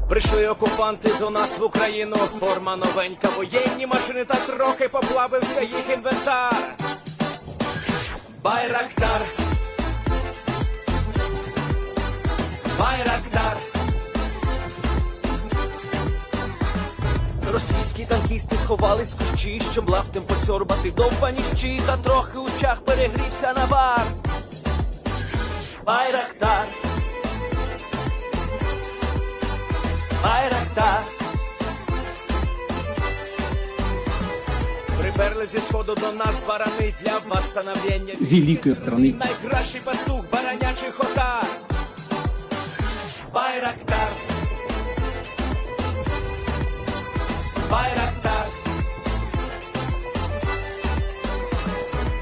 Прийшли окупанти до нас в Україну, форма новенька, воєнні машини, та трохи поплавився їх інвентар. Байрактар, Байрактар. Російські танкісти сховались в кущі, щоб лаптем посьорбати довбані щі, та трохи у чах перегрівся навар. Байрактар, Байрактар. Приперли зі сходу до нас барани для восстановлення великої страни. Найкращий пастух баранячих отар. Байрактар, Байрактар.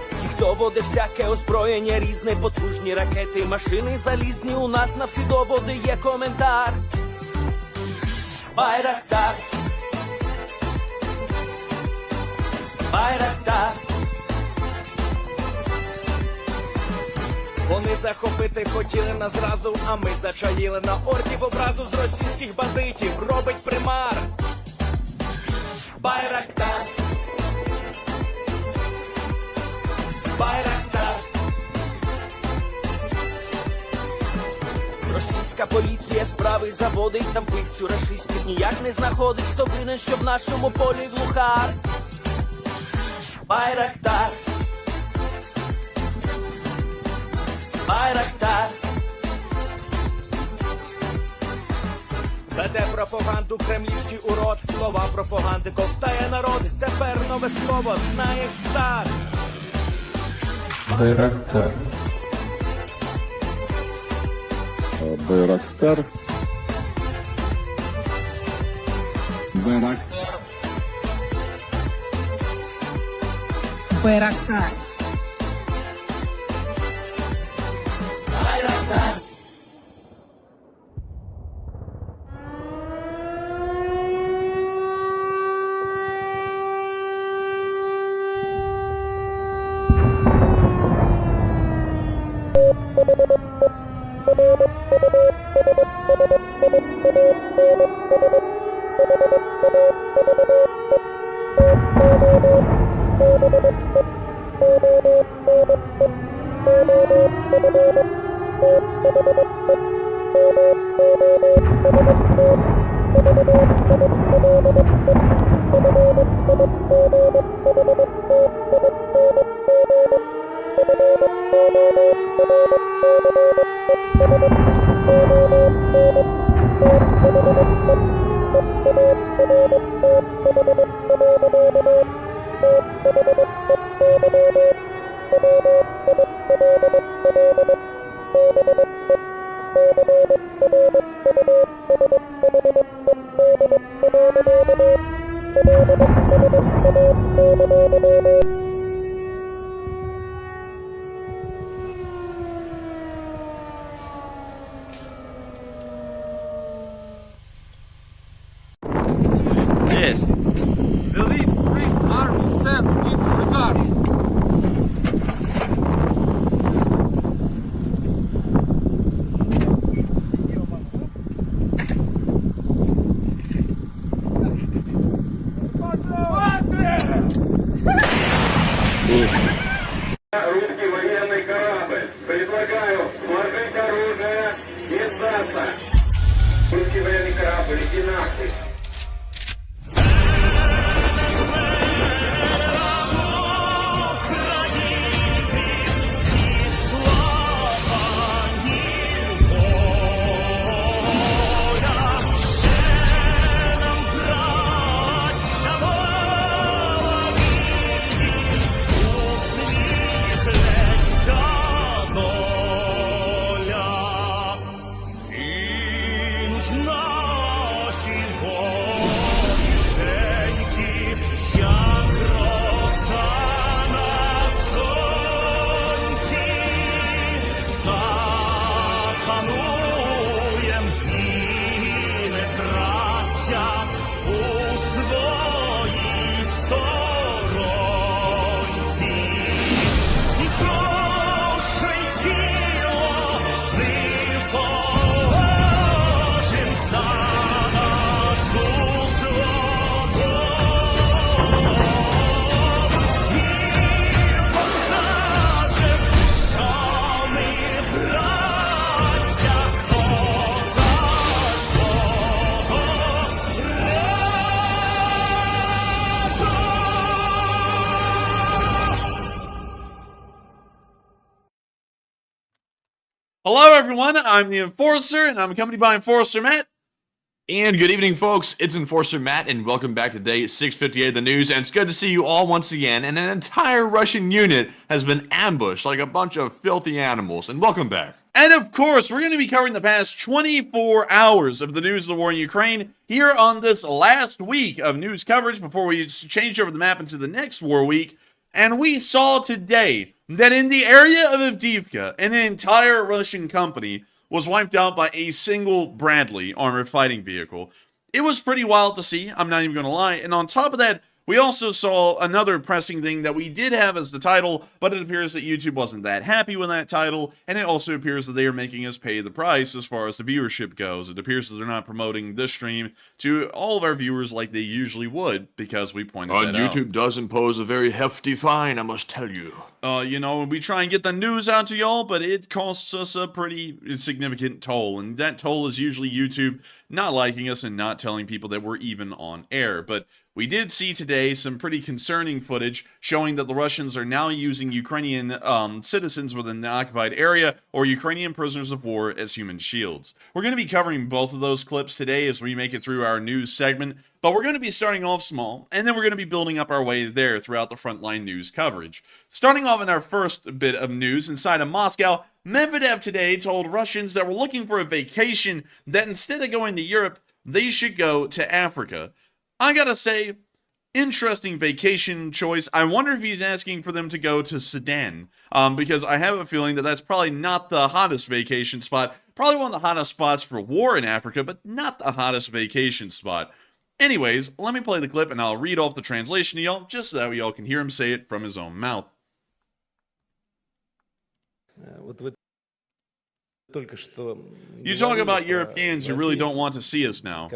Ті, хто води всяке озброєння різне, потужні ракети, машини залізні, у нас на всі доводи є коментар. Байрактар, Байрактар. Вони захопити хотіли нас зразу, а ми зачаїли на ордів образу з російських бандитів. Робить примар. Байрактар, Байрактар. Російська поліція справи заводить, там вбивцю рашистів ніяк не знаходить. Хто винен, що в нашому полі глухар? Байрактар, Байрактар. Веде пропаганду кремлівський урод, слова пропаганди ковтає народ. Тепер нове слово знає цар. Байрактар. Байрактар. Байрактар. Байрактар. Байрактар. Yes. The Leaf Spring Army sends its regards. Русский военный корабль. Предлагаю сложить оружие и сдаться. Русский военный корабль, иди нахуй. Hello, everyone. I'm the Enforcer, and I'm accompanied by Enforcer Matt. And good evening, folks. It's Enforcer Matt, and welcome back to day 658 of the news. And it's good to see you all once again. And an entire Russian unit has been ambushed like a bunch of filthy animals. And welcome back. And of course, we're going to be covering the past 24 hours of the news of the war in Ukraine here on this last week of news coverage before we change over the map into the next war week. And we saw today that in the area of Avdiivka, an entire Russian company was wiped out by a single Bradley armored fighting vehicle. It was pretty wild to see, I'm not even going to lie. And on top of that, we also saw another pressing thing that we did have as the title, but it appears that YouTube wasn't that happy with that title, and it also appears that they are making us pay the price as far as the viewership goes. It appears that they're not promoting this stream to all of our viewers like they usually would, because we pointed that out. YouTube does impose a very hefty fine, I must tell you. We try and get the news out to y'all, but it costs us a pretty significant toll, and that toll is usually YouTube not liking us and not telling people that we're even on air. But we did see today some pretty concerning footage showing that the Russians are now using Ukrainian citizens within the occupied area or Ukrainian prisoners of war as human shields. We're going to be covering both of those clips today as we make it through our news segment, but we're going to be starting off small, and then we're going to be building up our way there throughout the Frontline news coverage. Starting off in our first bit of news inside of Moscow, Medvedev today told Russians that were looking for a vacation that instead of going to Europe, they should go to Africa. I gotta say, interesting vacation choice. I wonder if he's asking for them to go to Sudan, because I have a feeling that that's probably not the hottest vacation spot. Probably one of the hottest spots for war in Africa, but not the hottest vacation spot. Anyways, let me play the clip and I'll read off the translation to y'all, just so that y'all can hear him say it from his own mouth. You talk about Europeans who really don't want to see us now.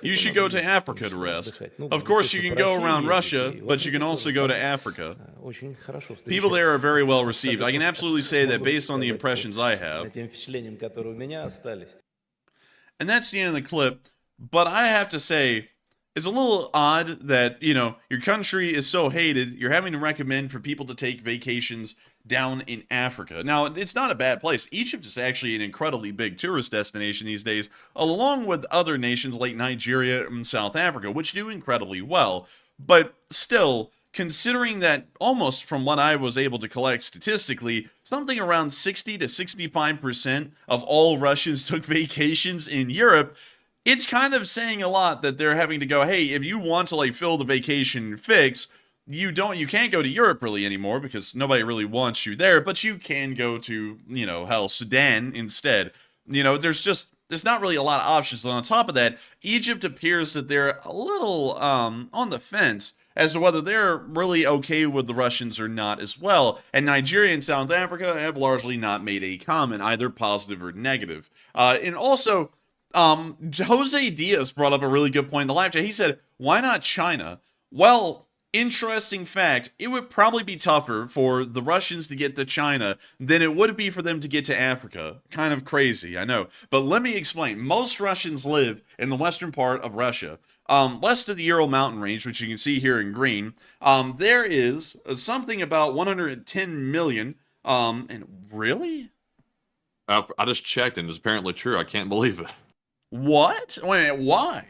You should go to Africa to rest. Of course, you can go around Russia, but you can also go to Africa. People there are very well received. I can absolutely say that based on the impressions I have. And that's the end of the clip. But I have to say, it's a little odd that, your country is so hated, you're having to recommend for people to take vacations down in Africa. Now, it's not a bad place. Egypt is actually an incredibly big tourist destination these days, along with other nations like Nigeria and South Africa, which do incredibly well. But still, considering that almost from what I was able to collect statistically, something around 60 to 65% of all Russians took vacations in Europe, it's kind of saying a lot that they're having to go, hey, if you want to fill the vacation fix, you can't go to Europe really anymore because nobody really wants you there, but you can go to, Sudan instead. There's not really a lot of options. And on top of that, Egypt appears that they're a little on the fence as to whether they're really okay with the Russians or not as well. And Nigeria and South Africa have largely not made a comment, either positive or negative. And also, Jose Diaz brought up a really good point in the live chat. He said, why not China? Well, interesting fact, it would probably be tougher for the Russians to get to China than it would be for them to get to Africa. Kind of crazy, I know. But let me explain. Most Russians live in the western part of Russia. West of the Ural mountain range, which you can see here in green, there is something about 110 million. And really? I just checked and it's apparently true. I can't believe it. What? Wait, why?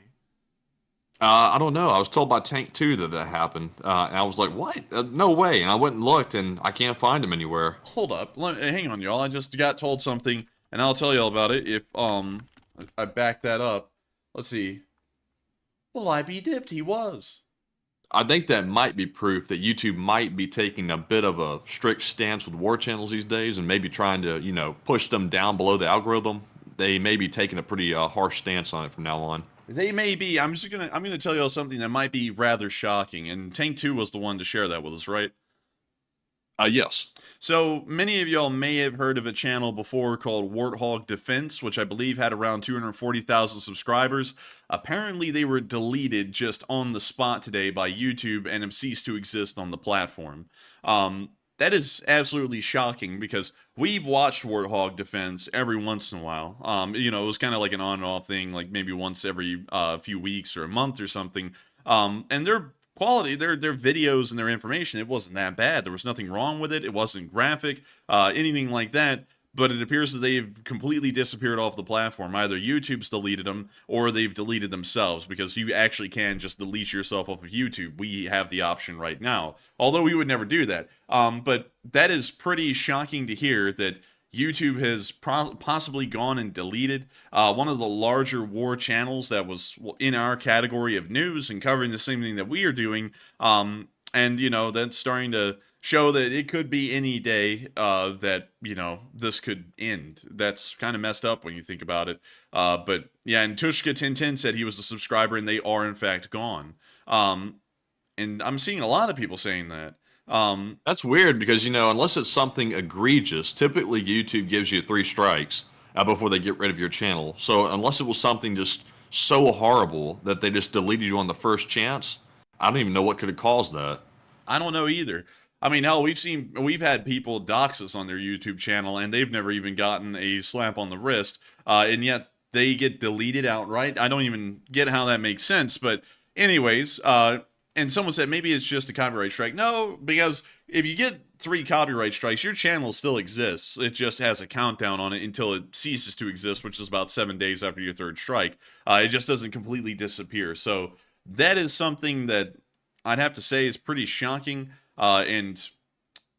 I don't know. I was told by Tank 2 that happened. And I was like, what? No way. And I went and looked and I can't find him anywhere. Hold up. Hang on, y'all. I just got told something and I'll tell y'all about it if I back that up. Let's see. Well, I be dipped. He was. I think that might be proof that YouTube might be taking a bit of a strict stance with war channels these days and maybe trying to, push them down below the algorithm. They may be taking a pretty harsh stance on it from now on. They may be. I'm gonna tell y'all something that might be rather shocking. And Tank 2 was the one to share that with us, right? Yes. So many of y'all may have heard of a channel before called Warthog Defense, which I believe had around 240,000 subscribers. Apparently they were deleted just on the spot today by YouTube and have ceased to exist on the platform. That is absolutely shocking because we've watched Warthog Defense every once in a while. It was kind of like an on and off thing, like maybe once every few weeks or a month or something. And they're quality, their videos and their information, it wasn't that bad. There was nothing wrong with it. It wasn't graphic, anything like that. But it appears that they've completely disappeared off the platform. Either YouTube's deleted them or they've deleted themselves, because you actually can just delete yourself off of YouTube. We have the option right now, although we would never do that. But that is pretty shocking to hear, that YouTube has possibly gone and deleted one of the larger war channels that was in our category of news and covering the same thing that we are doing. And, you know, that's starting to show that it could be any day that, you know, this could end. That's kind of messed up when you think about it. But yeah, and Tushka Tintin said he was a subscriber, and they are in fact gone. And I'm seeing a lot of people saying that. That's weird because, you know, unless it's something egregious, typically YouTube gives you 3 strikes before they get rid of your channel. So unless it was something just so horrible that they just deleted you on the first chance, I don't even know what could have caused that. I don't know either. I mean, hell, we've had people dox us on their YouTube channel, and they've never even gotten a slap on the wrist, and yet they get deleted outright. I don't even get how that makes sense, but anyways, and someone said maybe it's just a copyright strike. No, because if you get 3 copyright strikes, your channel still exists. It just has a countdown on it until it ceases to exist, which is about 7 days after your 3rd strike. It just doesn't completely disappear. So that is something that I'd have to say is pretty shocking. And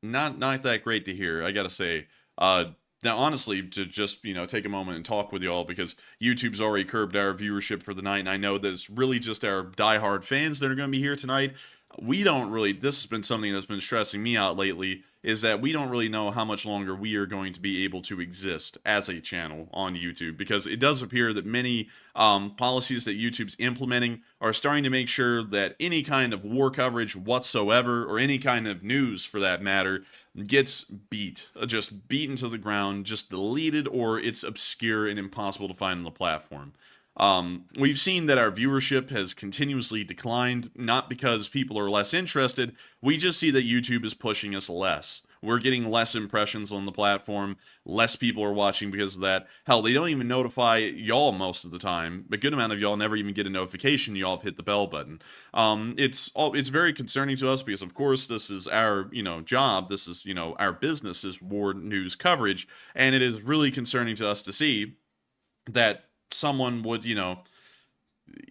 not that great to hear, I gotta say. Now, honestly, to just, you know, take a moment and talk with y'all, because YouTube's already curbed our viewership for the night, and I know that it's really just our diehard fans that are going to be here tonight. We don't really, this has been something that's been stressing me out lately, is that we don't really know how much longer we are going to be able to exist as a channel on YouTube, because it does appear that many policies that YouTube's implementing are starting to make sure that any kind of war coverage whatsoever, or any kind of news for that matter, gets just beaten to the ground, just deleted, or it's obscure and impossible to find on the platform. We've seen that our viewership has continuously declined, not because people are less interested. We just see that YouTube is pushing us less. We're getting less impressions on the platform. Less people are watching because of that. Hell, they don't even notify y'all most of the time. A good amount of y'all never even get a notification y'all have hit the bell button. It's very concerning to us, because of course this is our, you know, job. This is, you know, our business is war news coverage, and it is really concerning to us to see that someone would, you know,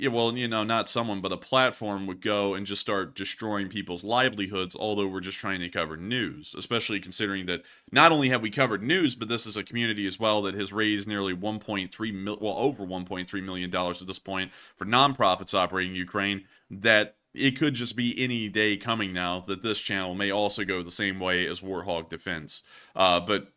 well, you know, not someone, but a platform would go and just start destroying people's livelihoods, although we're just trying to cover news, especially considering that not only have we covered news, but this is a community as well that has raised nearly over $1.3 million at this point for nonprofits operating in Ukraine, that it could just be any day coming now that this channel may also go the same way as Warthog Defense. But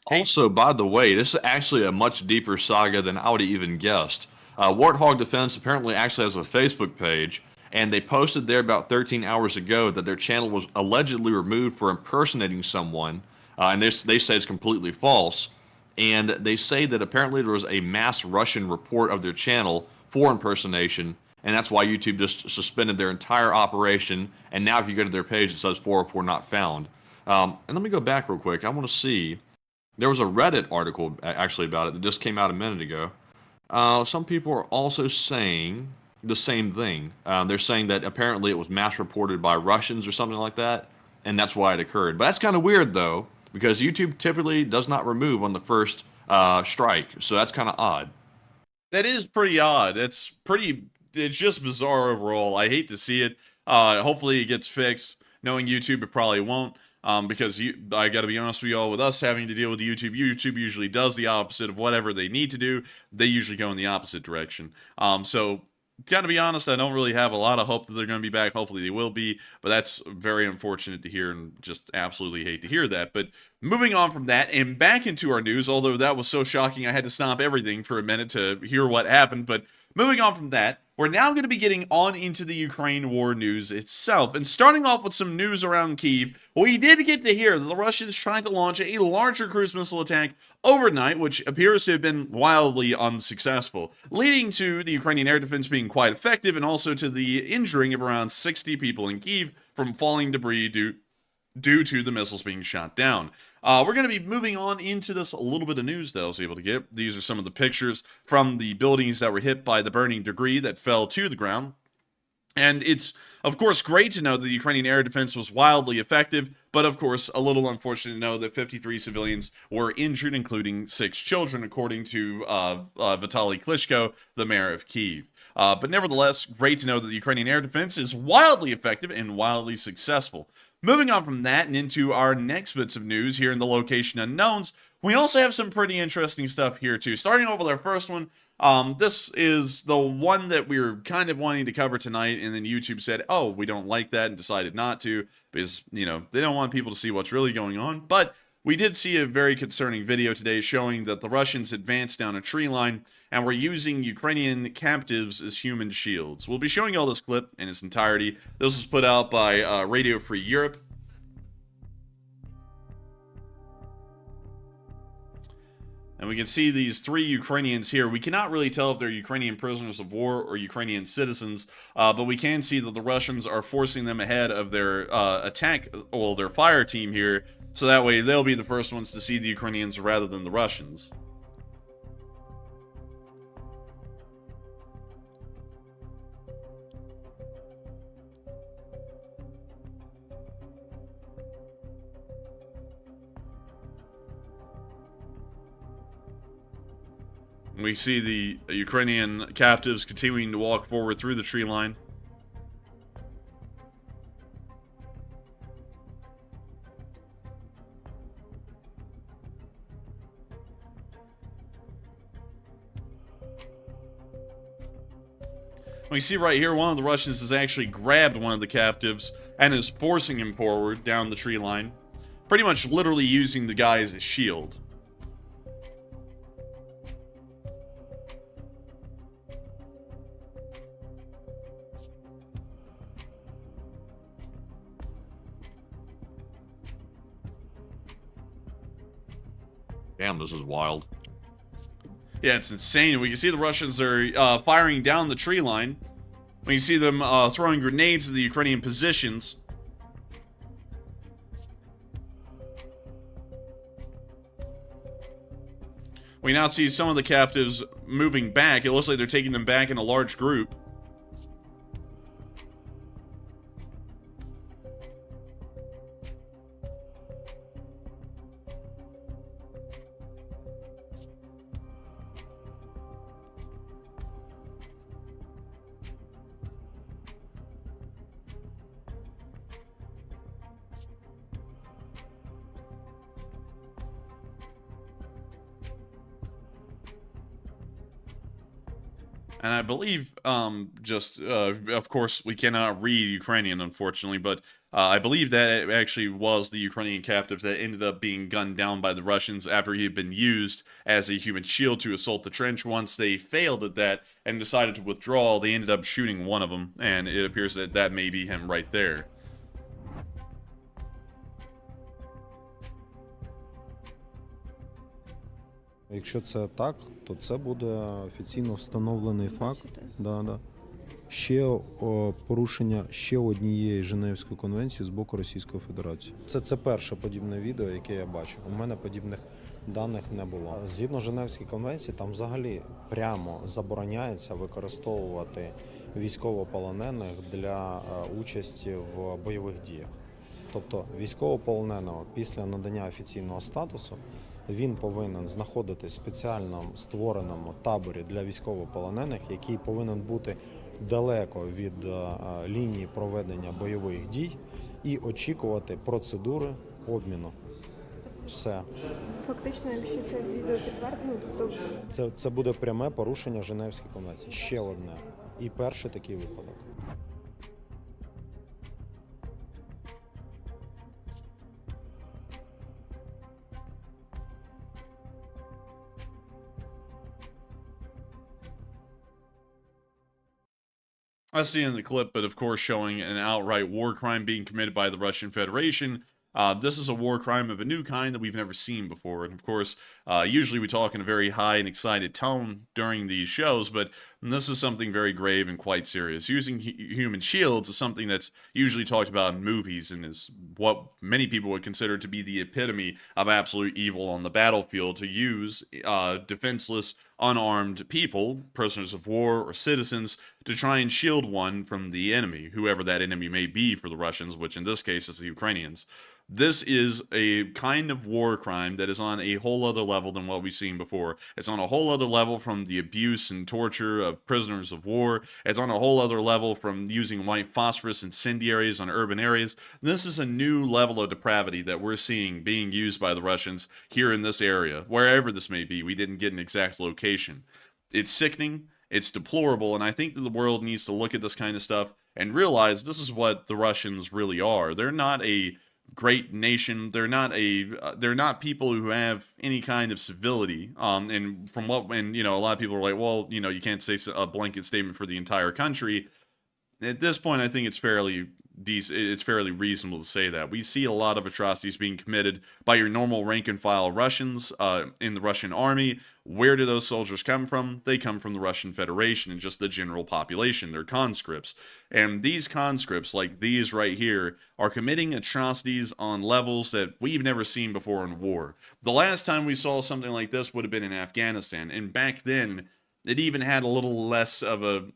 also, by the way, this is actually a much deeper saga than I would have even guessed. Warthog Defense apparently actually has a Facebook page, and they posted there about 13 hours ago that their channel was allegedly removed for impersonating someone, and they say it's completely false. And they say that apparently there was a mass Russian report of their channel for impersonation, and that's why YouTube just suspended their entire operation. And now if you go to their page, it says 404 not found. And let me go back real quick. I want to see. There was a Reddit article actually about it that just came out a minute ago. Some people are also saying the same thing. They're saying that apparently it was mass reported by Russians or something like that, and that's why it occurred. But that's kind of weird, though, because YouTube typically does not remove on the first strike, so that's kind of odd. that is pretty odd. It's just bizarre overall. I hate to see it. Hopefully it gets fixed. Knowing YouTube, it probably won't. Because I got to be honest with y'all, with us having to deal with YouTube usually does the opposite of whatever they need to do. They usually go in the opposite direction. So, got to be honest, I don't really have a lot of hope that they're going to be back. Hopefully they will be, but that's very unfortunate to hear, and just absolutely hate to hear that. But moving on from that and back into our news, although that was so shocking I had to stop everything for a minute to hear what happened. But moving on from that, we're now going to be getting on into the Ukraine war news itself. And starting off with some news around Keev, we did get to hear that the Russians tried to launch a larger cruise missile attack overnight, which appears to have been wildly unsuccessful, leading to the Ukrainian air defense being quite effective, and also to the injuring of around 60 people in Keev from falling debris due to the missiles being shot down. We're going to be moving on into this a little bit of news that I was able to get. These are some of the pictures from the buildings that were hit by the burning debris that fell to the ground. And it's, of course, great to know that the Ukrainian air defense was wildly effective, but of course, a little unfortunate to know that 53 civilians were injured, including 6 children, according to Vitaly Klitschko, the mayor of Keev. But nevertheless, great to know that the Ukrainian air defense is wildly effective and wildly successful. Moving on from that and into our next bits of news here in the location unknowns, we also have some pretty interesting stuff here too. Starting over with our first one, this is the one that we were kind of wanting to cover tonight, and then YouTube said, oh, we don't like that, and decided not to, because, you know, they don't want people to see what's really going on. But we did see a very concerning video today showing that the Russians advanced down a tree line and were using Ukrainian captives as human shields. We'll be showing you all this clip in its entirety. This was put out by Radio Free Europe. And we can see these 3 Ukrainians here. We cannot really tell if they're Ukrainian prisoners of war or Ukrainian citizens, but we can see that the Russians are forcing them ahead of their attack, well, their fire team here, so that way they'll be the first ones to see the Ukrainians rather than the Russians. We see the Ukrainian captives continuing to walk forward through the tree line. We see right here one of the Russians has actually grabbed one of the captives and is forcing him forward down the tree line, pretty much literally using the guy as a shield. Damn, this is wild. Yeah, it's insane. We can see the Russians are firing down the tree line. We can see them throwing grenades at the Ukrainian positions. We now see some of the captives moving back. It looks like they're taking them back in a large group. And I believe, of course, we cannot read Ukrainian, unfortunately, but I believe that it actually was the Ukrainian captive that ended up being gunned down by the Russians after he had been used as a human shield to assault the trench. Once they failed at that and decided to withdraw, they ended up shooting one of them, and it appears that that may be him right there. Якщо це так, то це буде офіційно встановлений факт. Ще порушення ще однієї Женевської конвенції з боку Російської Федерації. Це перше подібне відео, яке я бачу. У мене подібних даних не було. Згідно Женевської конвенції, там взагалі прямо забороняється використовувати військовополонених для участі в бойових діях. Тобто військовополоненого після надання офіційного статусу він повинен знаходитись в спеціально створеному таборі для військовополонених, який повинен бути далеко від лінії проведення бойових дій і очікувати процедури обміну. Все. Фактично, якщо це відео підтвердено, Це буде пряме порушення Женевської конвенції. Ще одне. І перший такий випадок. That's the end of the clip, but of course showing an outright war crime being committed by the Russian Federation. This is a war crime of a new kind that we've never seen before. And of course, usually we talk in a very high and excited tone during these shows, but And this is something very grave and quite serious. Using human shields is something that's usually talked about in movies and is what many people would consider to be the epitome of absolute evil on the battlefield, to use defenseless, unarmed people, prisoners of war or citizens, to try and shield one from the enemy, whoever that enemy may be for the Russians, which in this case is the Ukrainians. This is a kind of war crime that is on a whole other level than what we've seen before. It's on a whole other level from the abuse and torture of prisoners of war. It's on a whole other level from using white phosphorus incendiaries on urban areas. This is a new level of depravity that we're seeing being used by the Russians here in this area, wherever this may be. We didn't get an exact location. It's sickening, it's deplorable, and I think that the world needs to look at this kind of stuff and realize this is what the Russians really are. They're not a great nation. They're not people who have any kind of civility. And from what, and you know, a lot of people are like, well, you know, you can't say a blanket statement for the entire country. At this point, I think it's fairly reasonable to say that. We see a lot of atrocities being committed by your normal rank and file Russians in the Russian army. Where do those soldiers come from? They come from the Russian Federation and just the general population. They're conscripts. And these conscripts, like these right here, are committing atrocities on levels that we've never seen before in war. The last time we saw something like this would have been in Afghanistan. And back then, it even had a little less of a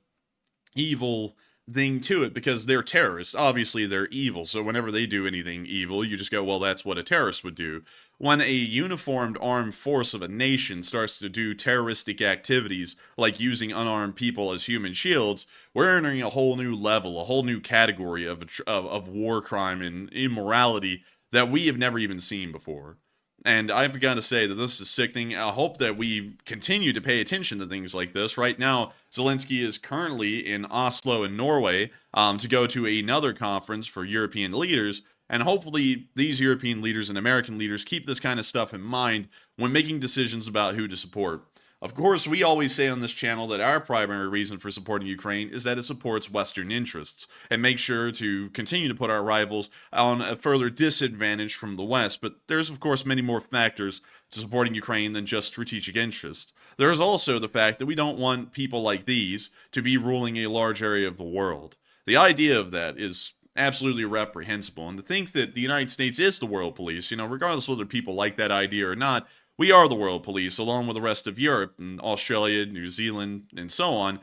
evil thing to it, because they're terrorists. Obviously they're evil, so whenever they do anything evil, you just go, well, that's what a terrorist would do. When a uniformed armed force of a nation starts to do terroristic activities like using unarmed people as human shields, we're entering a whole new level, a whole new category of war crime and immorality that we have never even seen before. And I've got to say that this is sickening. I hope that we continue to pay attention to things like this. Right now, Zelensky is currently in Oslo in Norway to go to another conference for European leaders. And hopefully these European leaders and American leaders keep this kind of stuff in mind when making decisions about who to support. Of course, we always say on this channel that our primary reason for supporting Ukraine is that it supports Western interests, and make sure to continue to put our rivals on a further disadvantage from the West. But there's, of course, many more factors to supporting Ukraine than just strategic interest. There is also the fact that we don't want people like these to be ruling a large area of the world. The idea of that is absolutely reprehensible, and to think that the United States is the world police, you know, regardless of whether people like that idea or not, we are the world police, along with the rest of Europe and Australia, New Zealand, and so on.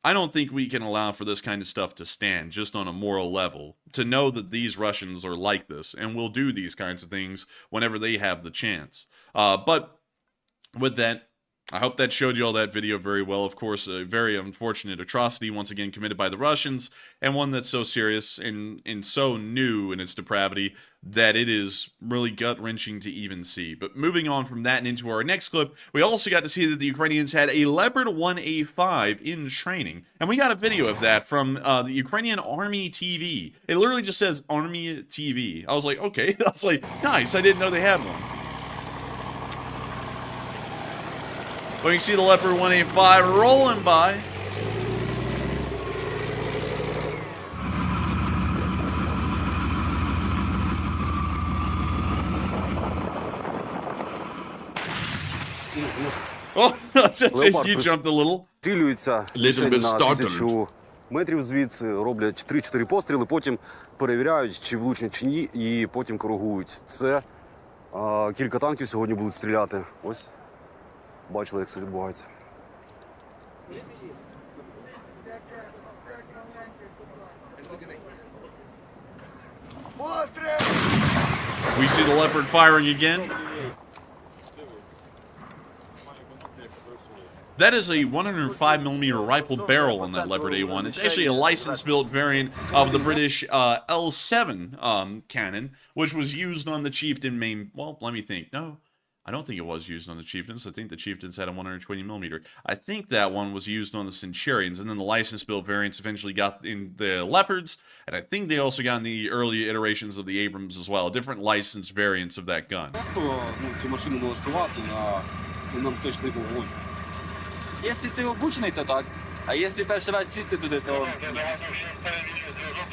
I don't think we can allow for this kind of stuff to stand just on a moral level. To know that these Russians are like this and will do these kinds of things whenever they have the chance. But with that, I hope that showed you all that video very well. Of course, a very unfortunate atrocity once again committed by the Russians, and one that's so serious and so new in its depravity that it is really gut-wrenching to even see. But moving on from that and into our next clip, we also got to see that the Ukrainians had a Leopard 1A5 in training, and we got a video of that from the Ukrainian Army TV. It literally just says Army TV. I was like, okay, that's like, nice, I didn't know they had one. But you can see the Leopard 1A5 rolling by. Oh, you jumped a little. Стрілюються на 1000 метрів звідси, роблять 3-4 постріли, потім перевіряють, чи влучні, чи ні, і потім коригують. Це кілька танків сьогодні будуть стріляти. Ось, бачили, як це відбувається. We see the Leopard firing again. That is a 105mm rifle barrel on that Leopard A1. It's actually a license-built variant of the British L7 cannon, which was used on the Chieftain main... Well, let me think. No, I don't think it was used on the Chieftains. I think the Chieftains had a 120mm. I think that one was used on the Centurions, and then the license-built variants eventually got in the Leopards, and I think they also got in the early iterations of the Abrams as well, different licensed variants of that gun. Цю машину налаштувати на точний вогонь. Якщо ти обучений, то так. А якщо перший раз сісти туди, то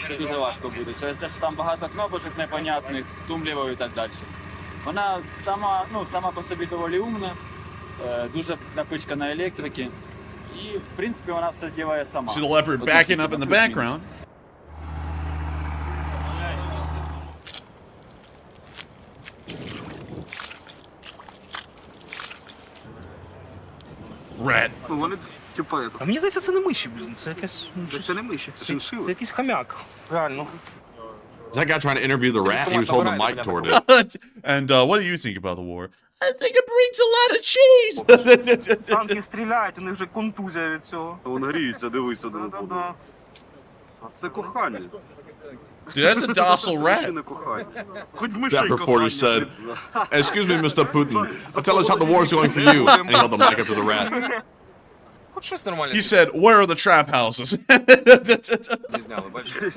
це дуже важко буде. Через те, що там багато кнопочок непонятних, тумблерів і так далі. Вона сама по собі доволі умна, дуже напичкана електрики. І, в принципі, вона все ділає сама. See the Leopard backing up in the background. Rat. Ну, вони, типу, А мені здається, це не миші, блін. Це якесь. це не миші, це Це шиншили. якийсь хам'як. Реально. Is that guy trying to interview the rat? He was holding the mic toward it. And what do you think about the war? I think it brings a lot of cheese. Танки стріляють, у них вже контузія від цього. Вони гріються, дивись один на одного. Да-да-да. А це кохання. Dude, that's a docile rat. Мишине кохання. Хоч That мишей reporter кохання. said, "Excuse me, Mr. Putin. Tell us how the war is going for you." And he held the mic up to the rat. Хоч щось нормальне. He said, "Where are the trap houses?" Не зняли, бачите?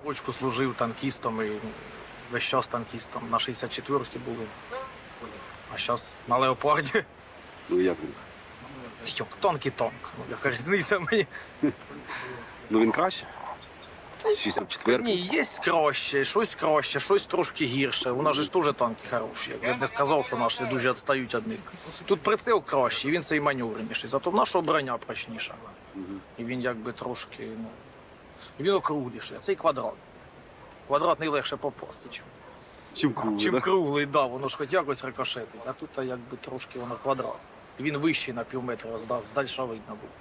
Очку служив танкістом і весь час танкістом. На 64-ті були. А зараз на Леопарді. Ну як він? Йоп, тонкий тонк. Ну, яка різниця мені. Ну він краще? 64-й? Ні, є краще, щось трошки гірше. У нас же ж теж танки хороші. Я б не сказав, що наші дуже відстають від них. Тут прицел кращий, він цей маневреніший. Зато наша броня прочніша. І він якби трошки, ну, він округліший, а цей квадрат. Квадратний легше попасти, Чим круглий, чим да? круглий, да, воно ж хоч якось рикошетить, а тут якби трошки воно квадрат. Він вищий на півметра, здальша видно буде.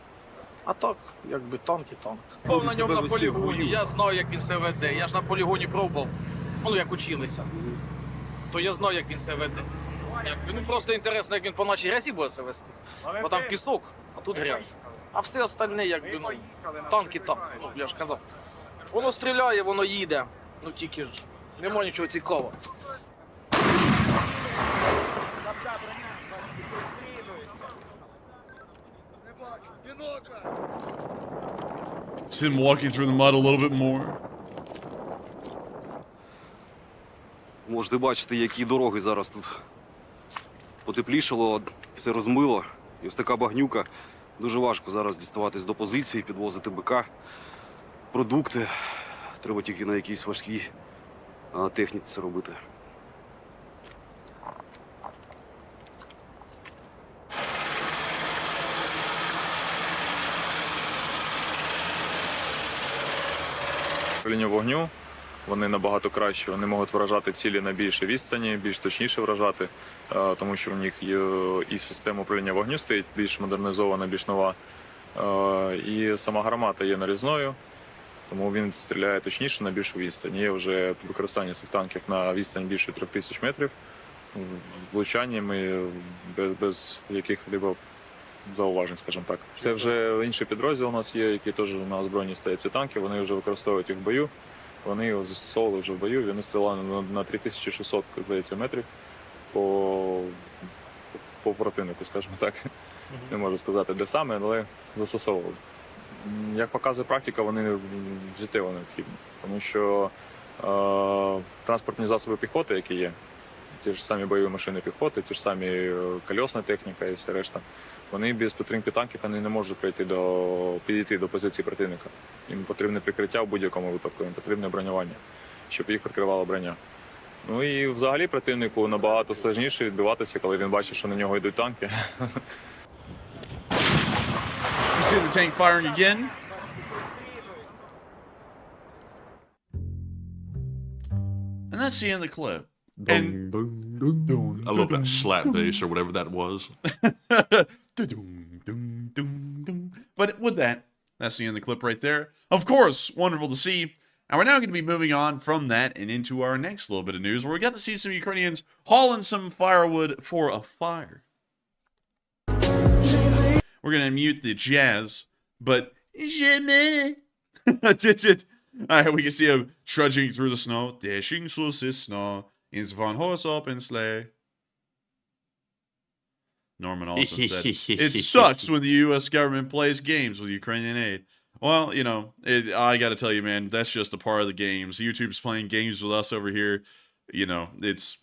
А так, якби танк і танк. Був на ньому на полігоні, я знаю, як він себе веде. Я ж на полігоні пробував, ну як училися. То я знаю, як він себе веде. Якби, ну просто інтересно, як він по нашій грязі буде себе вести. Бо там пісок, а тут грязь. А все остальне, якби, ну, танк і танк, ну, я ж казав. Воно стріляє, воно їде. Ну тільки ж, нема нічого цікавого. See him walking through the mud a little bit more. Можете бачити, які дороги зараз тут потеплішало, все розмило. І ось така багнюка. Дуже важко зараз діставатись до позиції, підвозити БК, продукти. Треба тільки на якійсь важкій техніці це робити. Лінію вогню, вони набагато кращі, вони можуть вражати цілі на більшій відстані, більш точніше вражати, тому що в них є і система управління вогню стоїть більш модернізована, більш нова, і сама гармата є нарізною, тому він стріляє точніше на більшу відстань. Є вже використання цих танків на відстань більше 3000 метрів, з влучаннями без яких-либо зауважень, скажімо так. Це вже інший підрозділ у нас є, який теж на озброєнні стоять ці танки, вони вже використовують їх в бою, вони його застосовували вже в бою, вони стріляли на 3600, здається, метрів по противнику, скажімо так. Не можу сказати, де саме, але застосовували. Як показує практика, вони життєво необхідні, тому що транспортні засоби піхоти, які є, ті ж самі бойові машини піхоти, ті ж самі кольосна техніка і все решта, вони без підтримки танків вони не можуть підійти до позиції противника. Їм потрібне прикриття в будь-якому випадку, їм потрібне бронювання, щоб їх прикривала броня. Ну і взагалі противнику набагато складніше відбиватися, коли він бачить, що на нього йдуть танки. You see the tank firing again? And that's the end of the clip. And Dun, dun, dun. I love that slap bass or whatever that was. But with that, that's the end of the clip right there. Of course, wonderful to see. And we're now going to be moving on from that and into our next little bit of news where we got to see some Ukrainians hauling some firewood for a fire. We're going to mute the jazz, but alright, we can see him trudging through the snow. Dashing through the snow. It's Von Horse open sleigh. Norman also said, it sucks when the U.S. government plays games with Ukrainian aid. Well, you know, I got to tell you, man, that's just a part of the games. YouTube's playing games with us over here. You know, it's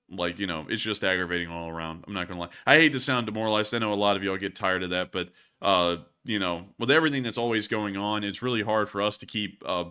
like, you know, it's just aggravating all around. I'm not going to lie. I hate to sound demoralized. I know a lot of y'all get tired of that, but you know, with everything that's always going on, it's really hard for us to keep a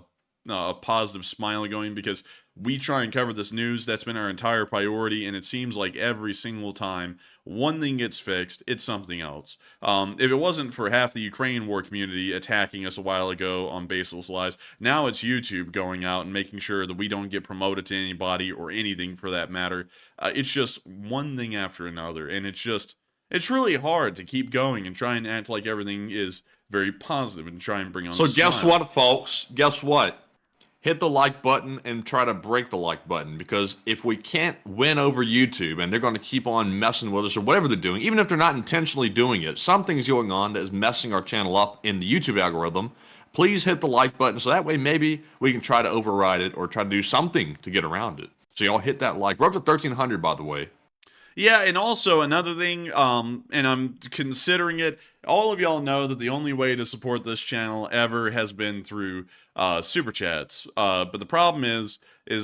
positive smile going, because we try and cover this news. That's been our entire priority, and it seems like every single time one thing gets fixed, it's something else. If it wasn't for half the Ukraine war community attacking us a while ago on baseless lies, now it's YouTube going out and making sure that we don't get promoted to anybody or anything for that matter. It's just one thing after another, and it's really hard to keep going and try and act like everything is very positive and try and bring on So a guess smile. what, folks? Guess what? Hit the like button and try to break the like button, because if we can't win over YouTube and they're going to keep on messing with us or whatever they're doing, even if they're not intentionally doing it, something's going on that is messing our channel up in the YouTube algorithm. Please hit the like button so that way maybe we can try to override it or try to do something to get around it. So y'all hit that like. We're up to 1,300, by the way. Yeah, and also another thing, and I'm considering it, all of y'all know that the only way to support this channel ever has been through Super Chats. But the problem is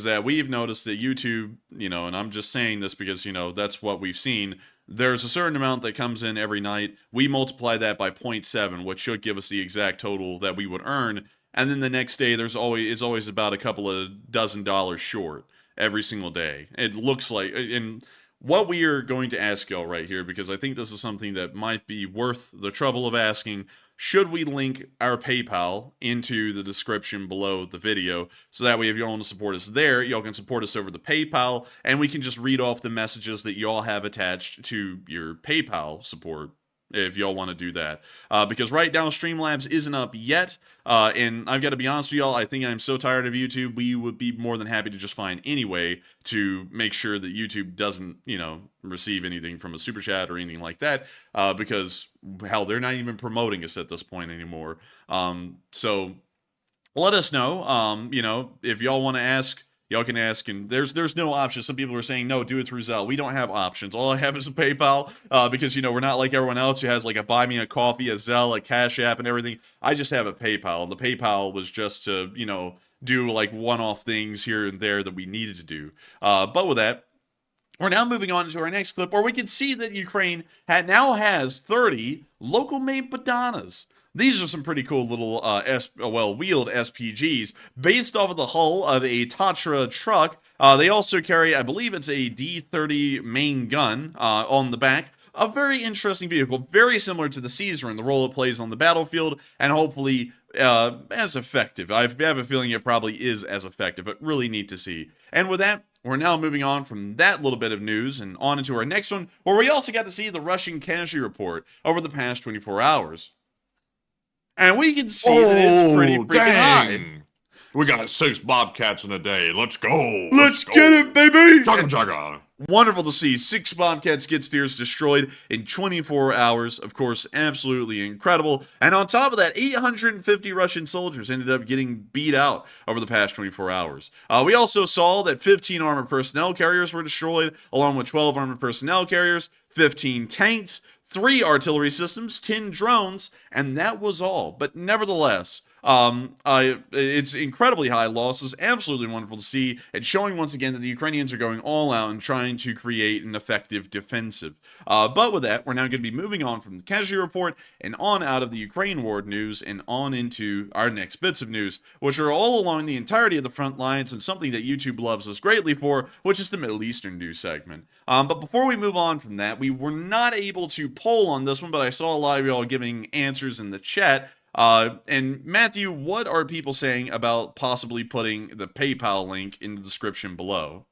that we've noticed that YouTube, you know, and I'm just saying this because, you know, that's what we've seen, there's a certain amount that comes in every night. We multiply that by 0.7, which should give us the exact total that we would earn. And then the next day, it's always about a couple of dozen dollars short every single day. It looks like... and what we are going to ask y'all right here, because I think this is something that might be worth the trouble of asking, should we link our PayPal into the description below the video, so that way if y'all want to support us there, y'all can support us over the PayPal, and we can just read off the messages that y'all have attached to your PayPal support, if y'all want to do that. Because right now, Streamlabs isn't up yet, and I've got to be honest with y'all, I think I'm so tired of YouTube, we would be more than happy to just find any way to make sure that YouTube doesn't, you know, receive anything from a super chat or anything like that, because, hell, they're not even promoting us at this point anymore. So let us know, you know, if y'all want to ask, y'all can ask, and there's no option. Some people are saying, no, do it through Zelle. We don't have options. All I have is a PayPal, because, you know, we're not like everyone else who has, like, a Buy Me a Coffee, a Zelle, a Cash App, and everything. I just have a PayPal, and the PayPal was just to, you know, do, like, one-off things here and there that we needed to do. But with that, we're now moving on to our next clip, where we can see that Ukraine now has 30 local-made Bohdanas. These are some pretty cool little well-wheeled SPGs based off of the hull of a Tatra truck. They also carry, I believe it's a D30 main gun on the back. A very interesting vehicle, very similar to the Caesar in the role it plays on the battlefield, and hopefully as effective. I have a feeling it probably is as effective, but really neat to see. And with that, we're now moving on from that little bit of news and on into our next one, where we also got to see the Russian casualty report over the past 24 hours. And we can see that it's pretty freaking high. We got 6 Bobcats in a day. Let's go. Let's get it, baby. Chugga chugga. Wonderful to see 6 Bobcat skid steers destroyed in 24 hours. Of course, absolutely incredible. And on top of that, 850 Russian soldiers ended up getting beat out over the past 24 hours. We also saw that 15 armored personnel carriers were destroyed, along with 12 armored personnel carriers, 15 tanks, 3 artillery systems, 10 drones, and that was all. But nevertheless, it's incredibly high losses, absolutely wonderful to see, and showing once again that the Ukrainians are going all out and trying to create an effective defensive. But with that, we're now going to be moving on from the casualty report and on out of the Ukraine war news and on into our next bits of news, which are all along the entirety of the front lines and something that YouTube loves us greatly for, which is the Middle Eastern news segment. But before we move on from that, we were not able to poll on this one, but I saw a lot of y'all giving answers in the chat. And Matthew, what are people saying about possibly putting the PayPal link in the description below?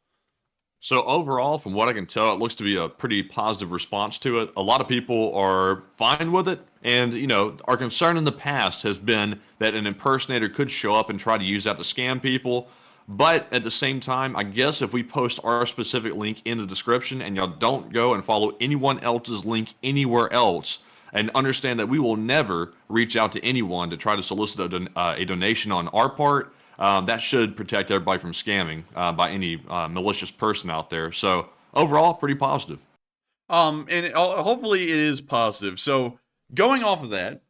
So overall, from what I can tell, it looks to be a pretty positive response to it. A lot of people are fine with it. And, you know, our concern in the past has been that an impersonator could show up and try to use that to scam people. But at the same time, I guess if we post our specific link in the description and y'all don't go and follow anyone else's link anywhere else, and understand that we will never reach out to anyone to try to solicit a donation on our part, that should protect everybody from scamming by any malicious person out there. So overall, pretty positive. And hopefully it is positive. So going off of that,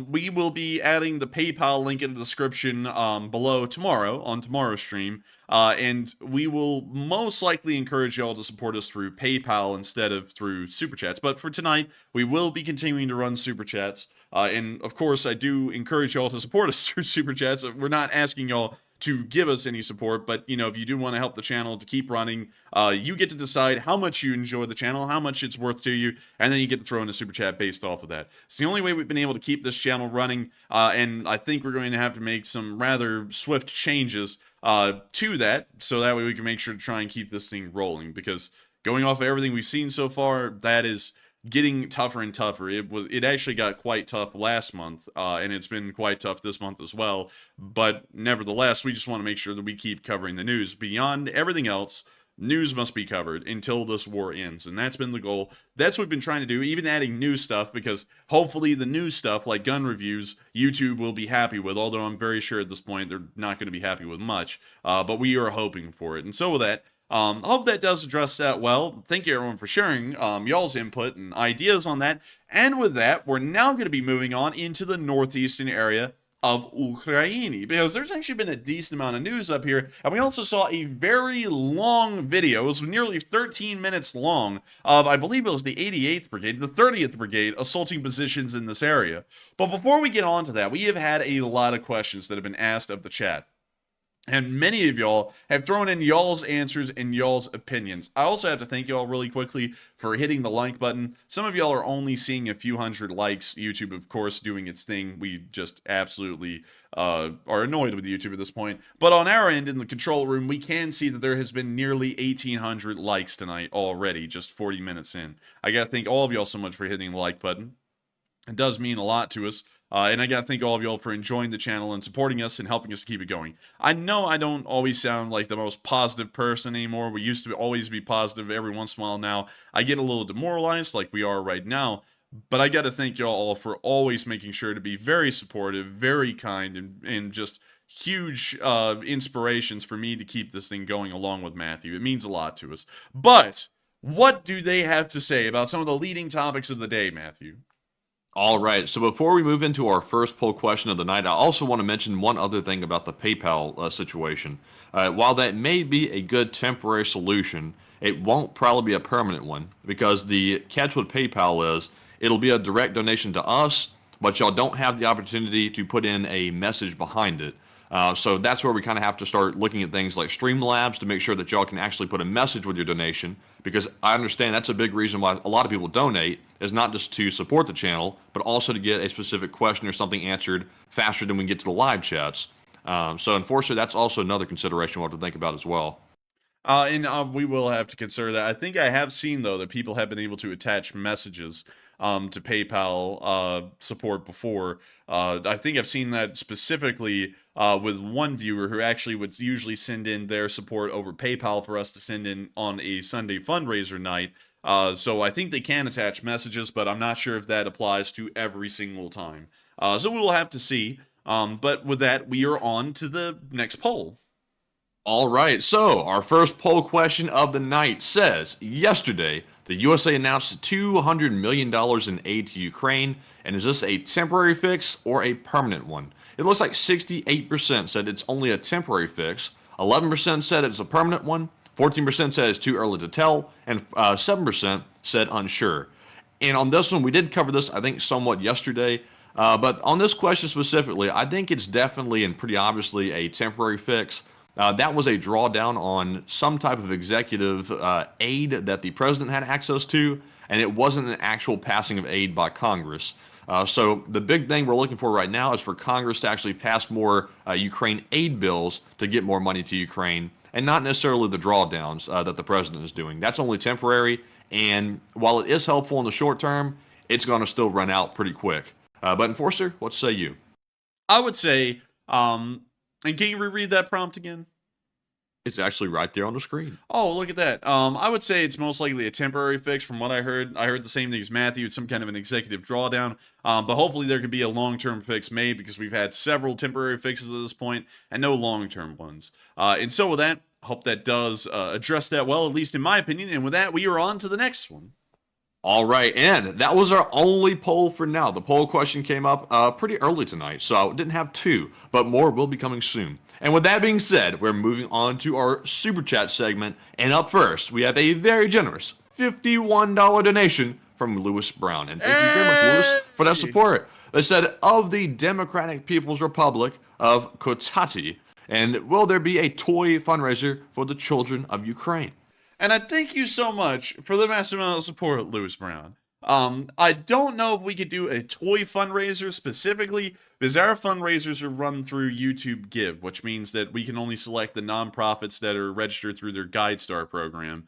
we will be adding the PayPal link in the description below tomorrow on tomorrow's stream. And we will most likely encourage y'all to support us through PayPal instead of through Super Chats. But for tonight, we will be continuing to run Super Chats. And of course, I do encourage y'all to support us through Super Chats. We're not asking y'all to give us any support, but if you do want to help the channel to keep running, you get to decide how much you enjoy the channel, how much it's worth to you, and then you get to throw in a super chat based off of that. It's the only way we've been able to keep this channel running, and I think we're going to have to make some rather swift changes to that, so that way we can make sure to try and keep this thing rolling, because going off of everything we've seen so far, that is getting tougher and tougher. It actually got quite tough last month, and it's been quite tough this month as well. But nevertheless, we just want to make sure that we keep covering the news. Beyond everything else, news must be covered until this war ends, and that's been the goal. That's what we've been trying to do, even adding new stuff, because hopefully the new stuff, like gun reviews, YouTube will be happy with, although I'm very sure at this point they're not going to be happy with much, but we are hoping for it. And so with that, I hope that does address that well. Thank you everyone for sharing y'all's input and ideas on that. And with that, we're now going to be moving on into the northeastern area of Ukraine, because there's actually been a decent amount of news up here, and we also saw a very long video. It was nearly 13 minutes long of, I believe it was the 88th Brigade, the 30th Brigade, assaulting positions in this area. But before we get on to that, we have had a lot of questions that have been asked of the chat. And many of y'all have thrown in y'all's answers and y'all's opinions. I also have to thank y'all really quickly for hitting the like button. Some of y'all are only seeing a few hundred likes. YouTube, of course, doing its thing. We just absolutely are annoyed with YouTube at this point. But on our end, in the control room, we can see that there has been nearly 1,800 likes tonight already, just 40 minutes in. I gotta thank all of y'all so much for hitting the like button. It does mean a lot to us. And I gotta thank all of y'all for enjoying the channel and supporting us and helping us to keep it going. I know I don't always sound like the most positive person anymore. We used to always be positive. Every once in a while now, I get a little demoralized like we are right now. But I gotta thank y'all all for always making sure to be very supportive, very kind, and just huge inspirations for me to keep this thing going along with Matthew. It means a lot to us. But what do they have to say about some of the leading topics of the day, Matthew? All right, so before we move into our first poll question of the night, I also want to mention one other thing about the PayPal situation. While that may be a good temporary solution, it won't probably be a permanent one, because the catch with PayPal is it'll be a direct donation to us, but y'all don't have the opportunity to put in a message behind it. So that's where we kind of have to start looking at things like Streamlabs to make sure that y'all can actually put a message with your donation, because I understand that's a big reason why a lot of people donate, is not just to support the channel, but also to get a specific question or something answered faster than we get to the live chats. So unfortunately, that's also another consideration we'll have to think about as well. And we will have to consider that. I think I have seen, though, that people have been able to attach messages to PayPal support before. I think I've seen that specifically with one viewer who actually would usually send in their support over PayPal for us to send in on a Sunday fundraiser night. So I think they can attach messages, but I'm not sure if that applies to every single time. So we will have to see. But with that, we are on to the next poll. All right, so our first poll question of the night says, yesterday, the USA announced $200 million in aid to Ukraine, and is this a temporary fix or a permanent one? It looks like 68% said it's only a temporary fix, 11% said it's a permanent one, 14% said it's too early to tell, and 7% said unsure. And on this one, we did cover this, I think, somewhat yesterday, but on this question specifically, I think it's definitely and pretty obviously a temporary fix. That was a drawdown on some type of executive aid that the president had access to, and it wasn't an actual passing of aid by Congress. So the big thing we're looking for right now is for Congress to actually pass more Ukraine aid bills to get more money to Ukraine, and not necessarily the drawdowns that the president is doing. That's only temporary, and while it is helpful in the short term, it's going to still run out pretty quick. But Enforcer, what say you? I would say, and can you reread that prompt again? It's actually right there on the screen. Oh, look at that. I would say it's most likely a temporary fix from what I heard. I heard the same thing as Matthew. It's some kind of an executive drawdown. But hopefully there could be a long-term fix made, because we've had several temporary fixes at this point and no long-term ones. And so with that, I hope that does address that well, at least in my opinion. And with that, we are on to the next one. All right, and that was our only poll for now. The poll question came up pretty early tonight, so I didn't have two, but more will be coming soon. And with that being said, we're moving on to our Super Chat segment, and up first, we have a very generous $51 donation from Lewis Brown. And thank you very much, Lewis, for that support. They said, of the Democratic People's Republic of Kotati, and will there be a toy fundraiser for the children of Ukraine? And I thank you so much for the massive amount of support, Lewis Brown. I don't know if we could do a toy fundraiser specifically, because our fundraisers are run through YouTube Give, which means that we can only select the nonprofits that are registered through their GuideStar program.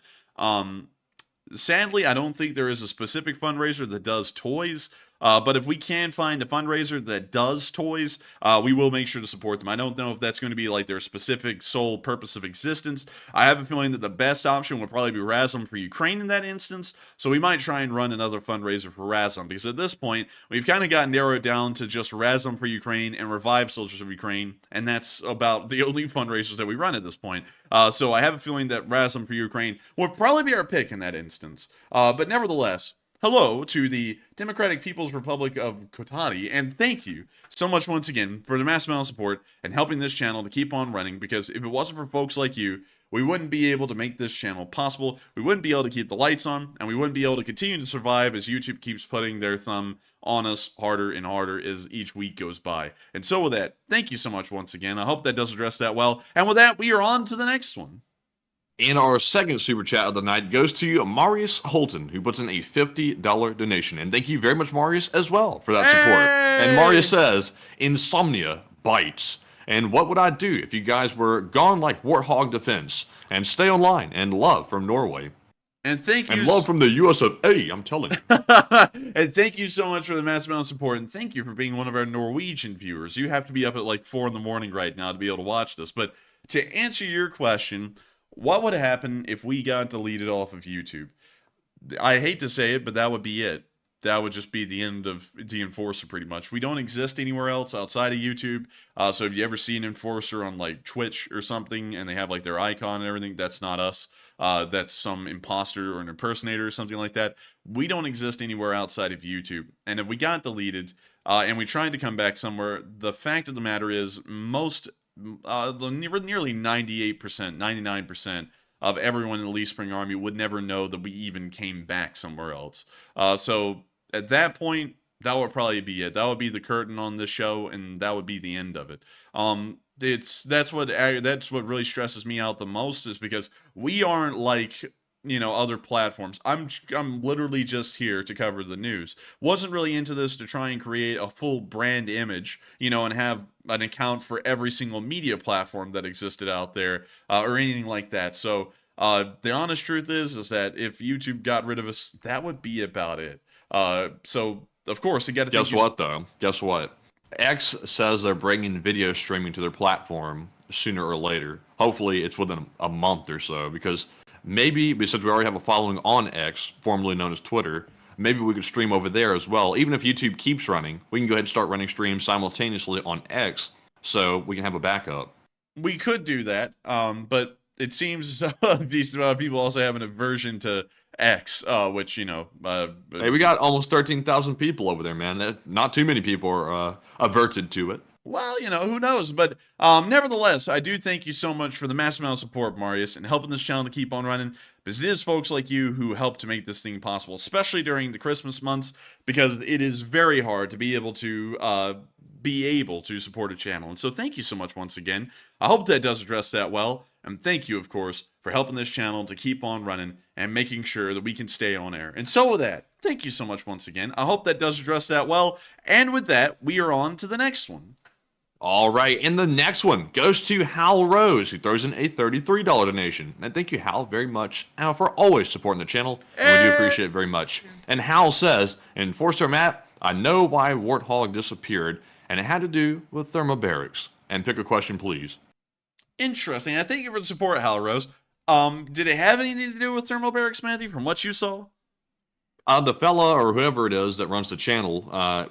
Sadly, I don't think there is a specific fundraiser that does toys. But if we can find a fundraiser that does toys, we will make sure to support them. I don't know if that's going to be like their specific sole purpose of existence. I have a feeling that the best option would probably be Razum for Ukraine in that instance. So we might try and run another fundraiser for Razum, because at this point, we've kind of got narrowed down to just Razum for Ukraine and Revive Soldiers of Ukraine. And that's about the only fundraisers that we run at this point. So I have a feeling that Razum for Ukraine would probably be our pick in that instance. But nevertheless, hello to the Democratic People's Republic of Kotati, and thank you so much once again for the massive amount of support and helping this channel to keep on running, because if it wasn't for folks like you, we wouldn't be able to make this channel possible, we wouldn't be able to keep the lights on, and we wouldn't be able to continue to survive as YouTube keeps putting their thumb on us harder and harder as each week goes by. And so with that, thank you so much once again. I hope that does address that well. And with that, we are on to the next one. And our second super chat of the night goes to Marius Holton, who puts in a $50 donation. And thank you very much, Marius, as well, for that support. And Marius says, insomnia bites. And what would I do if you guys were gone like Warthog Defense? And stay online. And love from Norway. And thank you. And love from the US of A, I'm telling you. And thank you so much for the massive amount of support. And thank you for being one of our Norwegian viewers. You have to be up at like 4 in the morning right now to be able to watch this. But to answer your question, what would happen if we got deleted off of YouTube? I hate to say it, but that would be it. That would just be the end of the Enforcer, pretty much. We don't exist anywhere else outside of YouTube. So if you ever see an Enforcer on like Twitch or something, and they have like their icon and everything, that's not us. That's some imposter or an impersonator or something like that. We don't exist anywhere outside of YouTube. And if we got deleted and we tried to come back somewhere, the fact of the matter is nearly 98%, 99% of everyone in the Leaf Spring Army would never know that we even came back somewhere else. So at that point, that would probably be it. That would be the curtain on this show, and that would be the end of it. That's what really stresses me out the most, is because we aren't like, you know, other platforms. I'm literally just here to cover the news. Wasn't really into this to try and create a full brand image, you know, and have an account for every single media platform that existed out there, or anything like that. So the honest truth is that if YouTube got rid of us, that would be about it. So of course, you got to guess what though? Guess what? X says they're bringing video streaming to their platform sooner or later. Hopefully, it's within a month or so, because maybe, since we already have a following on X, formerly known as Twitter, maybe we could stream over there as well. Even if YouTube keeps running, we can go ahead and start running streams simultaneously on X, so we can have a backup. We could do that, but it seems these people also have an aversion to X, which, you know... hey, we got almost 13,000 people over there, man. Not too many people are averted to it. Well, you know, who knows? But nevertheless, I do thank you so much for the massive amount of support, Marius, and helping this channel to keep on running. Because it is folks like you who help to make this thing possible, especially during the Christmas months, because it is very hard to be able to support a channel. And so thank you so much once again. I hope that does address that well. And thank you, of course, for helping this channel to keep on running and making sure that we can stay on air. And so with that, thank you so much once again. I hope that does address that well. And with that, we are on to the next one. All right, and the next one goes to Hal Rose, who throws in a $33 donation. And thank you, Hal, very much for always supporting the channel, and we do appreciate it very much. And Hal says, Enforcer Matt, I know why Warthog disappeared, and it had to do with thermobarics. And pick a question, please. Interesting. I thank you for the support, Hal Rose. Did it have anything to do with thermobarics, Matthew, from what you saw? The fella or whoever it is that runs the channel,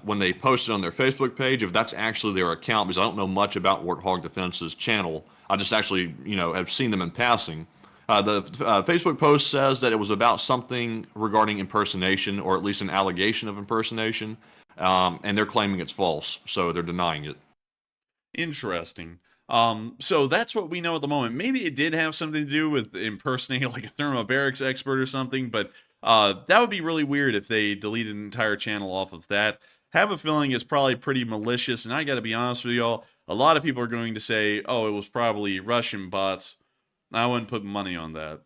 when they posted on their Facebook page, if that's actually their account, because I don't know much about Warthog Defense's channel, I just actually, you know, have seen them in passing. The Facebook post says that it was about something regarding impersonation, or at least an allegation of impersonation, and they're claiming it's false, so they're denying it. Interesting. So that's what we know at the moment. Maybe it did have something to do with impersonating like a thermobarics expert or something, but that would be really weird if they deleted an entire channel off of that. have a feeling it's probably pretty malicious. And I got to be honest with y'all, a lot of people are going to say, oh, it was probably Russian bots. I wouldn't put money on that.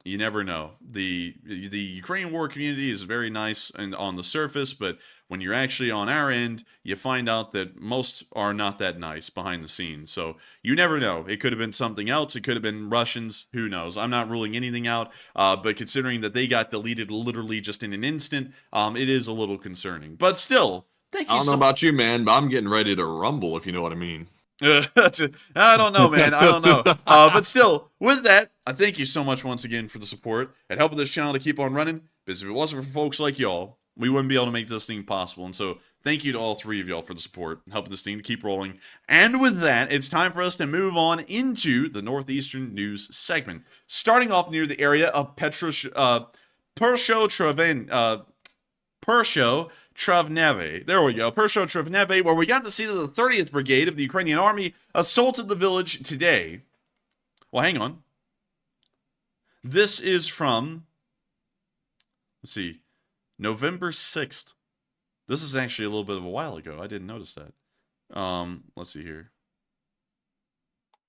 You never know. The Ukraine war community is very nice and on the surface, but when you're actually on our end, you find out that most are not that nice behind the scenes. So you never know. It could have been something else. It could have been Russians. Who knows? I'm not ruling anything out. But considering that they got deleted literally just in an instant, it is a little concerning. But still, thank you. I don't know about you, man, but I'm getting ready to rumble, if you know what I mean. I don't know, man. I don't know. But still, with that, I thank you so much once again for the support and helping this channel to keep on running. Because if it wasn't for folks like y'all, we wouldn't be able to make this thing possible. And so, thank you to all three of y'all for the support and helping this thing to keep rolling. And with that, it's time for us to move on into the Northeastern News segment. Starting off near the area of Travneve. There we go. Travneve, where we got to see that the 30th Brigade of the Ukrainian Army assaulted the village today. Well, hang on. This is from, let's see, November 6th. This is actually a little bit of a while ago. I didn't notice that. Let's see here.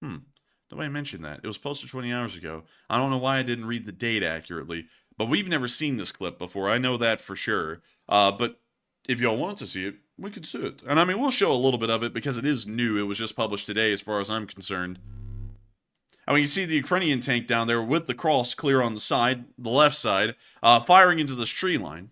Nobody mentioned that. It was posted 20 hours ago. I don't know why I didn't read the date accurately, but we've never seen this clip before. I know that for sure. But if y'all want to see it, we can see it. And I mean, we'll show a little bit of it because it is new. It was just published today as far as I'm concerned. And when you see the Ukrainian tank down there with the cross clear on the side, the left side, firing into this tree line.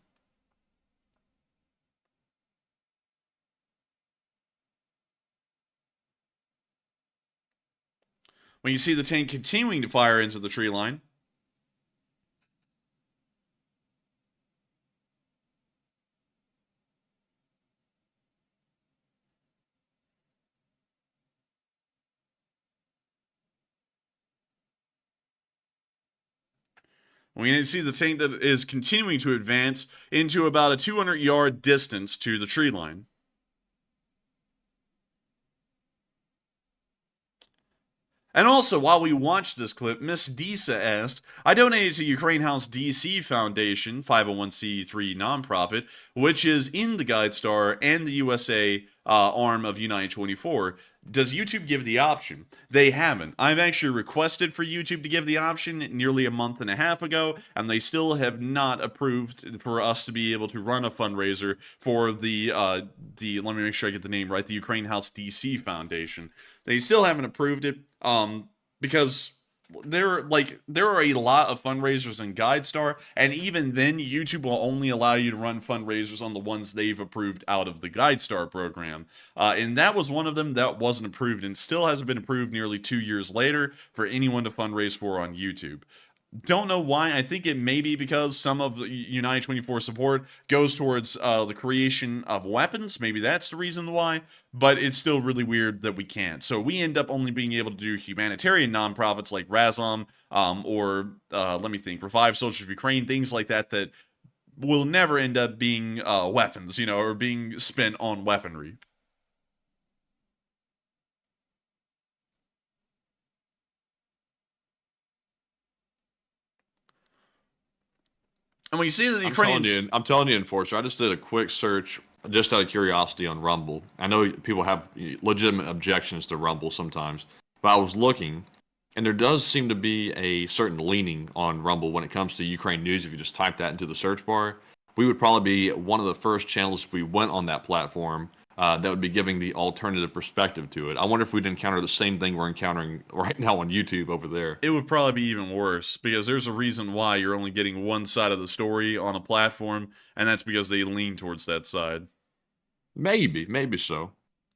When you see the tank continuing to fire into the tree line. We see the tank that is continuing to advance into about a 200-yard distance to the tree line. And also, while we watched this clip, Miss Disa asked, I donated to Ukraine House DC Foundation, 501c3 nonprofit, which is in the GuideStar and the USA arm of Unite 24. Does YouTube give the option? They haven't. I've actually requested for YouTube to give the option nearly a month and a half ago, and they still have not approved for us to be able to run a fundraiser for the let me make sure I get the name right, the Ukraine House DC Foundation. They still haven't approved it because there are a lot of fundraisers in GuideStar, and even then, YouTube will only allow you to run fundraisers on the ones they've approved out of the GuideStar program. And that was one of them that wasn't approved and still hasn't been approved nearly 2 years later for anyone to fundraise for on YouTube. Don't know why. I think it may be because some of the United 24 support goes towards the creation of weapons. Maybe that's the reason why, but it's still really weird that we can't. So we end up only being able to do humanitarian nonprofits like Razom or, let me think, Revive Soldiers of Ukraine, things like that that will never end up being weapons, or being spent on weaponry. And when you see that the Ukrainians... I'm telling you, unfortunately, I just did a quick search just out of curiosity on Rumble. I know people have legitimate objections to Rumble sometimes, but I was looking, and there does seem to be a certain leaning on Rumble when it comes to Ukraine news. If you just type that into the search bar, we would probably be one of the first channels if we went on that platform that would be giving the alternative perspective to it. I wonder if we'd encounter the same thing we're encountering right now on YouTube over there. It would probably be even worse, because there's a reason why you're only getting one side of the story on a platform, and that's because they lean towards that side. Maybe so.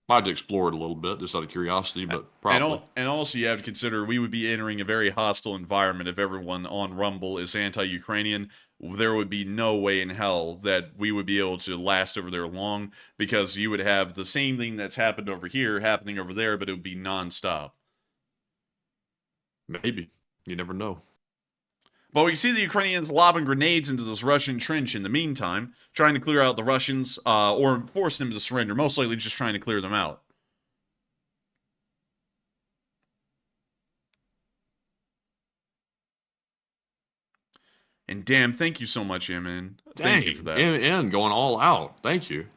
Might have to explore it a little bit, just out of curiosity, but probably. And also you have to consider we would be entering a very hostile environment if everyone on Rumble is anti-Ukrainian. There would be no way in hell that we would be able to last over there long, because you would have the same thing that's happened over here happening over there, but it would be nonstop. Maybe. You never know. But we see the Ukrainians lobbing grenades into this Russian trench in the meantime, trying to clear out the Russians, or force them to surrender, most likely just trying to clear them out. And damn, thank you so much, man. Dang, Thank you for that. and going all out. Thank you.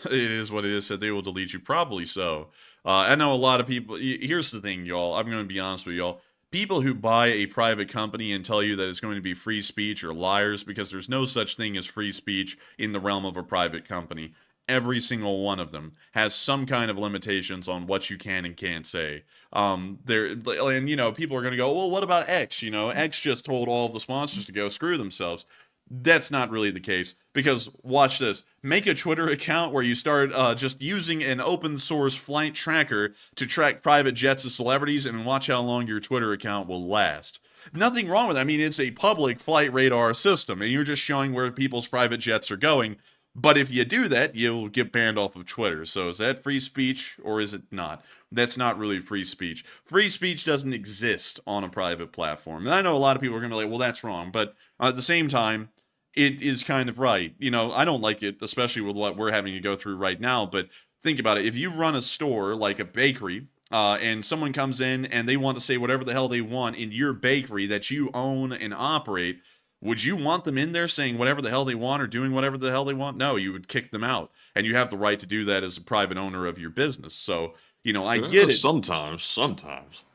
It is what it is. Said they will delete you. Probably so. I know a lot of people. Here's the thing, y'all. I'm going to be honest with y'all. People who buy a private company and tell you that it's going to be free speech are liars, because there's no such thing as free speech in the realm of a private company. Every single one of them has some kind of limitations on what you can and can't say. And people are going to go, well, what about X? X just told all of the sponsors to go screw themselves. That's not really the case, because watch this. Make a Twitter account where you start just using an open source flight tracker to track private jets of celebrities, and watch how long your Twitter account will last. Nothing wrong with that. I mean, it's a public flight radar system, and you're just showing where people's private jets are going. But if you do that, you'll get banned off of Twitter. So is that free speech, or is it not? That's not really free speech. Free speech doesn't exist on a private platform. And I know a lot of people are going to be like, well, that's wrong. But at the same time, it is kind of right. I don't like it, especially with what we're having to go through right now. But think about it. If you run a store like a bakery, and someone comes in and they want to say whatever the hell they want in your bakery that you own and operate, would you want them in there saying whatever the hell they want or doing whatever the hell they want? No, you would kick them out. And you have the right to do that as a private owner of your business. So, I get it. Sometimes.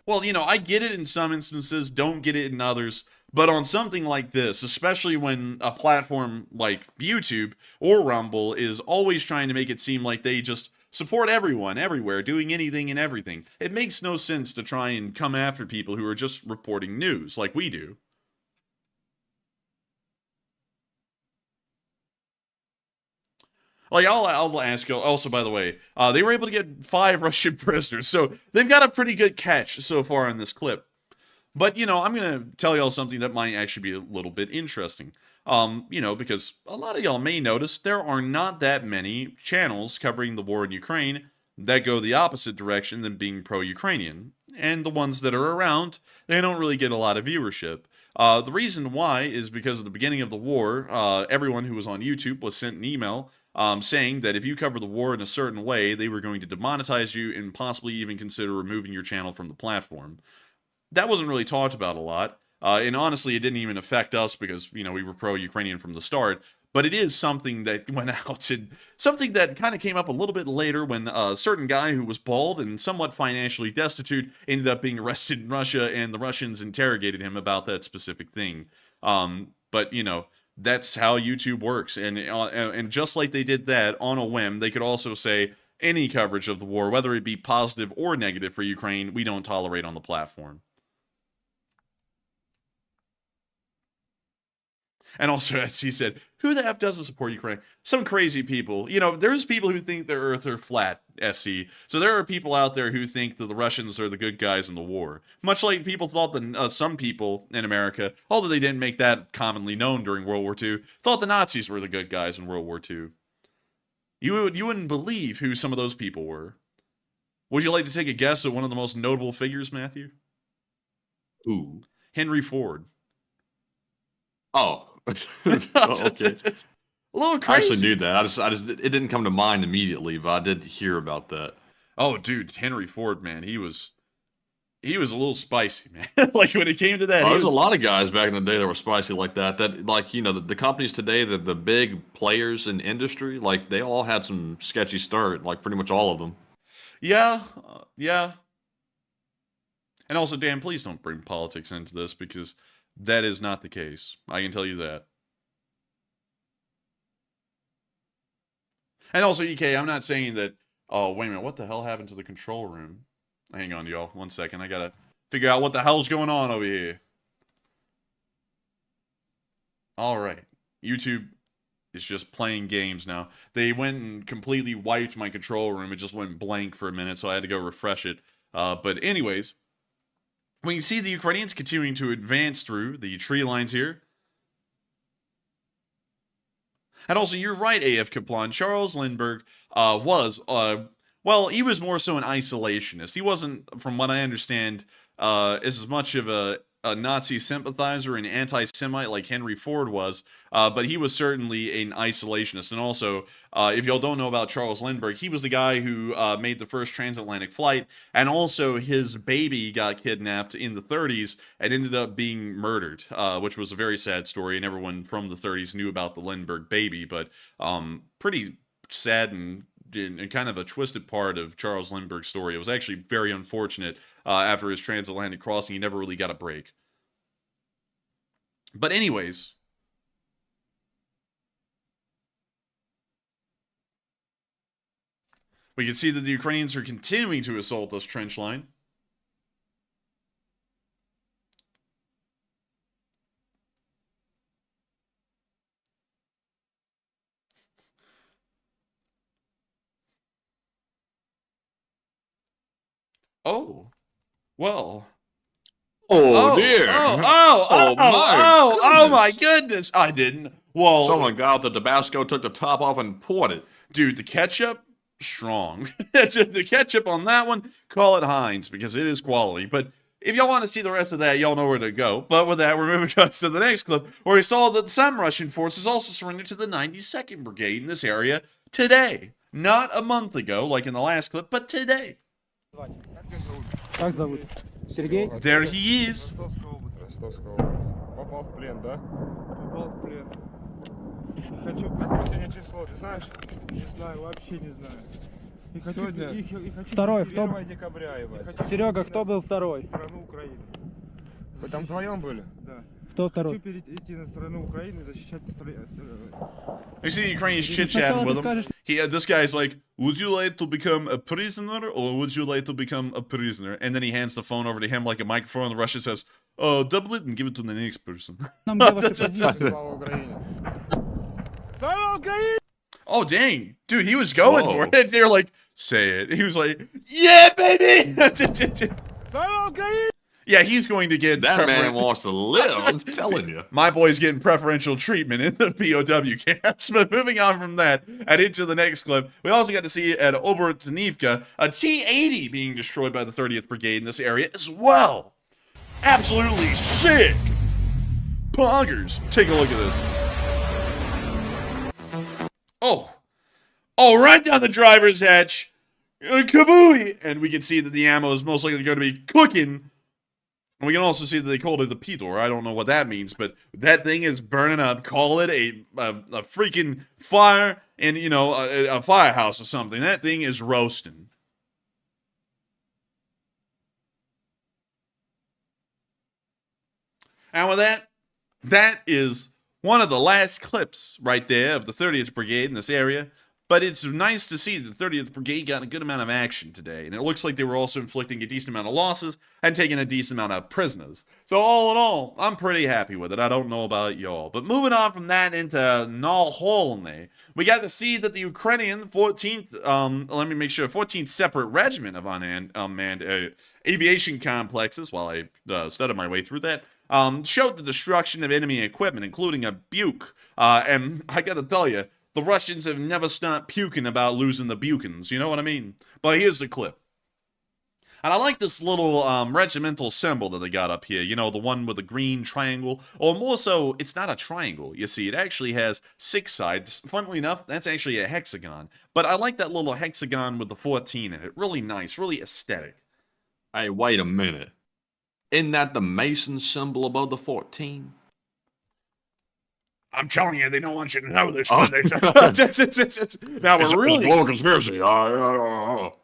Well, I get it in some instances, don't get it in others. But on something like this, especially when a platform like YouTube or Rumble is always trying to make it seem like they just support everyone, everywhere, doing anything and everything, it makes no sense to try and come after people who are just reporting news like we do. Like, I'll ask you, also, by the way, they were able to get 5 Russian prisoners, so they've got a pretty good catch so far in this clip. But, I'm going to tell y'all something that might actually be a little bit interesting. Because a lot of y'all may notice there are not that many channels covering the war in Ukraine that go the opposite direction than being pro-Ukrainian. And the ones that are around, they don't really get a lot of viewership. The reason why is because at the beginning of the war, everyone who was on YouTube was sent an email saying that if you cover the war in a certain way, they were going to demonetize you and possibly even consider removing your channel from the platform. That wasn't really talked about a lot. And honestly, it didn't even affect us because, we were pro-Ukrainian from the start. But it is something that went out, and something that kind of came up a little bit later when a certain guy who was bald and somewhat financially destitute ended up being arrested in Russia, and the Russians interrogated him about that specific thing. But, that's how YouTube works. And just like they did that on a whim, they could also say any coverage of the war, whether it be positive or negative for Ukraine, we don't tolerate on the platform. And also, as he said, who the F doesn't support Ukraine? Some crazy people. There's people who think the earth are flat, SC. So there are people out there who think that the Russians are the good guys in the war. Much like people thought that some people in America, although they didn't make that commonly known during World War II, thought the Nazis were the good guys in World War II. You wouldn't believe who some of those people were. Would you like to take a guess at one of the most notable figures, Matthew? Ooh. Henry Ford. Oh. Okay. A little crazy. I actually knew that. It didn't come to mind immediately, but I did hear about that. Oh, dude, Henry Ford, man, he was a little spicy, man. Like when it came to that, there's a lot of guys back in the day that were spicy like that. That the companies today, the big players in industry, like they all had some sketchy start, like pretty much all of them. Yeah. And also, Dan, please don't bring politics into this because that is not the case. I can tell you that. And also, EK, I'm not saying that... Oh, wait a minute. What the hell happened to the control room? Hang on, y'all. 1 second. I gotta figure out what the hell's going on over here. Alright. YouTube is just playing games now. They went and completely wiped my control room. It just went blank for a minute, so I had to go refresh it. But anyways... When you see the Ukrainians continuing to advance through the tree lines here. And also, you're right, AF Kaplan. Charles Lindbergh he was more so an isolationist. He wasn't, from what I understand, as much of a a Nazi sympathizer and anti-Semite like Henry Ford was, but he was certainly an isolationist. And also, if y'all don't know about Charles Lindbergh, he was the guy who made the first transatlantic flight, and also his baby got kidnapped in the 30s and ended up being murdered, which was a very sad story, and everyone from the 30s knew about the Lindbergh baby, but pretty sad and kind of a twisted part of Charles Lindbergh's story. It was actually very unfortunate. After his transatlantic crossing, he never really got a break. But anyways, we can see that the Ukrainians are continuing to assault this trench line. Oh, well. Oh, dear. Oh my goodness. I didn't. Well, someone got out the Tabasco, took the top off, and poured it. Dude, the ketchup, strong. The ketchup on that one, call it Heinz, because it is quality. But if y'all want to see the rest of that, y'all know where to go. But with that, we're moving on to the next clip, where we saw that some Russian forces also surrendered to the 92nd Brigade in this area today. Not a month ago, like in the last clip, but today. Как зовут? Сергей? There he is. Ростовская область. Попал в плен, да? Попал в плен. Хочу... Сегодня число, ты знаешь? Не знаю, вообще не знаю. И хочу... Сегодня... И хочу... Второй, 1 декабря, Иван. Серега, кто был второй? Страну Украины. Вы там вдвоем были? Да. Кто второй? Хочу перейти на сторону Украины и защищать страну. You see the Ukrainians chit-chatting with him. This guy's like, would you like to become a prisoner or would you like to become a prisoner? And then he hands the phone over to him like a microphone. The Russian says, oh, double it and give it to the next person. Oh, dang. Dude, he was going for it. They're like, say it. He was like, yeah, baby! Yeah, he's going to get... That man wants to live, I'm telling you. My boy's getting preferential treatment in the POW camps. But moving on from that, and into the next clip, we also got to see at Obertanivka a T-80 being destroyed by the 30th Brigade in this area as well. Absolutely sick! Poggers. Take a look at this. Oh, right down the driver's hatch. Kabooey! And we can see that the ammo is most likely going to be cooking. And we can also see that they called it the P-door. I don't know what that means, but that thing is burning up. Call it a freaking fire in, you know, a firehouse or something. That thing is roasting. And with that, that is one of the last clips right there of the 30th Brigade in this area. But it's nice to see that the 30th Brigade got a good amount of action today. And it looks like they were also inflicting a decent amount of losses and taking a decent amount of prisoners. So all in all, I'm pretty happy with it. I don't know about y'all. But moving on from that into Nalholny, we got to see that the Ukrainian 14th, let me make sure, 14th separate regiment of unmanned aviation complexes, while I studied my way through that, showed the destruction of enemy equipment, including a Buke. And I got to tell you, the Russians have never stopped puking about losing the Bukins, you know what I mean? But here's the clip. And I like this little regimental symbol that they got up here, you know, the one with the green triangle. Or more so, it's not a triangle, you see. It actually has 6 sides. Funnily enough, that's actually a hexagon. But I like that little hexagon with the 14 in it. Really nice, really aesthetic. Hey, wait a minute. Isn't that the Mason symbol above the 14? I'm telling you, they don't want you to know this. Now we're really... It's a conspiracy. Now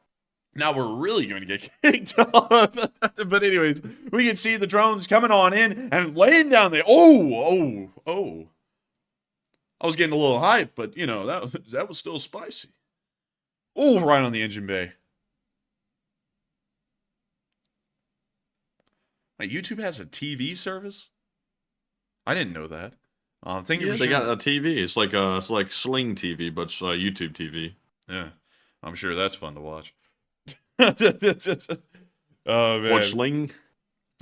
we're really going to get kicked off. But anyways, we can see the drones coming on in and laying down there. Oh. I was getting a little hype, but, you know, that was still spicy. Oh, right on the engine bay. Wait, YouTube has a TV service? I didn't know that. They got a TV. It's like Sling TV, but it's YouTube TV. Yeah, I'm sure that's fun to watch. Oh man, what, Sling?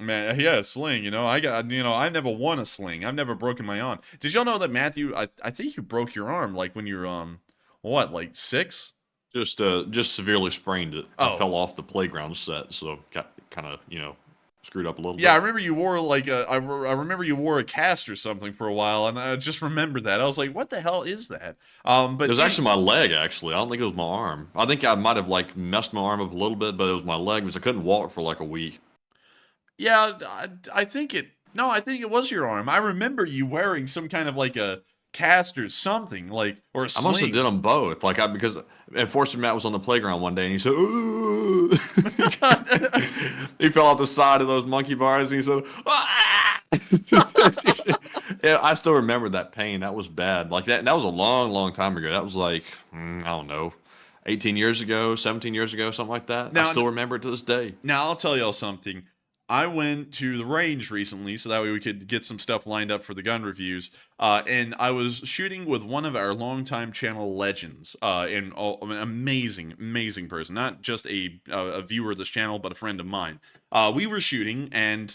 Man, yeah, Sling. You know, I never won a Sling. I've never broken my arm. Did y'all know that, Matthew? I think you broke your arm like when you're what, like 6? Just severely sprained it. Oh. I fell off the playground set, so got kind of, you know, screwed up a little bit. Yeah, I remember you wore like I remember you wore a cast or something for a while, and I just remembered that. I was like, what the hell is that? But it was actually my leg, actually. I don't think it was my arm. I think I might have like messed my arm up a little bit, but it was my leg because I couldn't walk for like a week. Yeah, I think it. No, I think it was your arm. I remember you wearing some kind of like a cast or something, like, or a sling. I must have did them both, like because Enforcement Matt was on the playground one day and he said, "Ooh!" He fell off the side of those monkey bars and he said, "Ah!" Yeah, I still remember that pain. That was bad. Like that was a long time ago. That was like I don't know, 18 years ago, 17 years ago, something like that. I still remember it to this day. Now I'll tell y'all something. I went to the range recently so that way we could get some stuff lined up for the gun reviews. And I was shooting with one of our longtime channel legends, and an amazing person, not just a viewer of this channel, but a friend of mine. We were shooting, and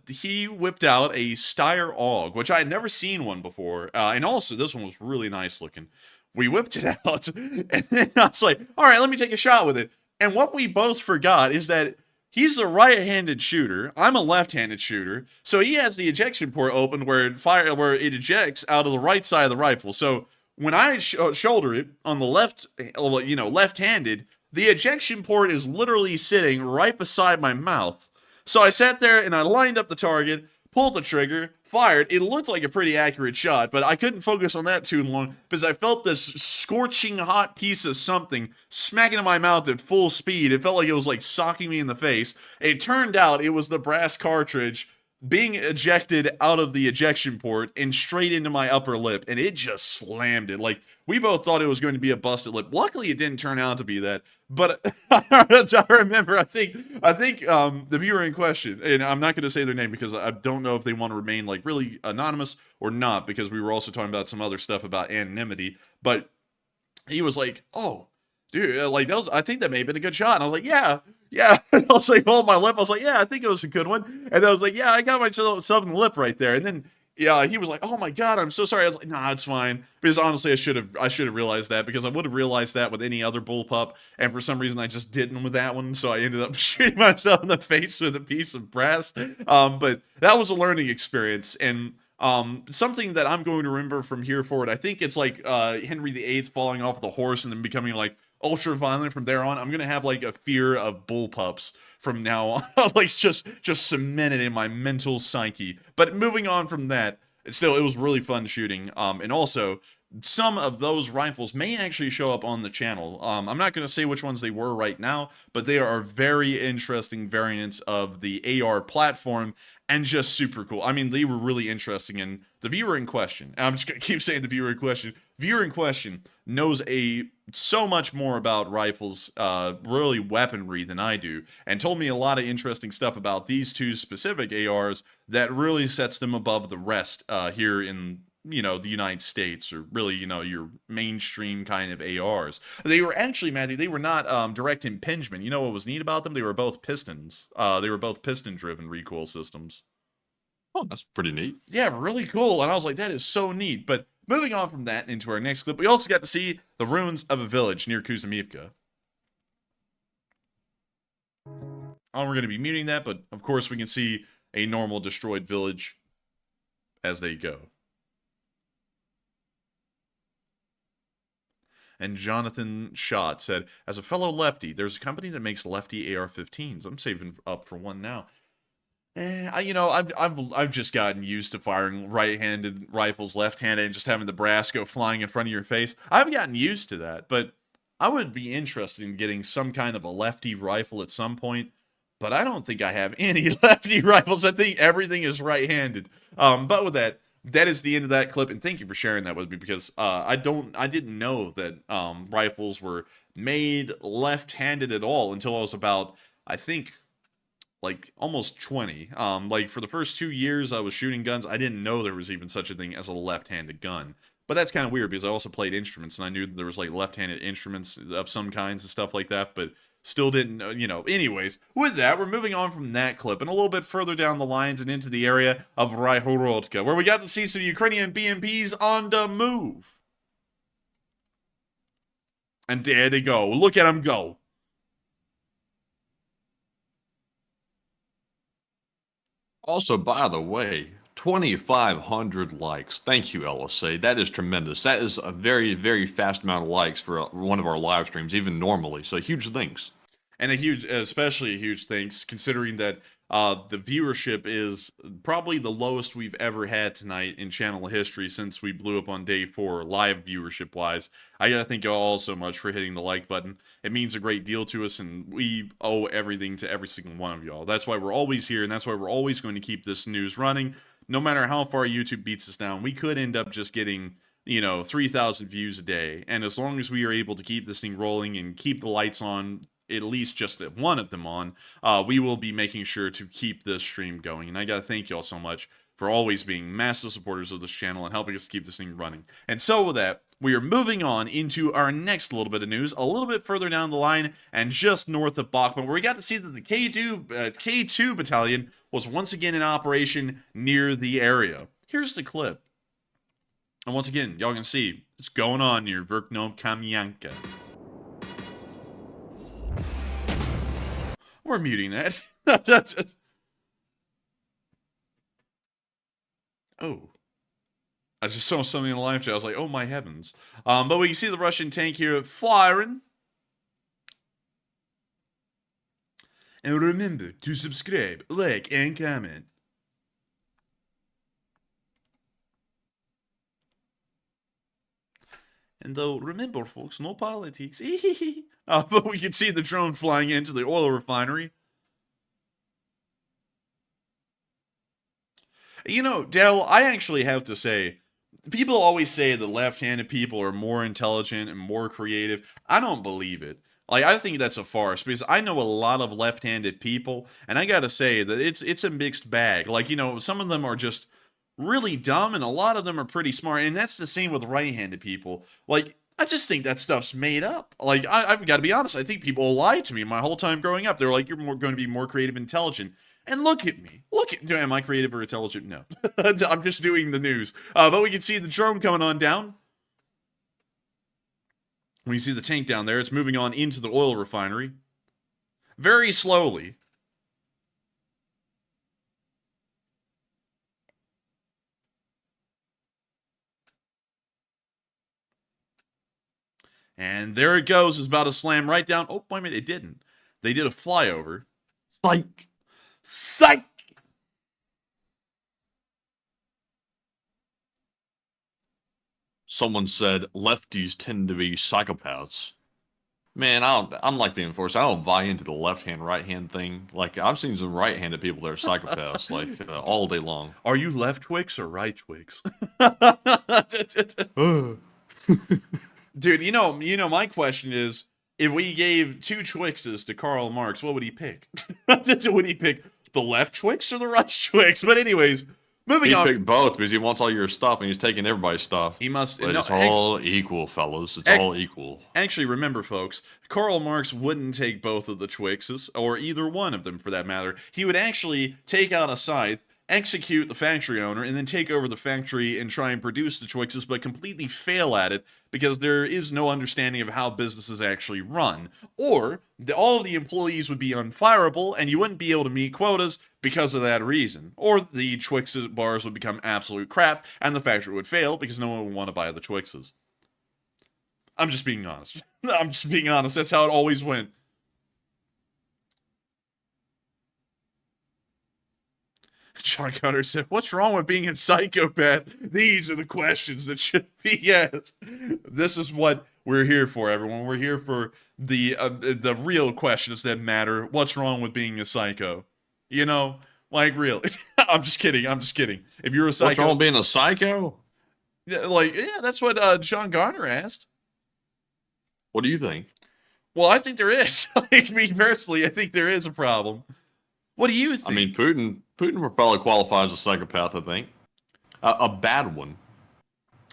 he whipped out a Steyr AUG, which I had never seen one before. And also, this one was really nice looking. We whipped it out, and then I was like, all right, let me take a shot with it. And what we both forgot is that he's a right-handed shooter. I'm a left-handed shooter. So he has the ejection port open where it ejects out of the right side of the rifle. So when I shoulder it on the left, left-handed, the ejection port is literally sitting right beside my mouth. So I sat there and I lined up the target, pulled the trigger, fired. It looked like a pretty accurate shot, but I couldn't focus on that too long because I felt this scorching hot piece of something smacking in my mouth at full speed. It felt like it was like socking me in the face. It turned out it was the brass cartridge being ejected out of the ejection port and straight into my upper lip, and it just slammed it. Like, we both thought it was going to be a busted lip. Luckily, it didn't turn out to be that. But I remember, I think the viewer in question, and I'm not going to say their name because I don't know if they want to remain like really anonymous or not, because we were also talking about some other stuff about anonymity. But he was like, "Oh, dude, like that was, I think that may have been a good shot." And I was like, "Yeah." And I was like, hold my lip. I was like, "Yeah, I think it was a good one." And I was like, "Yeah, I got myself in the lip right there." And then he was like, "Oh my God, I'm so sorry." I was like, "Nah, it's fine." Because honestly, I should have realized that, because I would have realized that with any other bullpup, and for some reason I just didn't with that one, so I ended up shooting myself in the face with a piece of brass. But that was a learning experience, and something that I'm going to remember from here forward. I think it's like Henry VIII falling off the horse and then becoming like ultra violent from there on. I'm gonna have like a fear of bullpups from now on, like just cemented in my mental psyche. But moving on from that, still, it was really fun shooting. And also, some of those rifles may actually show up on the channel. I'm not going to say which ones they were right now, but they are very interesting variants of the AR platform, and just super cool. I mean, they were really interesting, and the viewer in question, and I'm just going to keep saying the viewer in question knows so much more about rifles, really weaponry, than I do, and told me a lot of interesting stuff about these two specific ARs that really sets them above the rest here in the United States, or really, your mainstream kind of ARs. They were actually, Matthew, they were not direct impingement. You know what was neat about them? They were both pistons. They were both piston-driven recoil systems. Oh, that's pretty neat. Yeah, really cool. And I was like, that is so neat. But moving on from that into our next clip, we also got to see the ruins of a village near Kuzmivka. We're going to be muting that, but of course we can see a normal destroyed village as they go. And Jonathan Schott said, as a fellow lefty, there's a company that makes lefty AR-15s. I'm saving up for one now. I've just gotten used to firing right-handed rifles left-handed and just having the brass go flying in front of your face. I've gotten used to that, but I would be interested in getting some kind of a lefty rifle at some point. But I don't think I have any lefty rifles. I think everything is right-handed. But with that, that is the end of that clip, and thank you for sharing that with me, because I didn't know that rifles were made left-handed at all until I was about, I think, like almost 20. Like for the first 2 years I was shooting guns, I didn't know there was even such a thing as a left-handed gun. But that's kind of weird, because I also played instruments, and I knew that there was like left-handed instruments of some kinds and stuff like that, but still didn't, Anyways, with that, we're moving on from that clip and a little bit further down the lines and into the area of Raihorodka, where we got to see some Ukrainian BMPs on the move. And there they go. Look at them go. Also, by the way, 2,500 likes. Thank you, LSA. That is tremendous. That is a very, very fast amount of likes for one of our live streams, even normally. So huge thanks. And especially a huge thanks, considering that the viewership is probably the lowest we've ever had tonight in channel history since we blew up on day 4, live viewership-wise. I gotta thank you all so much for hitting the like button. It means a great deal to us, and we owe everything to every single one of y'all. That's why we're always here, and that's why we're always going to keep this news running. No matter how far YouTube beats us down, we could end up just getting, 3,000 views a day. And as long as we are able to keep this thing rolling and keep the lights on, at least just one of them on, we will be making sure to keep this stream going. And I gotta thank y'all so much for always being massive supporters of this channel and helping us keep this thing running. And so with that, we are moving on into our next little bit of news, a little bit further down the line and just north of Bakhmut, where we got to see that the K2 battalion was once again in operation near the area. Here's the clip. And once again, y'all can see it's going on near Verkno Kamyanka. We're muting that. Oh. I just saw something in the live chat. I was like, oh my heavens. But we can see the Russian tank here firing. And remember to subscribe, like, and comment. And though, remember, folks, no politics. But we can see the drone flying into the oil refinery. Dell, I actually have to say, people always say the left-handed people are more intelligent and more creative. I don't believe it. I think that's a farce, because I know a lot of left-handed people, and I gotta say that it's a mixed bag. Some of them are just really dumb, and a lot of them are pretty smart, and that's the same with right-handed people. I just think that stuff's made up. I've got to be honest, I think people lied to me my whole time growing up. They were like, you're going to be more creative and intelligent. And look at me. Am I creative or intelligent? No. I'm just doing the news. But we can see the drone coming on down. We see the tank down there. It's moving on into the oil refinery. Very slowly. And there it goes. It's about to slam right down. Oh, wait a minute. It didn't. They did a flyover. Psych. Psych. Someone said lefties tend to be psychopaths. Man, I'm like the enforcer. I don't buy into the left-hand, right-hand thing. I've seen some right-handed people that are psychopaths, all day long. Are you left Twix or right Twix? Dude, my question is, if we gave 2 Twixes to Karl Marx, what would he pick? Would he pick the left Twix or the right Twix? But anyways, moving on. He'd pick both because he wants all your stuff and he's taking everybody's stuff. He must. But it's all equal, fellas. It's all equal. Actually, remember, folks, Karl Marx wouldn't take both of the Twixes, or either one of them for that matter. He would actually take out a scythe, execute the factory owner, and then take over the factory and try and produce the Twixes, but completely fail at it because there is no understanding of how businesses actually run. Or all of the employees would be unfireable, and you wouldn't be able to meet quotas because of that reason. Or the Twixes bars would become absolute crap, and the factory would fail because no one would want to buy the Twixes. I'm just being honest. I'm just being honest. That's how it always went. John Connor said, what's wrong with being a psychopath? These are the questions that should be asked. This is what we're here for, everyone. We're here for the real questions that matter. What's wrong with being a psycho? Really. I'm just kidding. If you're a psycho... What's wrong with being a psycho? Yeah, that's what John Garner asked. What do you think? Well, I think there is. Me personally, I think there is a problem. What do you think? I mean, Putin would probably qualify as a psychopath, I think. A bad one.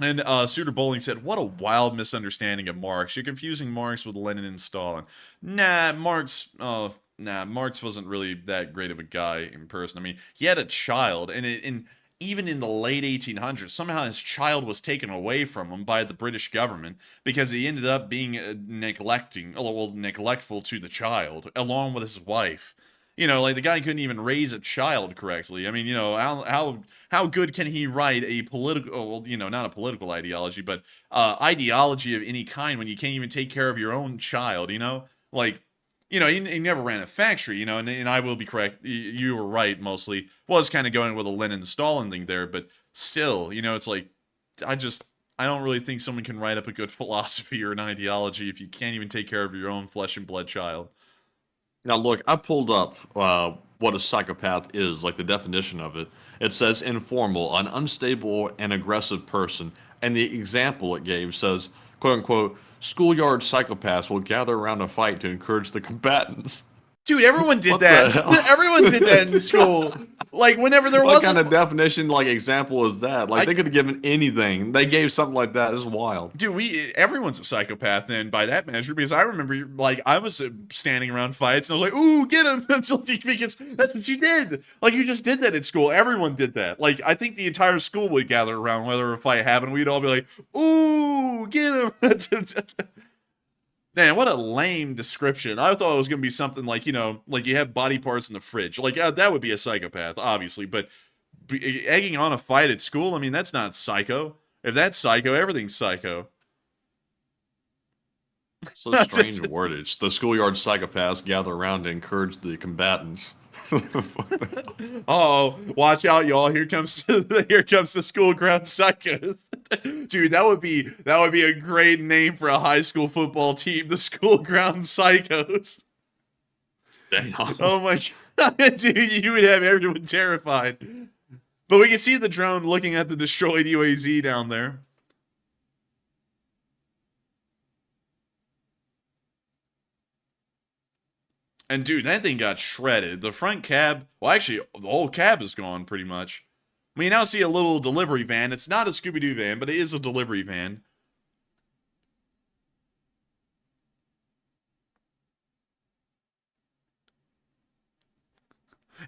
And Suitor Bowling said, what a wild misunderstanding of Marx. You're confusing Marx with Lenin and Stalin. Marx wasn't really that great of a guy in person. I mean, he had a child, and even in the late 1800s, somehow his child was taken away from him by the British government because he ended up being neglectful to the child, along with his wife. You know, like the guy couldn't even raise a child correctly. I mean, you know, how good can he write a political, well, you know, not a political ideology, but ideology of any kind when you can't even take care of your own child, you know? Like, you know, he never ran a factory, you know, and I will be correct, you were right mostly, was kind of going with a Lenin-Stalin thing there, but still, you know, it's like, I don't really think someone can write up a good philosophy or an ideology if you can't even take care of your own flesh and blood child. Now, look, I pulled up what a psychopath is, like the definition of it. It says informal, an unstable and aggressive person. And the example it gave says, quote unquote, schoolyard psychopaths will gather around a fight to encourage the combatants. Dude, everyone did that. Everyone did that in school. Like, whenever there was... What kind of definition, like, example is that? Like, they could have given anything. They gave something like that. It's wild. Dude, everyone's a psychopath then, by that measure, because I remember, like, I was standing around fights, and I was like, ooh, get him! Because that's what you did. Like, you just did that at school. Everyone did that. Like, I think the entire school would gather around whether a fight happened. We'd all be like, ooh, get him! Man, what a lame description. I thought it was going to be something like, you know, like you have body parts in the fridge. Like, that would be a psychopath, obviously. But egging on a fight at school, I mean, that's not psycho. If that's psycho, everything's psycho. So strange wordage. The schoolyard psychopaths gather around to encourage the combatants. Oh, watch out, y'all! Here comes the school ground psychos. Dude, that would be a great name for a high school football team. The school ground psychos. Damn. Oh my god, dude, you would have everyone terrified. But we can see the drone looking at the destroyed UAZ down there. And dude, that thing got shredded. The front cab, well, actually, the whole cab is gone pretty much. I mean, you now see a little delivery van. It's not a Scooby-Doo van, but it is a delivery van.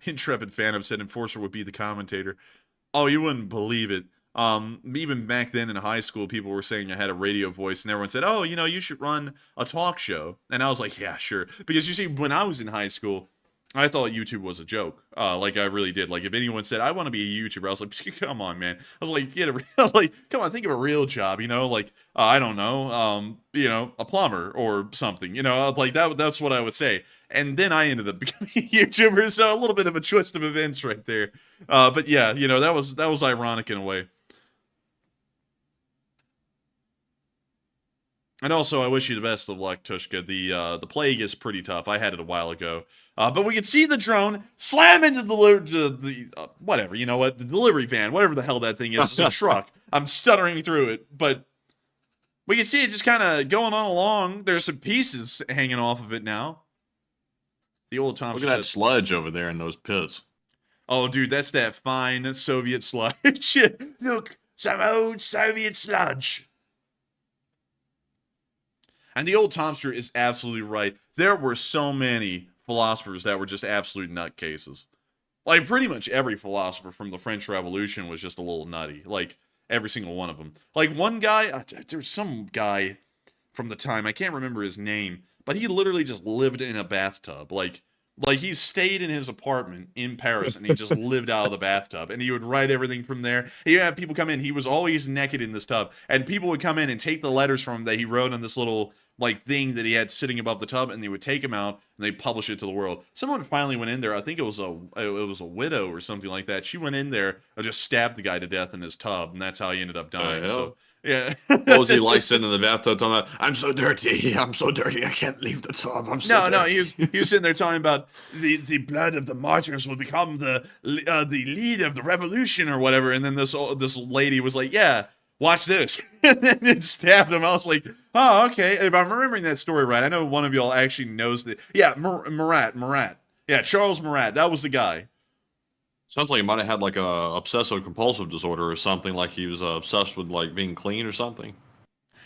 Intrepid Phantom said Enforcer would be the commentator. Oh, you wouldn't believe it. Even back then in high school, people were saying I had a radio voice, and everyone said, oh, you know, you should run a talk show. And I was like, yeah, sure. Because you see, when I was in high school, I thought YouTube was a joke. Like, I really did. Like, if anyone said, I want to be a YouTuber, I was like, come on, man. I was like, come on, think of a real job, you know? Like, I don't know, you know, a plumber or something, you know? Like, that's what I would say. And then I ended up becoming a YouTuber, so a little bit of a twist of events right there. But yeah, you know, that was ironic in a way. And also, I wish you the best of luck, Tushka. The plague is pretty tough. I had it a while ago. But we can see the drone slam into the whatever, you know what, the delivery van, whatever the hell that thing is. It's a truck. I'm stuttering through it, but we can see it just kind of going on along. There's some pieces hanging off of it now. The old Tom. Look at that sludge over there in those pits. Oh, dude, that's that fine Soviet sludge. Look, some old Soviet sludge. And the old Tomster is absolutely right. There were so many philosophers that were just absolute nutcases. Like, pretty much every philosopher from the French Revolution was just a little nutty. Like, every single one of them. Like, one guy, there was some guy from the time, I can't remember his name, but he literally just lived in a bathtub. Like he stayed in his apartment in Paris, and he just lived out of the bathtub. And he would write everything from there. He would have people come in. He was always naked in this tub. And people would come in and take the letters from him that he wrote on this little, like, thing that he had sitting above the tub, and they would take them out, and they publish it to the world. Someone finally went in there. I think it was a widow or something like that. She went in there and just stabbed the guy to death in his tub, and that's how he ended up dying. So, yeah. What was he like sitting in the bathtub talking about, I'm so dirty, I can't leave the tub, I'm so dirty. No, he was sitting there talking about the blood of the martyrs will become the lead of the revolution or whatever, and then this lady was like, yeah, watch this. And then it stabbed him. I was like, oh, okay. If I'm remembering that story right, I know one of y'all actually knows that. Yeah, Marat. Yeah, Charles Marat. That was the guy. Sounds like he might have had like a obsessive compulsive disorder or something, like he was obsessed with like being clean or something.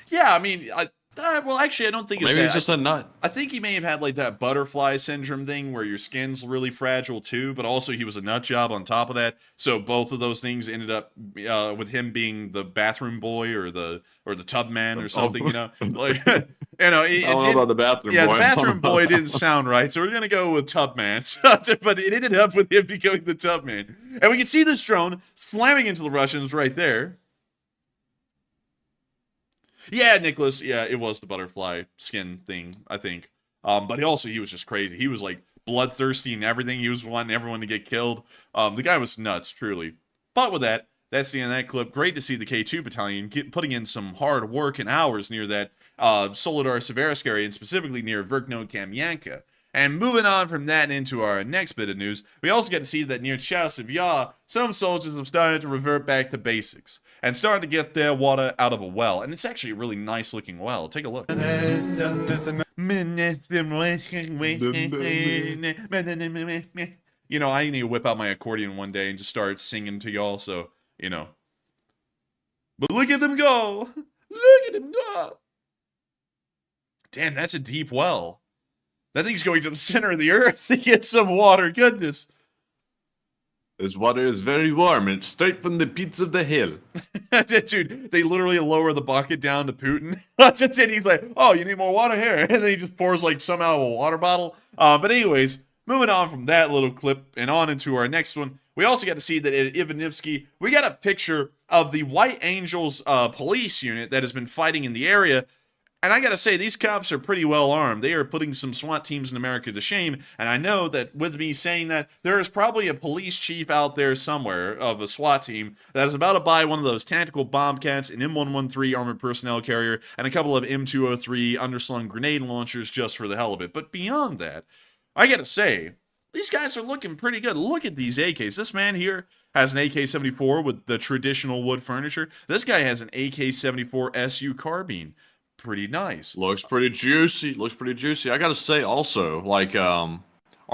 Yeah, I mean, well, actually, I don't think it's maybe he's just a nut. I think he may have had like that butterfly syndrome thing where your skin's really fragile too, but also he was a nut job on top of that. So both of those things ended up with him being the bathroom boy or the tub man or something, you know. Like, You know, I don't know about the bathroom boy. Yeah, the bathroom boy didn't sound right, so we're going to go with Tubman. But it ended up with him becoming the Tubman. And we can see this drone slamming into the Russians right there. Yeah, Nicholas. Yeah, it was the butterfly skin thing, I think. But he was just crazy. He was like bloodthirsty and everything. He was wanting everyone to get killed. The guy was nuts, truly. But with that, that's the end of that clip. Great to see the K2 battalion putting in some hard work and hours near that Solidar-Seversk area, and specifically near Verkno-Kamyanka. And moving on from that into our next bit of news, we also get to see that near Chasiv Yar, some soldiers have started to revert back to basics and started to get their water out of a well. And it's actually a really nice looking well. Take a look. You know, I need to whip out my accordion one day and just start singing to y'all, so, you know. But look at them go! Look at them go! Damn, that's a deep well. That thing's going to the center of the earth to get some water. Goodness. This water is very warm. It's straight from the pits of the hill. Dude, they literally lower the bucket down to Putin. That's it. He's like, oh, you need more water here. And then he just pours like some out of a water bottle. But anyways, moving on from that little clip and on into our next one, we also got to see that at Ivanivsky, we got a picture of the White Angels police unit that has been fighting in the area. And I gotta say, these cops are pretty well armed. They are putting some SWAT teams in America to shame. And I know that with me saying that, there is probably a police chief out there somewhere of a SWAT team that is about to buy one of those tactical bombcats, an M113 armored personnel carrier, and a couple of M203 underslung grenade launchers just for the hell of it. But beyond that, I gotta say, these guys are looking pretty good. Look at these AKs. This man here has an AK-74 with the traditional wood furniture. This guy has an AK-74 SU carbine. Pretty nice. Looks pretty juicy. Looks pretty juicy. I gotta say also, like, are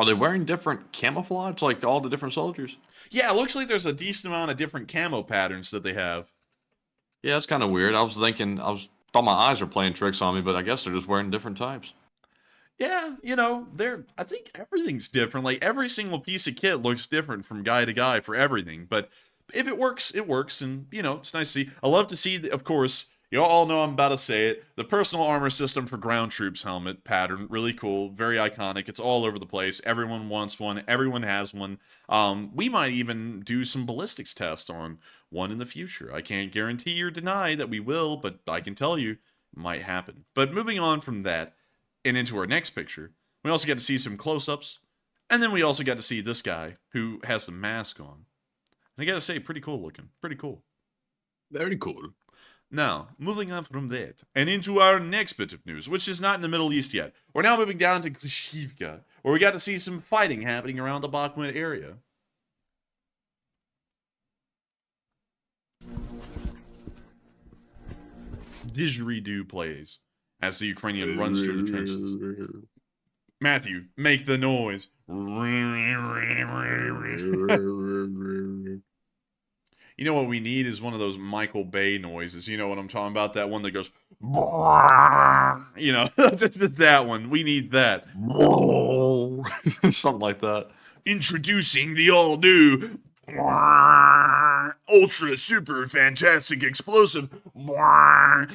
they wearing different camouflage, like all the different soldiers? Yeah, it looks like there's a decent amount of different camo patterns that they have. Yeah, that's kind of weird. I was thinking, thought my eyes were playing tricks on me, but I guess they're just wearing different types. Yeah, you know, I think everything's different. Like, every single piece of kit looks different from guy to guy for everything. But if it works, it works. And, you know, it's nice to see. I love to see, of course, you all know I'm about to say it, the personal armor system for ground troops helmet pattern. Really cool, very iconic. It's all over the place. Everyone wants one. Everyone has one. We might even do some ballistics tests on one in the future. I can't guarantee or deny that we will, but I can tell you it might happen. But moving on from that and into our next picture, we also get to see some close-ups. And then we also got to see this guy who has the mask on. And I got to say, pretty cool looking. Pretty cool. Very cool. Now, moving on from that, and into our next bit of news, which is not in the Middle East yet. We're now moving down to Klishivka, where we got to see some fighting happening around the Bakhmut area. Didgeridoo plays as the Ukrainian runs through the trenches. Matthew, make the noise. You know what we need is one of those Michael Bay noises. You know what I'm talking about? That one that goes, you know, that one. We need that. Something like that. Introducing the all-new ultra super fantastic explosive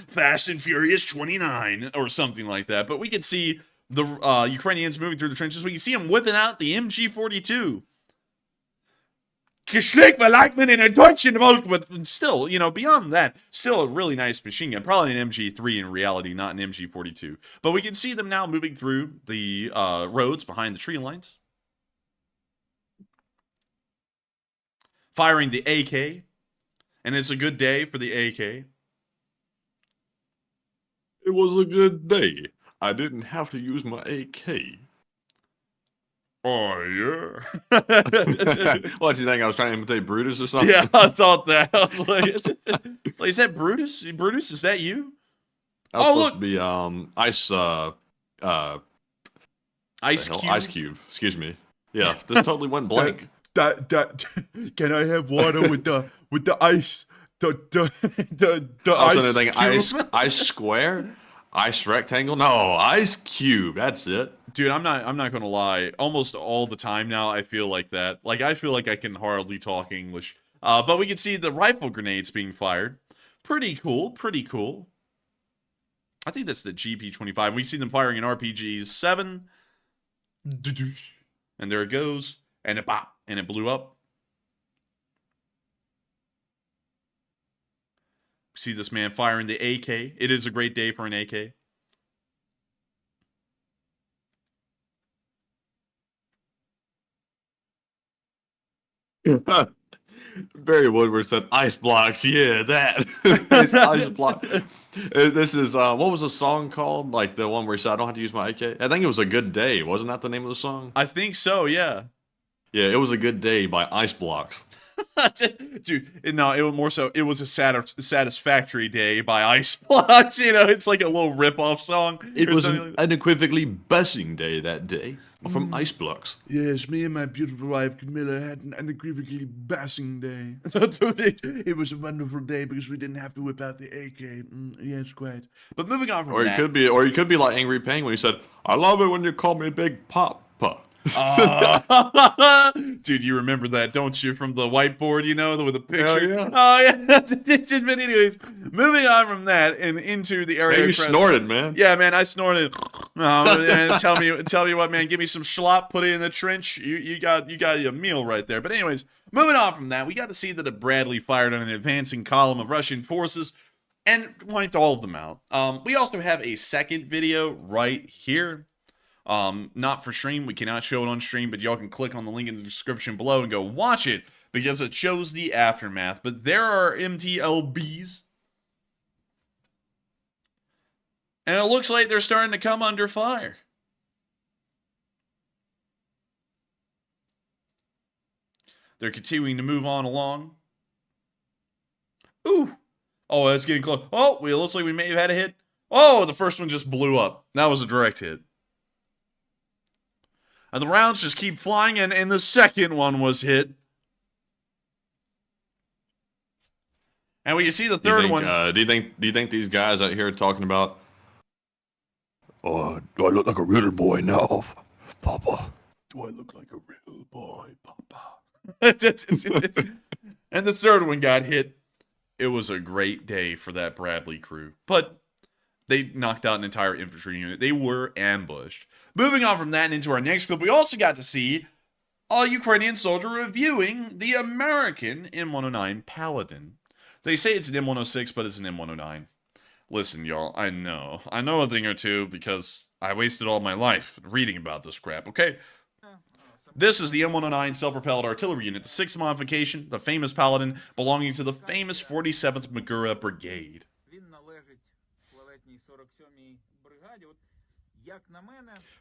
Fast and Furious 29 or something like that. But we can see the Ukrainians moving through the trenches. We can see them whipping out the MG42. But still, you know, beyond that, still a really nice machine gun. Probably an MG3 in reality, not an MG42. But we can see them now moving through the roads behind the tree lines. Firing the AK. And it's a good day for the AK. It was a good day. I didn't have to use my AK. Oh, yeah. What, do you think I was trying to imitate Brutus or something? Yeah, I thought that. I was like, is that Brutus? Brutus, is that you? That was supposed to be Ice Cube. Ice Cube. Excuse me. Yeah, this totally went blank. Can I have water with the ice? The ice cube? Ice square? Ice rectangle? No, ice cube. That's it. Dude, I'm not gonna lie. Almost all the time now, I feel like that. Like, I feel like I can hardly talk English. But we can see the rifle grenades being fired. Pretty cool, pretty cool. I think that's the GP25. We see them firing an RPG 7. And there it goes. And it pop. And it blew up. See this man firing the AK. It is a great day for an AK. Barry Woodward said, "Ice blocks, yeah, that." It's ice block. This is what was the song called? Like the one where he said, "I don't have to use my AK." I think it was "A Good Day." Wasn't that the name of the song? I think so. Yeah. Yeah, it was "A Good Day" by Ice Blocks. Dude, no, it was more so. It was a satisfactory day by Ice Blocks. You know, it's like a little rip-off song. It was an unequivocally buzzing day that day from Ice Blocks. Yes, me and my beautiful wife Camilla had an unequivocally bassing day. It was a wonderful day because we didn't have to whip out the AK. Yes, quite. But moving on from Or that, you could be like Angry Penguin. He said, "I love it when you call me Big Papa." Dude, you remember that, don't you, from the whiteboard, you know, with the picture? Hell yeah. Oh, yeah. But anyways, moving on from that and into the area. Hey, you snorted, man. Yeah, man, I snorted. Tell me what, man. Give me some schlop, put it in the trench. You got your meal right there. But anyways, moving on from that, we got to see that a Bradley fired on an advancing column of Russian forces and wiped all of them out. We also have a second video right here. Not for stream. We cannot show it on stream, but y'all can click on the link in the description below and go watch it because it shows the aftermath. But there are MTLBs. And it looks like they're starting to come under fire. They're continuing to move on along. Ooh. Oh, that's getting close. Oh, it looks like we may have had a hit. Oh, the first one just blew up. That was a direct hit. And the rounds just keep flying, and the second one was hit. And we can see the third one. Do you think these guys out here talking about, "Oh, do I look like a real boy now, Papa? Do I look like a real boy, Papa?" And the third one got hit. It was a great day for that Bradley crew. But they knocked out an entire infantry unit. They were ambushed. Moving on from that and into our next clip, we also got to see a Ukrainian soldier reviewing the American M109 Paladin. They say it's an M106, but it's an M109. Listen, y'all, I know a thing or two because I wasted all my life reading about this crap, okay? This is the M109 self-propelled artillery unit, the 6th modification, the famous Paladin, belonging to the famous 47th Magura Brigade.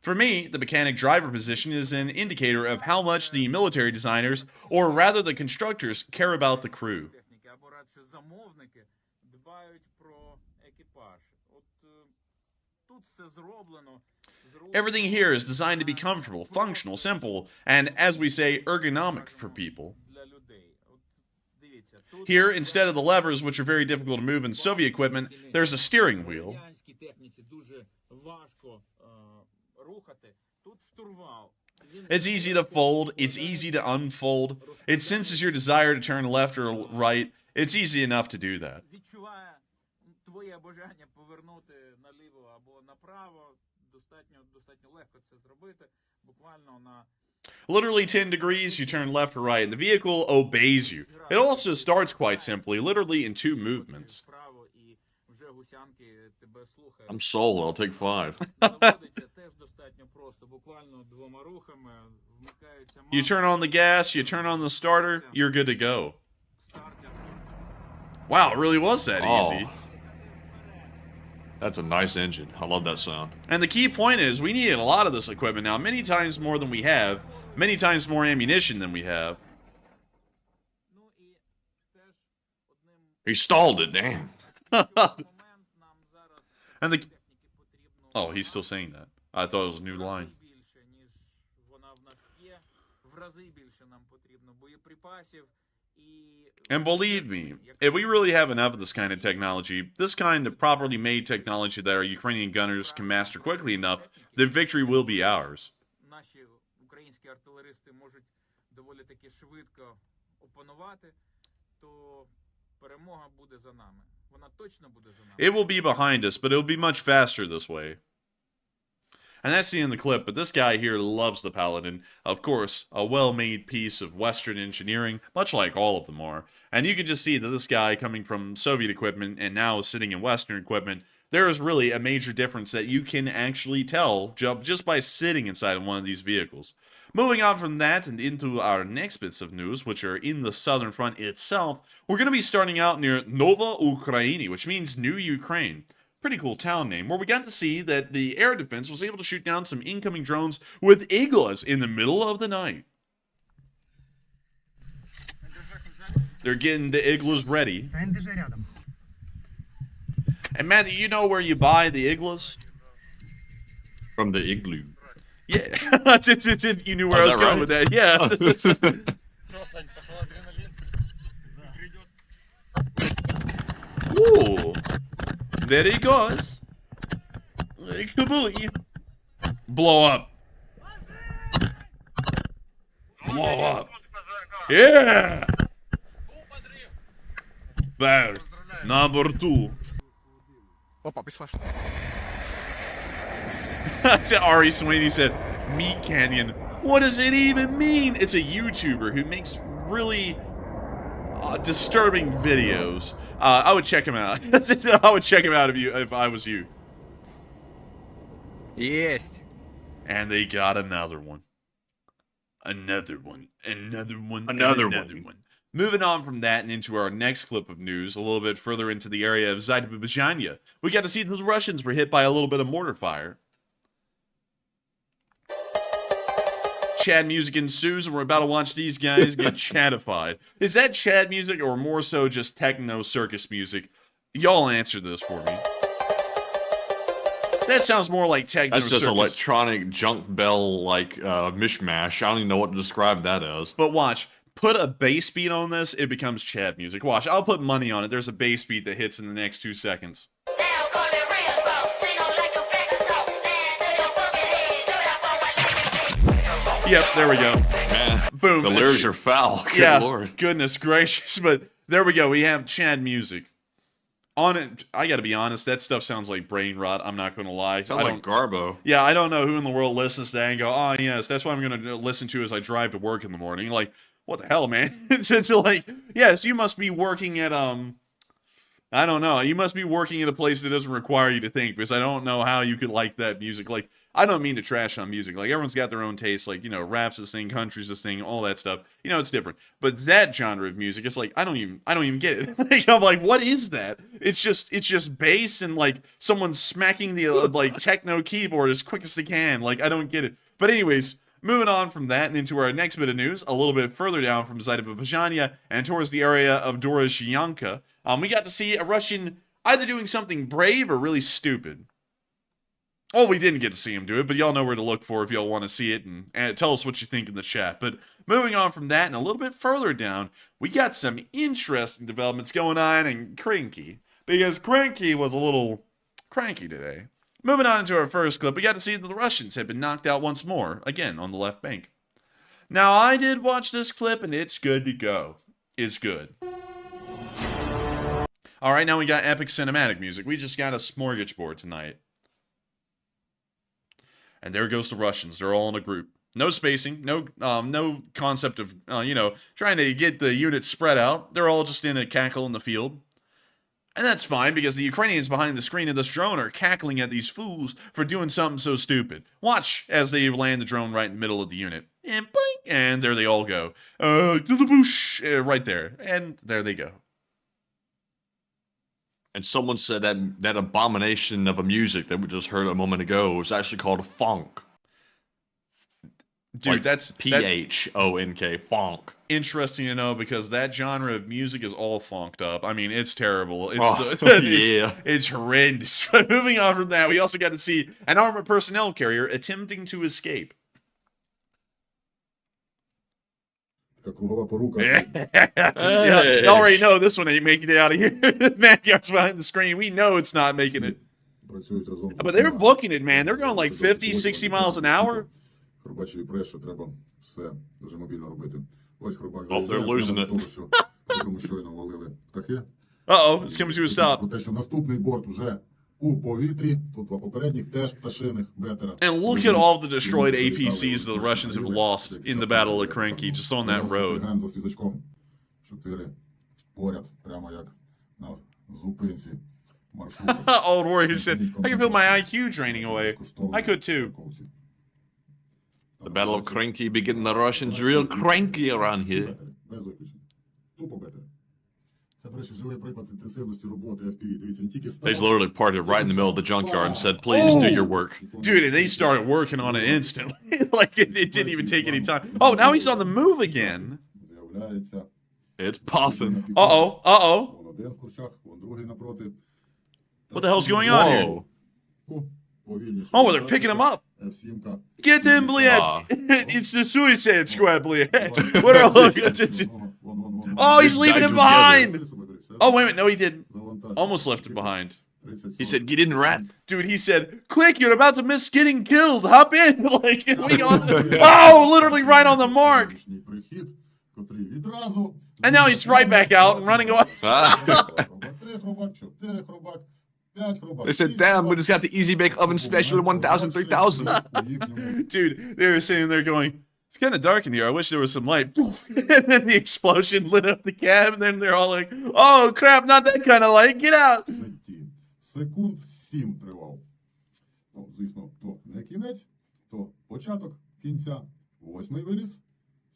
For me, the mechanic driver position is an indicator of how much the military designers, or rather the constructors, care about the crew. Everything here is designed to be comfortable, functional, simple, and, as we say, ergonomic for people. Here, instead of the levers, which are very difficult to move in Soviet equipment, there's a steering wheel. It's easy to fold, it's easy to unfold, it senses your desire to turn left or right, it's easy enough to do that. Literally 10 degrees, you turn left or right, and the vehicle obeys you. It also starts quite simply, literally in 2 movements. I'm sold, I'll take 5. You turn on the gas, you turn on the starter, you're good to go. Wow, it really was that easy. That's a nice engine. I love that sound. And the key point is, we needed a lot of this equipment now, many times more than we have, many times more ammunition than we have. He stalled it, damn. And the... Oh, he's still saying that. I thought it was a new line. And believe me, if we really have enough of this kind of technology, this kind of properly made technology that our Ukrainian gunners can master quickly enough, then victory will be ours. It will be behind us, but it'll be much faster this way. And that's the end of the clip, but this guy here loves the Paladin. Of course, a well-made piece of Western engineering, much like all of them are. And you can just see that this guy coming from Soviet equipment and now sitting in Western equipment, there is really a major difference that you can actually tell just by sitting inside of one of these vehicles. Moving on from that and into our next bits of news, which are in the southern front itself, we're going to be starting out near Nova Ukraini, which means New Ukraine. Pretty cool town name, where we got to see that the air defense was able to shoot down some incoming drones with Iglas in the middle of the night. They're getting the Iglas ready. And Matthew, you know where you buy the Iglas? From the igloo. Yeah, you knew where I was going with that. Yeah. Ooh. There he goes. Kabooey. Blow up. Blow up. Yeah. There. Number 2. Ari Sweeney said, Meat Canyon. What does it even mean? It's a YouTuber who makes really disturbing videos. I would check him out. I would check him out if I was you. Yes. And they got another one. Another one. Moving on from that and into our next clip of news, a little bit further into the area of Medvedev, we got to see that the Russians were hit by a little bit of mortar fire. Chad music ensues, and we're about to watch these guys get chatified. Is that Chad music, or more so just techno circus music? Y'all answer this for me. That sounds more like techno circus. That's just electronic junk bell, like, mishmash. I don't even know what to describe that as. But watch. Put a bass beat on this, it becomes Chad music. Watch, I'll put money on it. There's a bass beat that hits in the next 2 seconds. Yep, there we go. Man, boom. The lyrics are foul. Good yeah, Lord. Goodness gracious. But there we go. We have Chad music. On it, I gotta be honest, that stuff sounds like brain rot. I'm not gonna lie. Sounds like Garbo. Yeah, I don't know who in the world listens to that and go, oh yes, that's what I'm gonna listen to as I drive to work in the morning. Like, what the hell, man? It's like, yes, you must be working at, I don't know. You must be working at a place that doesn't require you to think, because I don't know how you could like that music. Like, I don't mean to trash on music. Like, everyone's got their own taste. Like, you know, rap's this thing, country's this thing, all that stuff. You know, it's different. But that genre of music, it's like, I don't even get it. Like, I'm like, what is that? It's just bass and, like, someone smacking the, like, techno keyboard as quick as they can. Like, I don't get it. But anyways, moving on from that and into our next bit of news, a little bit further down from Medvedev and towards the area of Dorozhyanka, we got to see a Russian either doing something brave or really stupid. Oh, we didn't get to see him do it, but y'all know where to look for if y'all want to see it, and tell us what you think in the chat. But moving on from that and a little bit further down, we got some interesting developments going on in Cranky, because Cranky was a little cranky today. Moving on to our first clip, we got to see that the Russians had been knocked out once more, again on the left bank. Now, I did watch this clip, and it's good to go. It's good. All right, now we got epic cinematic music. We just got a smorgasbord tonight. And there goes the Russians. They're all in a group. No spacing, no concept of, trying to get the units spread out. They're all just in a cackle in the field. And that's fine, because the Ukrainians behind the screen of this drone are cackling at these fools for doing something so stupid. Watch as they land the drone right in the middle of the unit. And blink, and there they all go. To the boosh, right there. And there they go. And someone said that abomination of a music that we just heard a moment ago was actually called funk. Dude, like that's P-H-O-N-K, funk. Interesting to know, because that genre of music is all funked up. I mean, it's terrible. It's horrendous. Moving on from that, we also got to see an armored personnel carrier attempting to escape. Yeah, you already know this one ain't making it out of here. Man, guys behind the screen, we know it's not making it. But they're booking it, man. They're going like 50, 60 miles an hour. Oh, they're losing it. Uh-oh, it's coming to a stop. Про те, що наступний борт уже у повітрі, тут два попередніх теж пташиних бетера. And look at all the destroyed APCs that the Russians have lost in the Battle of Cranky, just on that road. За свізачком. 4 поряд, прямо як на зупинці маршруту. Old Warrior said, I can feel my IQ draining away. I could too. The Battle of Cranky be getting the Russians real cranky around here. Без виключень. Тупо бетери. Це, до речі, живий приклад інтенсивності роботи FPV. Дивіться, він тільки They literally parted right in the middle of the junkyard and said, please do your work. Dude, and they started working on it instantly. Like, it didn't even take any time. Oh, now he's on the move again. З'являється. It's puffing. Uh-oh, uh-oh. Вон один в курчах, вон другий напроти. What the hell's going on here? Whoa. Повільніше. Oh, they're picking him up. F7-ка. Get them, Bliet! It's the Suicide Squad, Bliet. What are Oh, he's leaving him behind! Oh, wait a minute, no he didn't. Almost left him behind. He said, get in, rat. Dude, he said, quick, you're about to miss getting killed. Hop in. Like, we on. Oh, literally right on the mark. And now he's right back out and running away. They said, damn, we just got the Easy Bake Oven Special 1000, 3000. Dude, they were sitting there going, it's kind of dark in here. I wish there was some light. And then the explosion lit up the cab. And then they're all like, oh, crap, not that kind of light. Get out. Секунд 7 тривав. Ну, звісно, то не кінець, то початок кінця. 8-й виліз,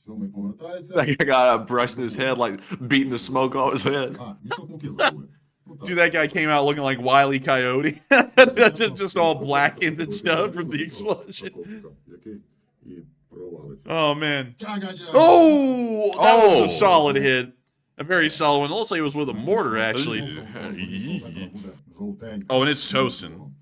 7-й повертається. That guy got brushing his head, like beating the smoke off his head. А, мішок муки забули. Dude, that guy came out looking like Wile E. Coyote. Just all blackened and stuff from the explosion. Oh, man. Oh, that was a solid hit. A very solid one. It looks like it was with a mortar, actually. Oh, and it's toasting.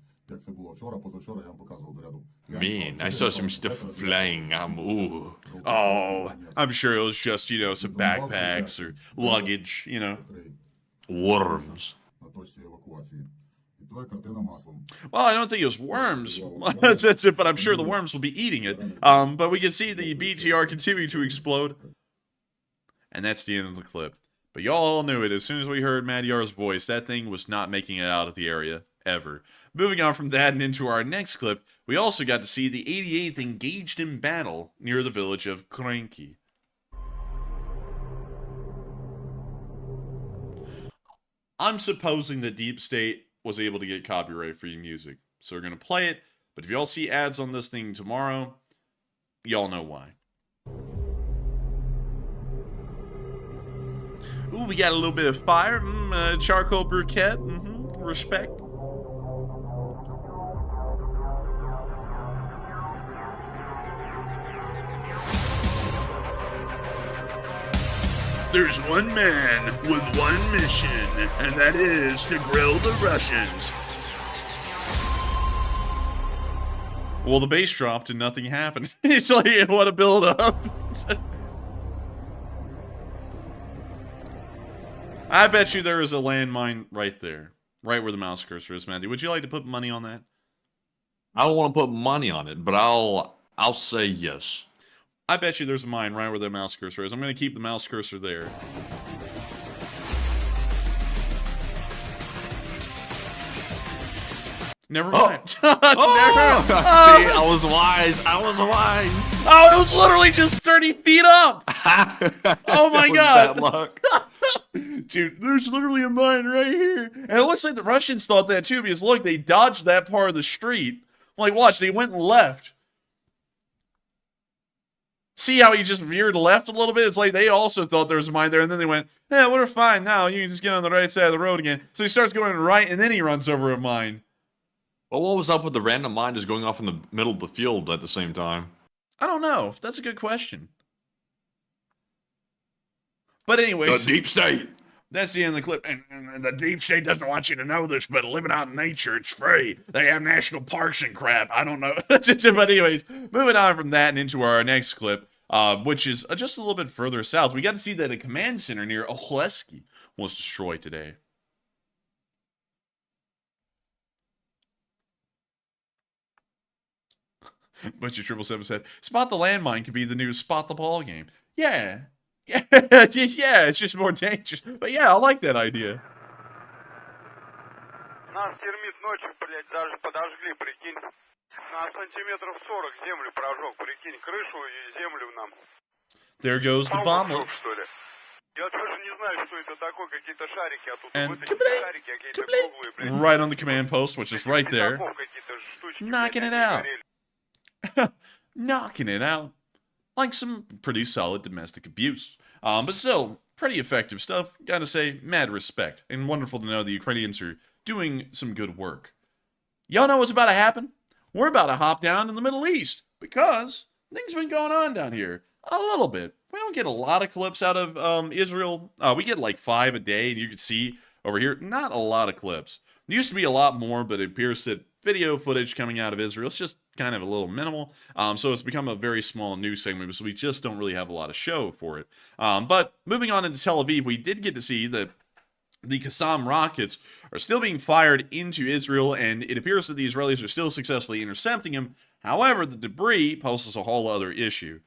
Man, I saw some stuff flying. Ooh. Oh, I'm sure it was just, you know, some backpacks or luggage, you know. Worms. Well, I don't think it was worms, but I'm sure the worms will be eating it. But we can see the BTR continue to explode. And that's the end of the clip. But y'all all knew it. As soon as we heard Madjar's voice, that thing was not making it out of the area, ever. Moving on from that and into our next clip, we also got to see the 88th engaged in battle near the village of Cranky. I'm supposing that Deep State was able to get copyright-free music. So we're going to play it, but if y'all see ads on this thing tomorrow, y'all know why. Ooh, we got a little bit of fire. Charcoal briquette. Respect. There's one man with one mission, and that is to grill the Russians. Well, the bass dropped and nothing happened. It's like, what a build up. I bet you there is a landmine right there. Right where the mouse cursor is, Matthew. Would you like to put money on that? I don't want to put money on it, but I'll say yes. I bet you there's a mine right where the mouse cursor is. I'm going to keep the mouse cursor there. Never mind. See, I was wise. Oh, it was literally just 30 feet up. Oh my god. Bad luck. Dude, there's literally a mine right here. And it looks like the Russians thought that too, because look, they dodged that part of the street. Like, watch, they went and left. See how he just veered left a little bit? It's like they also thought there was a mine there, and then they went, yeah, we're fine now. You can just get on the right side of the road again. So he starts going right, and then he runs over a mine. Well, what was up with the random mine just going off in the middle of the field at the same time? I don't know. That's a good question. But anyways. The Deep State. That's the end of the clip. And the Deep State doesn't want you to know this, but living out in nature, it's free. They have national parks and crap. I don't know. But anyways, moving on from that and into our next clip, which is just a little bit further south. We got to see that a command center near Oleski was destroyed today. Butcher 777 said, spot the landmine could be the new spot the ball game. Yeah. Yeah, it's just more dangerous. But yeah, I like that idea. Нас термит ночью, блядь, даже подожгли, прикинь. На сантиметров 40 землю прожег, прикинь, крышу и землю нам. There goes the bomblets. Что ли? Я тоже не знаю, что это такое, какие-то шарики оттуда And вытащили, шарики какие-то круглые, блядь. Right on the command post, which is right there. Какие-то штучки, Knocking it out. Knocking it out. Like some pretty solid domestic abuse. But still, pretty effective stuff. Gotta say, mad respect. And wonderful to know the Ukrainians are doing some good work. Y'all know what's about to happen? We're about to hop down in the Middle East. Because things been going on down here. A little bit. We don't get a lot of clips out of Israel. We get like 5 a day. And you can see over here, not a lot of clips. There used to be a lot more, but it appears that video footage coming out of Israel is just kind of a little minimal. So it's become a very small news segment, so we just don't really have a lot of show for it. But moving on into Tel Aviv, we did get to see that the Qassam rockets are still being fired into Israel, and it appears that the Israelis are still successfully intercepting them. However, the debris poses a whole other issue.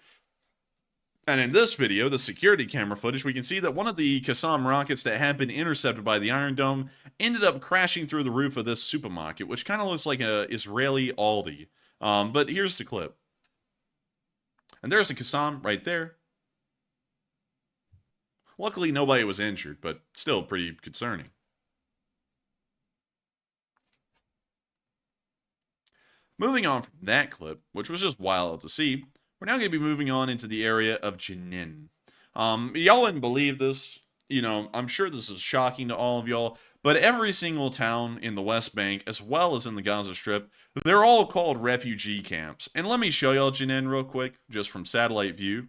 And in this video, the security camera footage, we can see that one of the Qassam rockets that had been intercepted by the Iron Dome ended up crashing through the roof of this supermarket, which kind of looks like an Israeli Aldi. But here's the clip. And there's the Qassam right there. Luckily, nobody was injured, but still pretty concerning. Moving on from that clip, which was just wild to see, we're now going to be moving on into the area of Jenin. Y'all wouldn't believe this. You know, I'm sure this is shocking to all of y'all, but every single town in the West Bank, as well as in the Gaza Strip, they're all called refugee camps. And let me show y'all Jenin real quick, just from satellite view.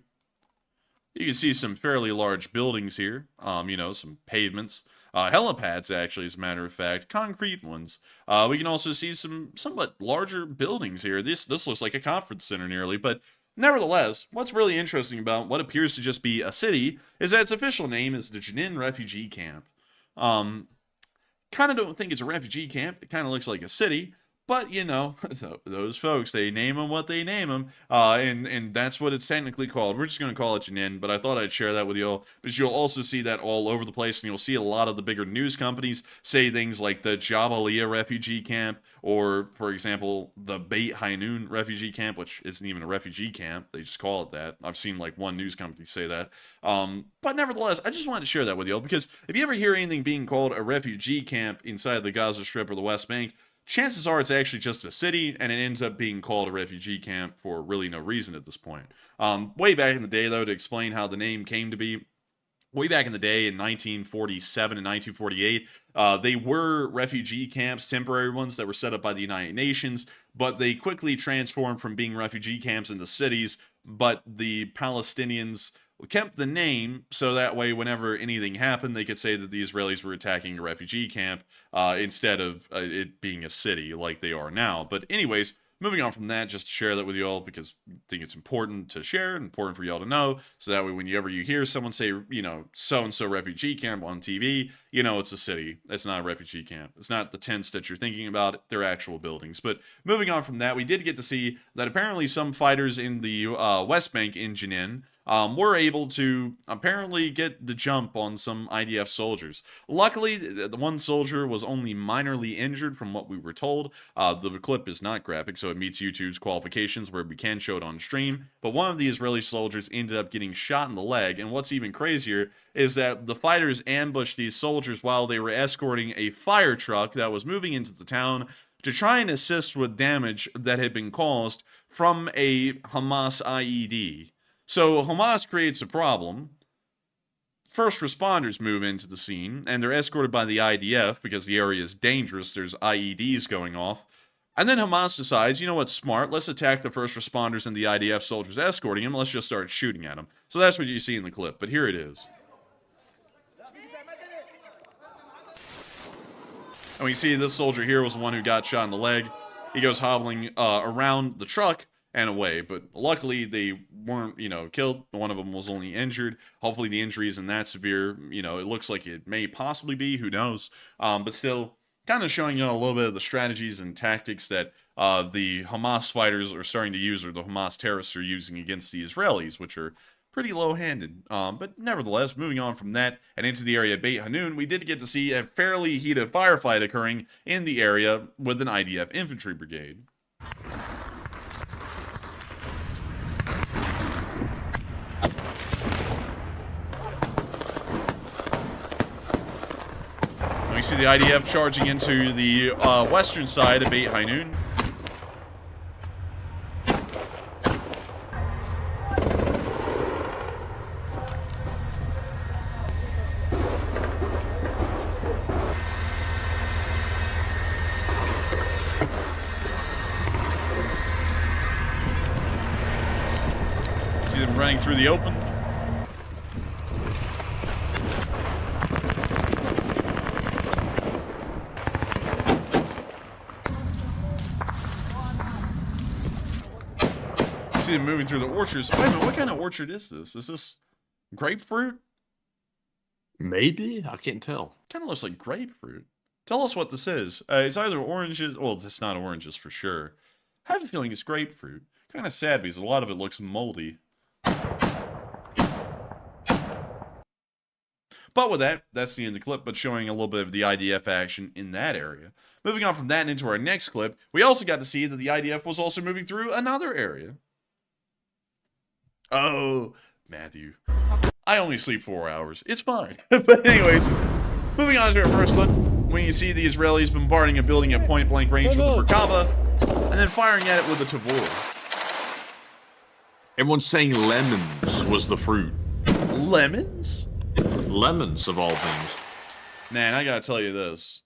You can see some fairly large buildings here, you know, some pavements. Helipads, actually, as a matter of fact, concrete ones. We can also see some somewhat larger buildings here. This looks like a conference center nearly, but nevertheless, what's really interesting about what appears to just be a city is that its official name is the Jenin Refugee Camp. Kind of don't think it's a refugee camp. It kind of looks like a city. But, you know, those folks, they name them what they name them, and that's what it's technically called. We're just going to call it Jenin, but I thought I'd share that with you all, because you'll also see that all over the place, and you'll see a lot of the bigger news companies say things like the Jabalia Refugee Camp, or, for example, the Beit Hanun Refugee Camp, which isn't even a refugee camp. They just call it that. I've seen, like, one news company say that. But nevertheless, I just wanted to share that with you all, because if you ever hear anything being called a refugee camp inside the Gaza Strip or the West Bank, chances are it's actually just a city, and it ends up being called a refugee camp for really no reason at this point. Way back in the day, though, to explain how the name came to be, way back in the day in 1947 and 1948, they were refugee camps, temporary ones that were set up by the United Nations, but they quickly transformed from being refugee camps into cities, but the Palestinians kept the name, so that way whenever anything happened, they could say that the Israelis were attacking a refugee camp instead of it being a city like they are now. But anyways, moving on from that, just to share that with you all, because I think it's important to share, important for y'all to know, so that way whenever you hear someone say, you know, so-and-so refugee camp on TV, you know it's a city. It's not a refugee camp. It's not the tents that you're thinking about. They're actual buildings. But moving on from that, we did get to see that apparently some fighters in the West Bank in Jenin were able to apparently get the jump on some IDF soldiers. Luckily, the one soldier was only minorly injured from what we were told. The clip is not graphic, so it meets YouTube's qualifications where we can show it on stream. But one of the Israeli soldiers ended up getting shot in the leg, and what's even crazier is that the fighters ambushed these soldiers while they were escorting a fire truck that was moving into the town to try and assist with damage that had been caused from a Hamas IED. So Hamas creates a problem. First responders move into the scene, and they're escorted by the IDF because the area is dangerous. There's IEDs going off. And then Hamas decides, you know what's smart? Let's attack the first responders and the IDF soldiers escorting him. Let's just start shooting at them. So that's what you see in the clip, but here it is. And we see this soldier here was the one who got shot in the leg. He goes hobbling around the truck and away, but luckily they weren't, you know, killed. One of them was only injured. Hopefully the injury isn't that severe. You know, it looks like it may possibly be, who knows. But still, kind of showing you a little bit of the strategies and tactics that the Hamas fighters are starting to use, or the Hamas terrorists are using against the Israelis, which are pretty low-handed. But nevertheless, moving on from that and into the area of Beit Hanun, we did get to see a fairly heated firefight occurring in the area with an IDF infantry brigade. We see the IDF charging into the western side of Beit Hanun. See them running through the open. See them moving through the orchards. Wait a minute, what kind of orchard is this? Is this grapefruit? Maybe? I can't tell. Kind of looks like grapefruit. Tell us what this is. It's either oranges. Well, it's not oranges for sure. I have a feeling it's grapefruit. Kind of sad because a lot of it looks moldy. But with that, that's the end of the clip, but showing a little bit of the IDF action in that area. Moving on from that and into our next clip, we also got to see that the IDF was also moving through another area. Oh, Matthew. I only sleep 4 hours. It's fine. But anyways, moving on to our first clip, when you see the Israelis bombarding a building at point-blank range with the Merkava, and then firing at it with the Tavor. Everyone's saying lemons was the fruit. Lemons? Lemons, of all things. Man, I gotta tell you this.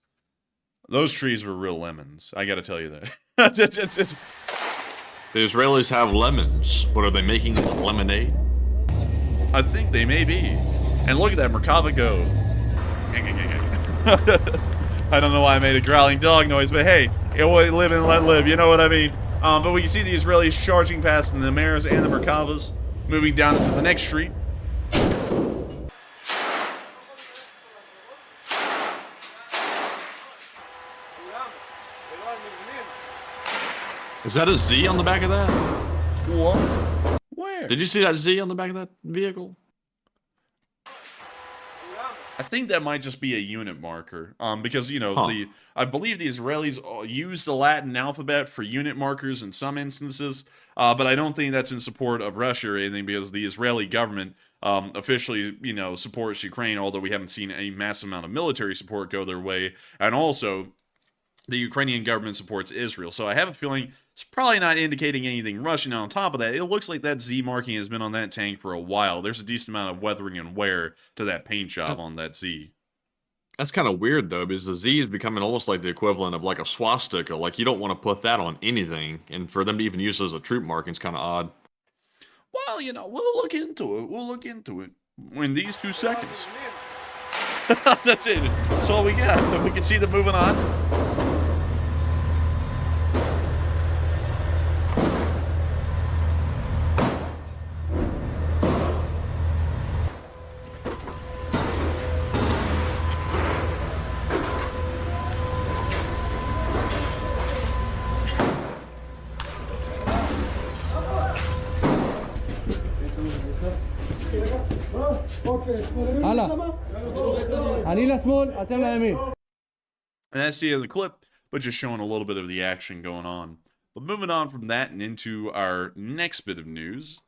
Those trees were real lemons. I gotta tell you that. The Israelis have lemons, but are they making lemonade? I think they may be. And look at that Merkava go. I don't know why I made a growling dog noise, but hey, it will live and let live, you know what I mean? But we can see the Israelis charging past the Maras and the Merkavas, moving down into the next street. Is that a Z on the back of that? What? Where? Did you see that Z on the back of that vehicle? I think that might just be a unit marker, because, you know, I believe the Israelis use the Latin alphabet for unit markers in some instances, but I don't think that's in support of Russia or anything, because the Israeli government officially, you know, supports Ukraine, although we haven't seen a massive amount of military support go their way, and also the Ukrainian government supports Israel. So I have a feeling it's probably not indicating anything Russian. On top of that, it looks like that Z marking has been on that tank for a while. There's a decent amount of weathering and wear to that paint job on that Z. That's kind of weird, though, because the Z is becoming almost like the equivalent of like a swastika. Like, you don't want to put that on anything. And for them to even use it as a troop marking is kind of odd. Well, you know, we'll look into it. We'll look into it in these 2 seconds. That's it. That's all we got. We can see them moving on. And that's the end of the clip, but just showing a little bit of the action going on. But moving on from that and into our next bit of news,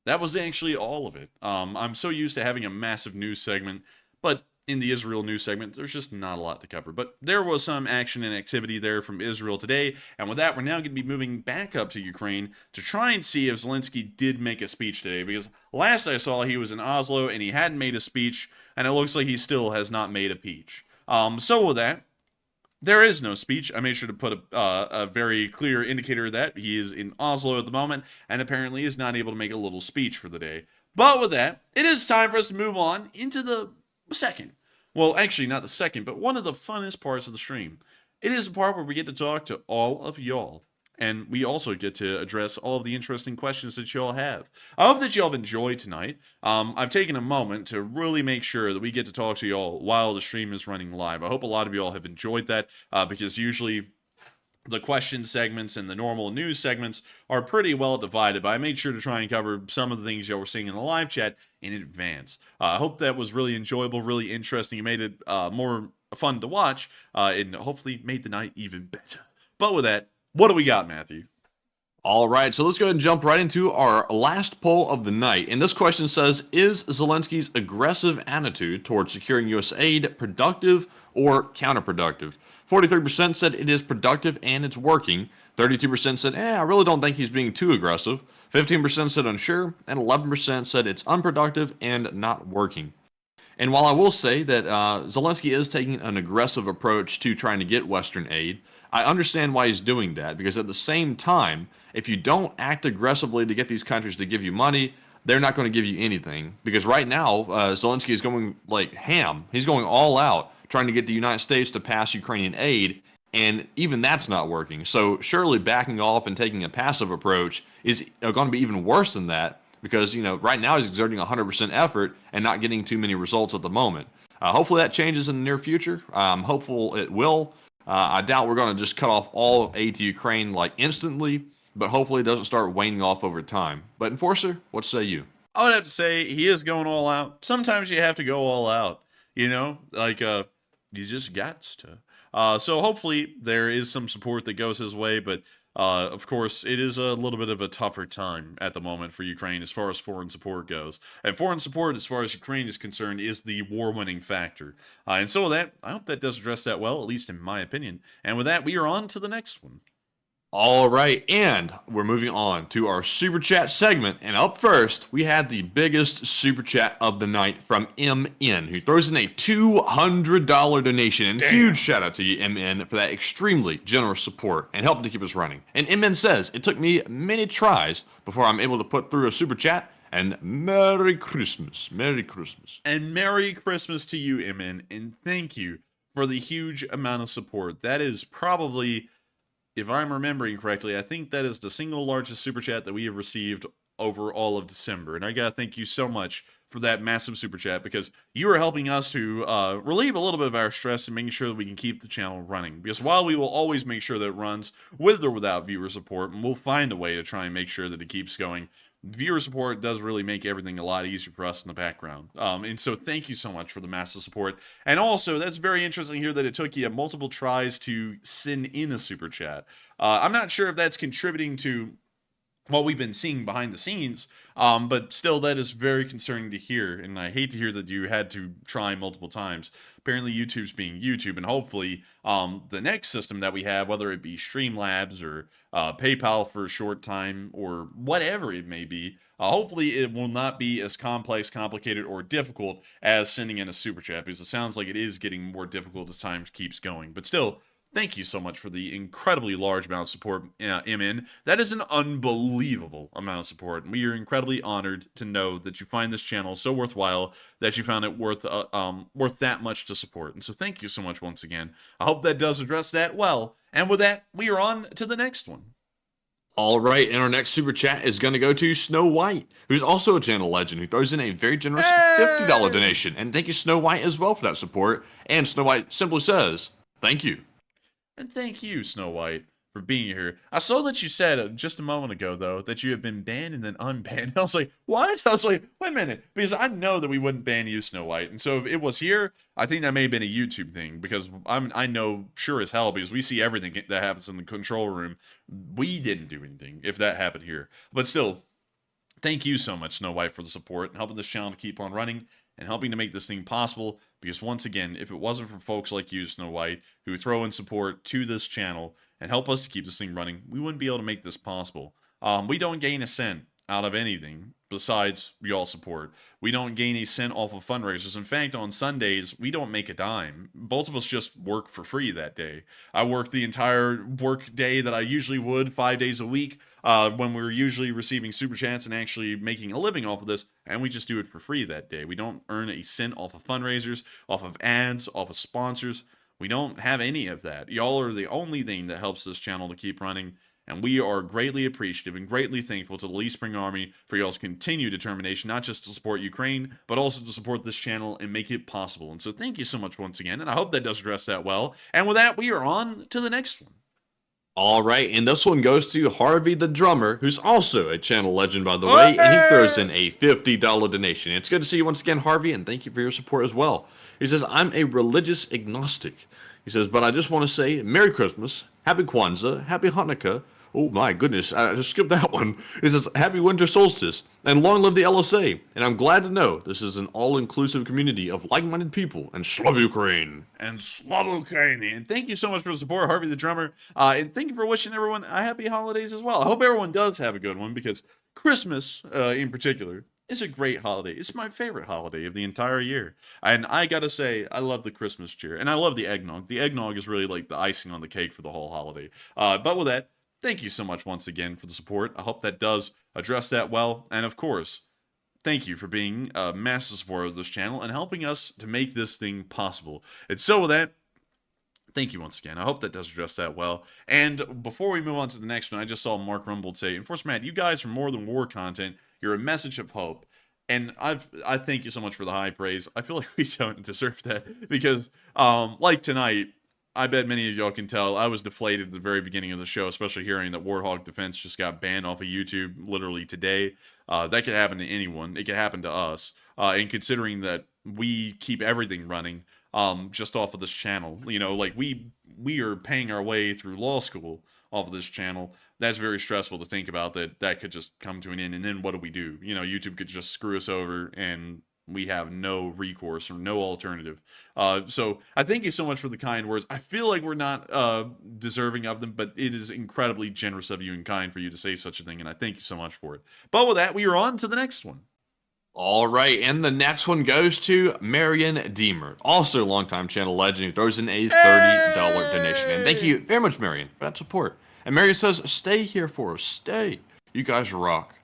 that was actually all of it. I'm so used to having a massive news segment, but in the Israel news segment, there's just not a lot to cover. But there was some action and activity there from Israel today, and with that, we're now going to be moving back up to Ukraine to try and see if Zelensky did make a speech today, because last I saw he was in Oslo and he hadn't made a speech, and it looks like he still has not made a peach. So with that, there is no speech. I made sure to put a very clear indicator of that. He is in Oslo at the moment, and apparently is not able to make a little speech for the day. But with that, it is time for us to move on into the second. Well, actually, not the second, but one of the funnest parts of the stream. It is the part where we get to talk to all of y'all. And we also get to address all of the interesting questions that y'all have. I hope that y'all have enjoyed tonight. I've taken a moment to really make sure that we get to talk to y'all while the stream is running live. I hope a lot of y'all have enjoyed that, because usually the question segments and the normal news segments are pretty well divided, but I made sure to try and cover some of the things y'all were seeing in the live chat in advance. I hope that was really enjoyable, really interesting. It made it more fun to watch, and hopefully made the night even better. But with that, what do we got, Matthew? All right, so let's go ahead and jump right into our last poll of the night. And this question says, is Zelensky's aggressive attitude towards securing U.S. aid productive or counterproductive? 43% said it is productive and it's working. 32% said, I really don't think he's being too aggressive. 15% said unsure, and 11% said it's unproductive and not working. And while I will say that Zelensky is taking an aggressive approach to trying to get Western aid, I understand why he's doing that, because at the same time, if you don't act aggressively to get these countries to give you money, they're not going to give you anything. Because right now, Zelensky is going like ham. He's going all out trying to get the United States to pass Ukrainian aid, and even that's not working. So surely backing off and taking a passive approach is going to be even worse than that, because right now he's exerting 100% effort and not getting too many results at the moment. Hopefully that changes in the near future. I'm hopeful it will. I doubt we're going to just cut off all aid to Ukraine like instantly, but hopefully it doesn't start waning off over time. But Enforcer, what say you? I would have to say he is going all out. Sometimes you have to go all out, you just got to. So hopefully there is some support that goes his way, but of course it is a little bit of a tougher time at the moment for Ukraine as far as foreign support goes. And foreign support, as far as Ukraine is concerned, is the war-winning factor. And so with that, I hope that does address that well, at least in my opinion. And with that, we are on to the next one. All right, and we're moving on to our Super Chat segment. And up first, we had the biggest Super Chat of the night from MN, who throws in a $200 donation. And huge shout out to you, MN, for that extremely generous support and helping to keep us running. And MN says, it took me many tries before I'm able to put through a Super Chat. And Merry Christmas. Merry Christmas. And Merry Christmas to you, MN. And thank you for the huge amount of support. That is probably, if I'm remembering correctly, I think that is the single largest super chat that we have received over all of December. And I gotta thank you so much for that massive super chat, because you are helping us to relieve a little bit of our stress and making sure that we can keep the channel running. Because while we will always make sure that it runs with or without viewer support, and we'll find a way to try and make sure that it keeps going, viewer support does really make everything a lot easier for us in the background. And so thank you so much for the massive support. And also, that's very interesting here that it took you multiple tries to send in a super chat. I'm not sure if that's contributing to what we've been seeing behind the scenes, but still, that is very concerning to hear, and I hate to hear that you had to try multiple times. Apparently, YouTube's being YouTube, and hopefully, the next system that we have, whether it be Streamlabs or PayPal for a short time, or whatever it may be, hopefully it will not be as complex, complicated, or difficult as sending in a super chat, because it sounds like it is getting more difficult as time keeps going. But still, thank you so much for the incredibly large amount of support, MN. That is an unbelievable amount of support, and we are incredibly honored to know that you find this channel so worthwhile that you found it worth that much to support. And so thank you so much once again. I hope that does address that well. And with that, we are on to the next one. All right, and our next super chat is going to go to Snow White, who's also a channel legend, who throws in a very generous $50 donation. And thank you, Snow White, as well for that support. And Snow White simply says, thank you. And thank you, Snow White, for being here. I saw that you said just a moment ago, though, that you have been banned and then unbanned. I was like, what? I was like, wait a minute, because I know that we wouldn't ban you, Snow White. And so if it was here, I think that may have been a YouTube thing, because I know sure as hell, because we see everything that happens in the control room. We didn't do anything if that happened here. But still, thank you so much, Snow White, for the support and helping this channel to keep on running and helping to make this thing possible, because once again, if it wasn't for folks like you, Snow White, who throw in support to this channel and help us to keep this thing running, we wouldn't be able to make this possible. We don't gain a cent out of anything besides y'all support. We don't gain a cent off of fundraisers. In fact, on Sundays, we don't make a dime. Both of us just work for free that day. I work the entire work day that I usually would, 5 days a week, when we're usually receiving super chats and actually making a living off of this, and we just do it for free that day. We don't earn a cent off of fundraisers, off of ads, off of sponsors. We don't have any of that. Y'all are the only thing that helps this channel to keep running, and we are greatly appreciative and greatly thankful to the Lee Spring Army for y'all's continued determination, not just to support Ukraine, but also to support this channel and make it possible. And so thank you so much once again, and I hope that does address that well. And with that, we are on to the next one. All right, and this one goes to Harvey the Drummer, who's also a channel legend, by the way, and he throws in a $50 donation. It's good to see you once again, Harvey, and thank you for your support as well. He says, I'm a religious agnostic. He says, but I just want to say Merry Christmas, Happy Kwanzaa, Happy Hanukkah. Oh my goodness, I just skipped that one. He says, Happy Winter Solstice, and long live the LSA. And I'm glad to know this is an all-inclusive community of like-minded people, and Slava Ukraine. And Slava Ukraine. And thank you so much for the support, Harvey the Drummer. And thank you for wishing everyone a happy holidays as well. I hope everyone does have a good one, because Christmas, in particular, is a great holiday. It's my favorite holiday of the entire year. And I gotta say, I love the Christmas cheer. And I love the eggnog. The eggnog is really like the icing on the cake for the whole holiday. But with that, thank you so much once again for the support. I hope that does address that well. And of course, thank you for being a massive supporter of this channel and helping us to make this thing possible. And so with that, thank you once again. I hope that does address that well. And before we move on to the next one, I just saw Mark Rumbold say, Enforcer Matt, you guys are more than war content. You're a message of hope. And I thank you so much for the high praise. I feel like we don't deserve that because, like tonight, I bet many of y'all can tell I was deflated at the very beginning of the show, especially hearing that Warthog Defense just got banned off of YouTube literally today. That could happen to anyone. It could happen to us. And considering that we keep everything running just off of this channel, you know, like we are paying our way through law school off of this channel. That's very stressful to think about that could just come to an end. And then what do? You know, YouTube could just screw us over and we have no recourse or no alternative. So I thank you so much for the kind words. I feel like we're not deserving of them, but it is incredibly generous of you and kind for you to say such a thing, and I thank you so much for it. But with that, we are on to the next one. All right, and the next one goes to Marion Deemer, also longtime channel legend, who throws in a $30 donation. And thank you very much, Marion, for that support. And Marion says, stay here for us. Stay. You guys rock.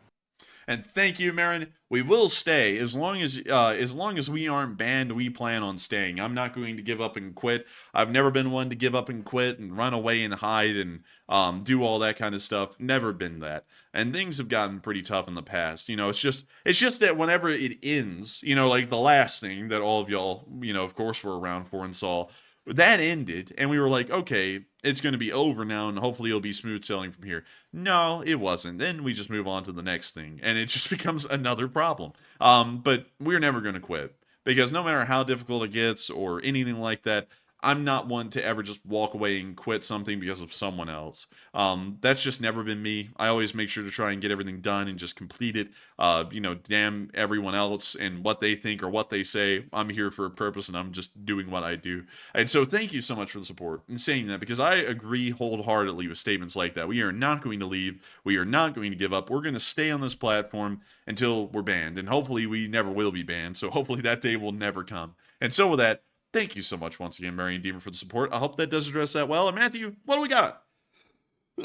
And thank you, Marin. We will stay as long as we aren't banned. We plan on staying. I'm not going to give up and quit. I've never been one to give up and quit and run away and hide and do all that kind of stuff. Never been that. And things have gotten pretty tough in the past. You know, it's just that whenever it ends, you know, like the last thing that all of y'all, you know, of course, were around for and saw. That ended, and we were like, okay, it's going to be over now, and hopefully it'll be smooth sailing from here. No, it wasn't. Then we just move on to the next thing, and it just becomes another problem. But we're never going to quit, because no matter how difficult it gets or anything like that, I'm not one to ever just walk away and quit something because of someone else. That's just never been me. I always make sure to try and get everything done and just complete it. You know, damn everyone else and what they think or what they say. I'm here for a purpose and I'm just doing what I do. And so thank you so much for the support and saying that, because I agree wholeheartedly with statements like that. We are not going to leave. We are not going to give up. We're going to stay on this platform until we're banned. And hopefully we never will be banned. So hopefully that day will never come. And so with that, thank you so much once again, Marion Deemer, for the support. I hope that does address that well. And Matthew, what do we got?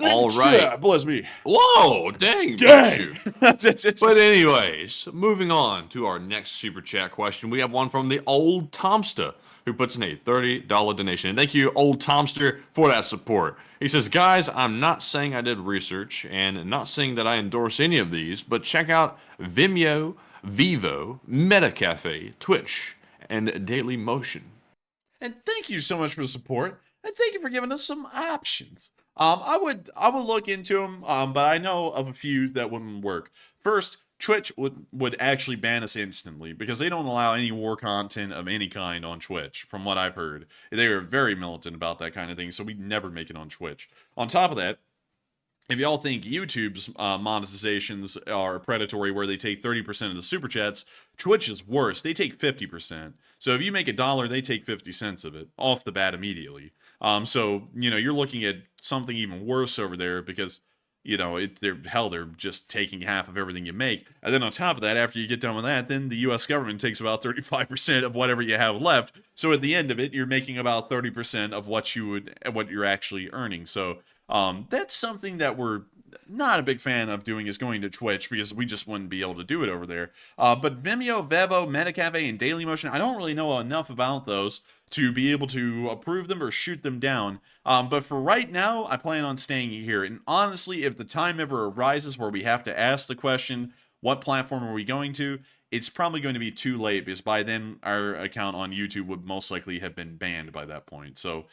All right. Yeah, bless me. Whoa, dang. Dang. But anyways, moving on to our next super chat question. We have one from the old Tomster, who puts in a $30 donation. And thank you, old Tomster, for that support. He says, guys, I'm not saying I did research and not saying that I endorse any of these, but check out Vimeo, Vivo, Metacafe, Twitch, and Daily Motion. And thank you so much for the support, and thank you for giving us some options. I would look into them, but I know of a few that wouldn't work. First, Twitch would actually ban us instantly because they don't allow any war content of any kind on Twitch, from what I've heard. They are very militant about that kind of thing, so we'd never make it on Twitch. On top of that, if y'all think YouTube's monetizations are predatory where they take 30% of the super chats, Twitch is worse. They take 50%. So if you make $1, they take 50 cents of it off the bat immediately. So, you know, you're looking at something even worse over there because, you know, they're just taking half of everything you make. And then on top of that, after you get done with that, then the U.S. government takes about 35% of whatever you have left. So at the end of it, you're making about 30% of what you're actually earning. So that's something that we're not a big fan of doing, is going to Twitch, because we just wouldn't be able to do it over there. But Vimeo, Vevo, Metacafe, and Daily Motion, I don't really know enough about those to be able to approve them or shoot them down. But for right now, I plan on staying here. And honestly, if the time ever arises where we have to ask the question, what platform are we going to? It's probably going to be too late, because by then our account on YouTube would most likely have been banned by that point. So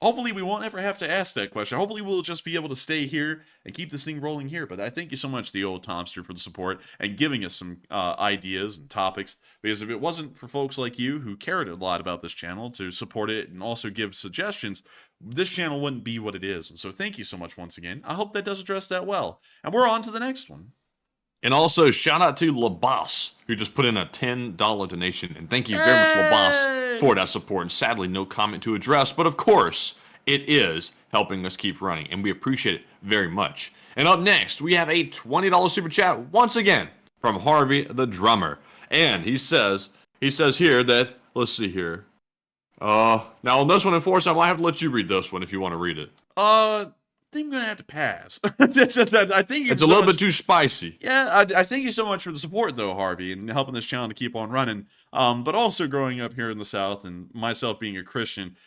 hopefully we won't ever have to ask that question. Hopefully we'll just be able to stay here and keep this thing rolling here. But I thank you so much, the old Tomster, for the support and giving us some ideas and topics. Because if it wasn't for folks like you who cared a lot about this channel to support it and also give suggestions, this channel wouldn't be what it is. And so thank you so much once again. I hope that does address that well. And we're on to the next one. And also, shout out to Labas, who just put in a $10 donation. And thank you very much, Labas, for that support. And sadly, no comment to address. But of course, it is helping us keep running. And we appreciate it very much. And up next, we have a $20 super chat once again from Harvey the Drummer. And he says here that, let's see here. Now on this one, Enforce, I might have to let you read this one if you want to read it. I think I'm going to have to pass. I think it's a little bit too spicy. Yeah, I thank you so much for the support, though, Harvey, and helping this channel to keep on running. But also growing up here in the South and myself being a Christian,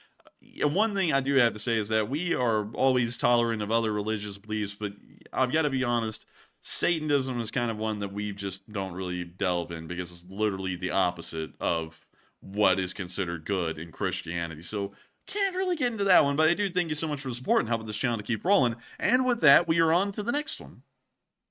one thing I do have to say is that we are always tolerant of other religious beliefs, but I've got to be honest, Satanism is kind of one that we just don't really delve in because it's literally the opposite of what is considered good in Christianity. So can't really get into that one, but I do thank you so much for the support and helping this channel to keep rolling. And with that, we are on to the next one.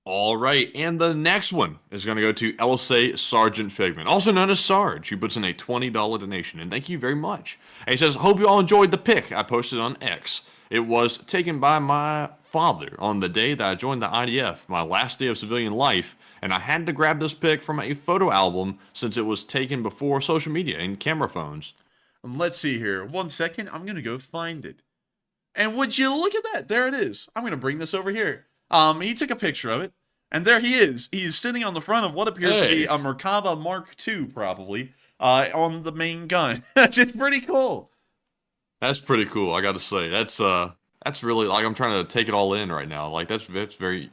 All right, and the next one is going to go to Elsay Sergeant Figment, also known as Sarge, who puts in a $20 donation, and thank you very much. And he says, hope you all enjoyed the pic I posted on X. It was taken by my father on the day that I joined the IDF, my last day of civilian life, and I had to grab this pic from a photo album since it was taken before social media and camera phones. Let's see here. 1 second. I'm going to go find it. And would you look at that? There it is. I'm going to bring this over here. He took a picture of it. And there he is. He's sitting on the front of what appears to be a Merkava Mark II, probably, on the main gun. It's pretty cool. That's pretty cool, I got to say. That's really, like, I'm trying to take it all in right now. Like, that's very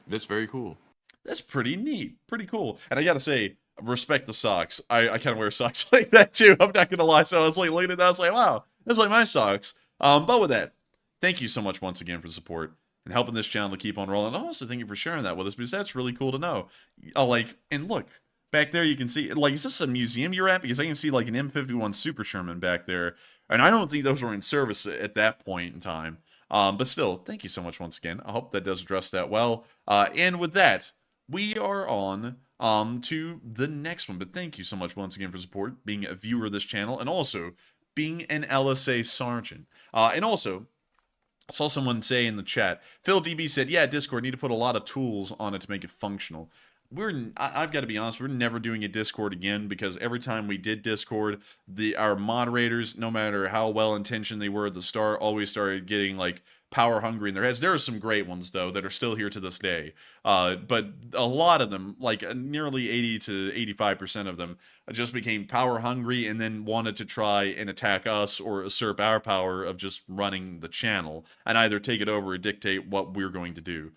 cool. That's pretty neat. Pretty cool. And I got to say, respect the socks. I kind of wear socks like that too. I'm not gonna lie. So I was like looking at that, I was like, wow, that's like my socks. But with that, thank you so much once again for the support and helping this channel to keep on rolling. And also thank you for sharing that with us because that's really cool to know. And look, back there you can see, like, is this a museum you're at? Because I can see like an M51 Super Sherman back there. And I don't think those were in service at that point in time. But still, thank you so much once again. I hope that does address that well. And with that, we are on to the next one. But thank you so much once again for support, being a viewer of this channel, and also being an LSA sergeant. And also, I saw someone say in the chat, Phil DB said, yeah, Discord need to put a lot of tools on it to make it functional. I've got to be honest, we're never doing a Discord again because every time we did Discord, our moderators, no matter how well-intentioned they were at the start, always started getting like power hungry in their heads. There are some great ones though that are still here to this day, but a lot of them, like nearly 80 to 85% of them, just became power hungry and then wanted to try and attack us or usurp our power of just running the channel and either take it over or dictate what we're going to do.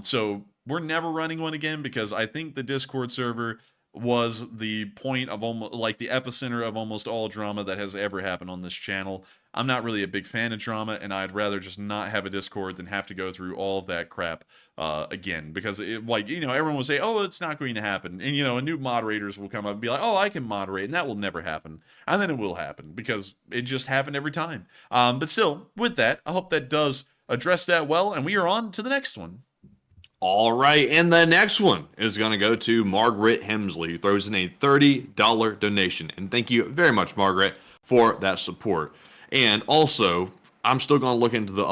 So we're never running one again because I think the Discord server was the point of almost like the epicenter of almost all drama that has ever happened on this channel. I'm not really a big fan of drama, and I'd rather just not have a Discord than have to go through all of that crap again, because everyone will say, oh, it's not going to happen, and new moderators will come up and be like, oh, I can moderate, and that will never happen, and then it will happen because it just happened every time. But still, with that, I hope that does address that well, and we are on to the next one. All right, and the next one is going to go to Margaret Hemsley, who throws in a $30 donation. And thank you very much, Margaret, for that support. And also, I'm still going to look into the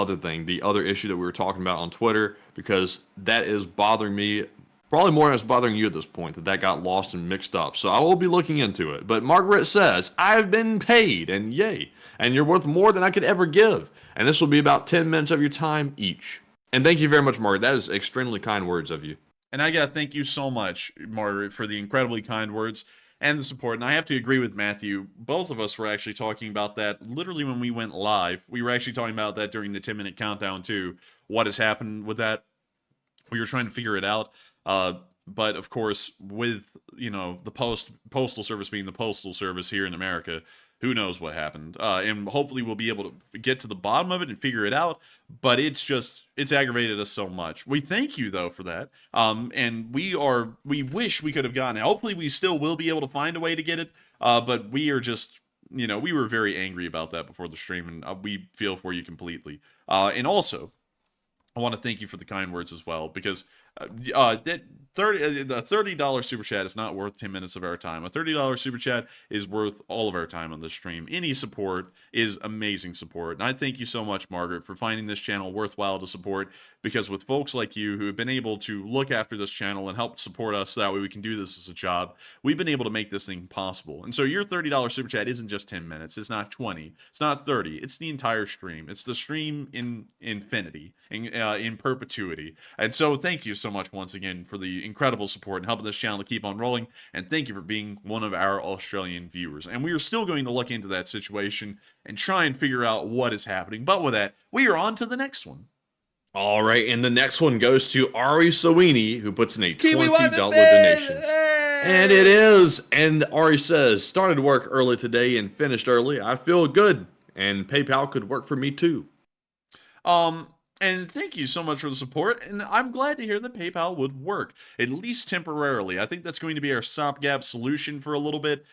other issue that we were talking about on Twitter, because that is bothering me, probably more than it's bothering you at this point, that got lost and mixed up. So I will be looking into it. But Margaret says, I've been paid, and yay, and you're worth more than I could ever give. And this will be about 10 minutes of your time each. And thank you very much, Margaret. That is extremely kind words of you. And I gotta thank you so much, Margaret, for the incredibly kind words and the support. And I have to agree with Matthew. Both of us were actually talking about that literally when we went live. We were actually talking about that during the 10-minute countdown too. What has happened with that? We were trying to figure it out. But of course, with the postal service being the postal service here in America, who knows what happened? And hopefully we'll be able to get to the bottom of it and figure it out. But it's aggravated us so much. We thank you though for that. And we wish we could have gotten it. Hopefully we still will be able to find a way to get it. But we are just you know, we were very angry about that before the stream, and we feel for you completely. And also, I want to thank you for the kind words as well, because that the $30 super chat is not worth 10 minutes of our time. A $30 super chat is worth all of our time on this stream. Any support is amazing support. And I thank you so much, Margaret, for finding this channel worthwhile to support, because with folks like you who have been able to look after this channel and help support us so that way we can do this as a job, we've been able to make this thing possible. And so your $30 super chat isn't just 10 minutes. It's not 20. It's not 30. It's the entire stream. It's the stream in infinity, in perpetuity. And so thank you so much once again for the incredible support and helping this channel to keep on rolling, and thank you for being one of our Australian viewers. And we are still going to look into that situation and try and figure out what is happening. But with that, we are on to the next one. All right, and the next one goes to Ari Sawini, who puts in a $20 donation. And it is, and Ari says, started work early today and finished early. I feel good, and PayPal could work for me too. And thank you so much for the support, and I'm glad to hear that PayPal would work, at least temporarily. I think that's going to be our stopgap solution for a little bit,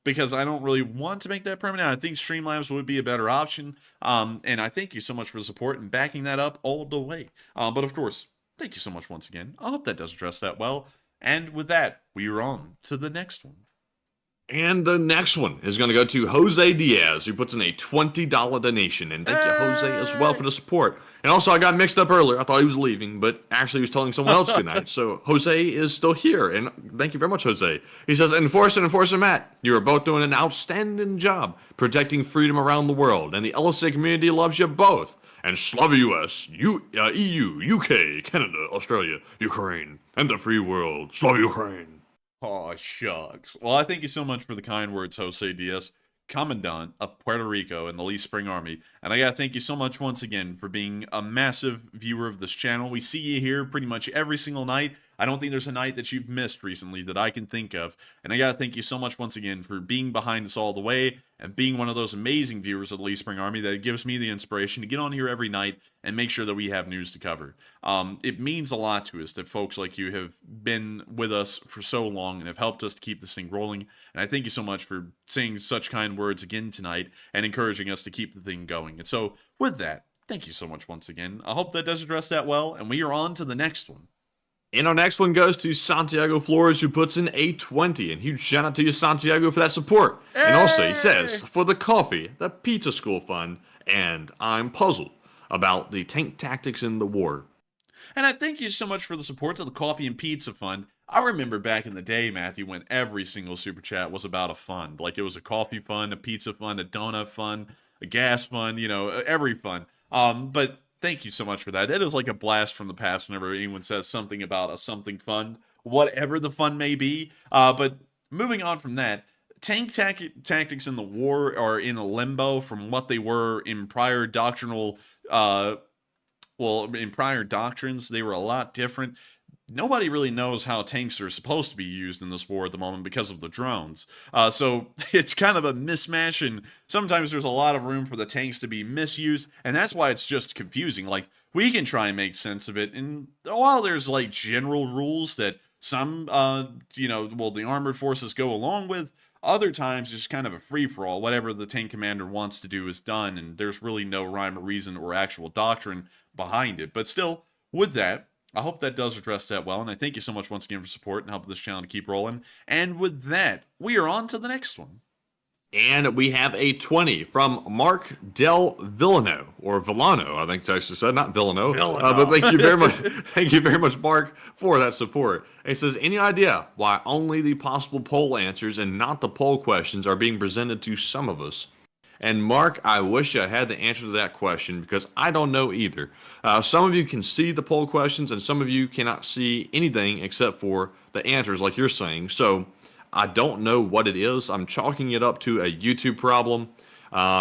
because I don't really want to make that permanent. I think Streamlabs would be a better option, and I thank you so much for the support and backing that up all the way. But of course, thank you so much once again. I hope that does address that well. And with that, we are on to the next one. And the next one is going to go to Jose Diaz, who puts in a $20 donation. And thank you, Jose, as well for the support. And also, I got mixed up earlier. I thought he was leaving, but actually he was telling someone else good night. So Jose is still here. And thank you very much, Jose. He says, Enforcer Matt, you are both doing an outstanding job protecting freedom around the world. And the LSA community loves you both. And Slava US, EU, UK, Canada, Australia, Ukraine, and the free world. Slava Ukraine. Oh, shucks. Well, I thank you so much for the kind words, Jose Diaz, Commandant of Puerto Rico and the Lee Spring Army. And I gotta thank you so much once again for being a massive viewer of this channel. We see you here pretty much every single night. I don't think there's a night that you've missed recently that I can think of. And I gotta thank you so much once again for being behind us all the way and being one of those amazing viewers of the Lee Spring Army that gives me the inspiration to get on here every night and make sure that we have news to cover. It means a lot to us that folks like you have been with us for so long and have helped us to keep this thing rolling. And I thank you so much for saying such kind words again tonight and encouraging us to keep the thing going. And so with that, thank you so much once again. I hope that does address that well, and we are on to the next one. And our next one goes to Santiago Flores, who puts in a 20. And huge shout out to you, Santiago, for that support. Hey! And also, he says, for the coffee, the pizza school fund, and I'm puzzled about the tank tactics in the war. And I thank you so much for the support to the coffee and pizza fund. I remember back in the day, Matthew, when every single super chat was about a fund. Like it was a coffee fund, a pizza fund, a donut fund, a gas fund, you know, every fund. But thank you so much for that. That is like a blast from the past whenever anyone says something about a something fund, whatever the fund may be. But moving on from that, tank tactics in the war are in a limbo from what they were in prior doctrinal, in prior doctrines. They were a lot different. Nobody really knows how tanks are supposed to be used in this war at the moment because of the drones. So it's kind of a mismatch, and sometimes there's a lot of room for the tanks to be misused, and that's why it's just confusing. Like, we can try and make sense of it, and while there's, like, general rules that some, the armored forces go along with, other times it's just kind of a free-for-all. Whatever the tank commander wants to do is done, and there's really no rhyme or reason or actual doctrine behind it. But still, with that, I hope that does address that well, and I thank you so much once again for support and helping this channel to keep rolling. And with that, we are on to the next one. And we have a 20 from Mark Del Villano, or Villano, I think I should say, not Villano. But thank you very much, thank you very much, Mark, for that support. It says, any idea why only the possible poll answers and not the poll questions are being presented to some of us? And Mark, I wish I had the answer to that question because I don't know either. Some of you can see the poll questions and some of you cannot see anything except for the answers like you're saying. So I don't know what it is. I'm chalking it up to a YouTube problem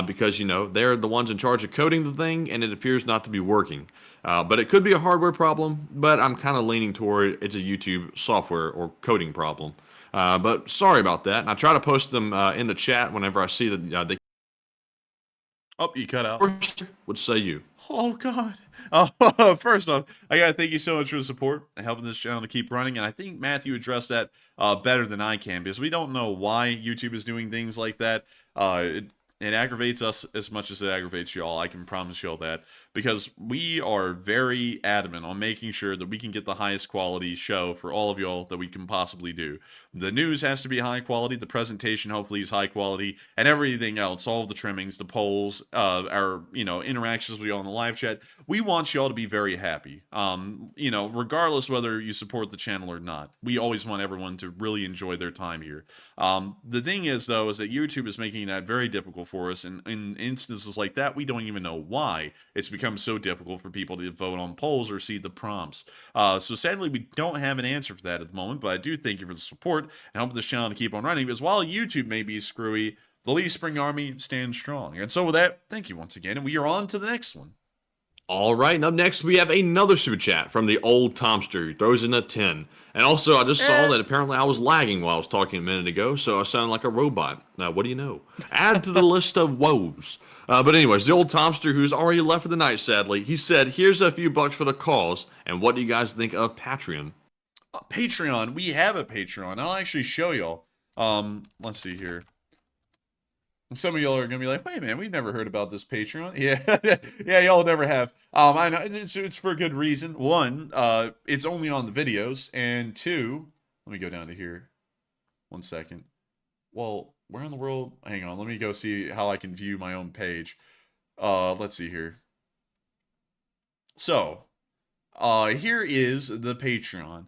because, you know, they're the ones in charge of coding the thing and it appears not to be working. But it could be a hardware problem, but I'm kind of leaning toward it's a YouTube software or coding problem. But sorry about that. And I try to post them in the chat whenever I see that they Oh, you cut out. What say you? Oh, God. First off, I got to thank you so much for the support and helping this channel to keep running. And I think Matthew addressed that better than I can, because we don't know why YouTube is doing things like that. It aggravates us as much as it aggravates y'all. I can promise y'all that, because we are very adamant on making sure that we can get the highest quality show for all of y'all that we can possibly do. The news has to be high quality, the presentation hopefully is high quality, and everything else, all of the trimmings, the polls, our interactions with you on the live chat. We want y'all to be very happy. Regardless whether you support the channel or not. We always want everyone to really enjoy their time here. The thing is, though, is that YouTube is making that very difficult for us, and in instances like that, we don't even know why it's become so difficult for people to vote on polls or see the prompts. So sadly, we don't have an answer for that at the moment, but I do thank you for the support and help this channel to keep on running, because while YouTube may be screwy, the Lee Spring Army stands strong. And so with that, thank you once again, and we are on to the next one. All right, and up next we have another super chat from the old Tomster, who throws in a 10. And also, I just saw that apparently I was lagging while I was talking a minute ago, so I sound like a robot. Now, what do you know? Add to the list of woes. But anyways, the old Tomster, who's already left for the night, sadly, he said, here's a few bucks for the cause, and what do you guys think of Patreon? Patreon, we have a Patreon. I'll actually show y'all. Let's see here. Some of y'all are gonna be like, "Wait, man, we've never heard about this Patreon." Yeah, yeah, y'all never have. I know it's for a good reason. One, it's only on the videos, and two, let me go down to here. 1 second. Well, where in the world? Hang on, let me go see how I can view my own page. Let's see here. So, here is the Patreon.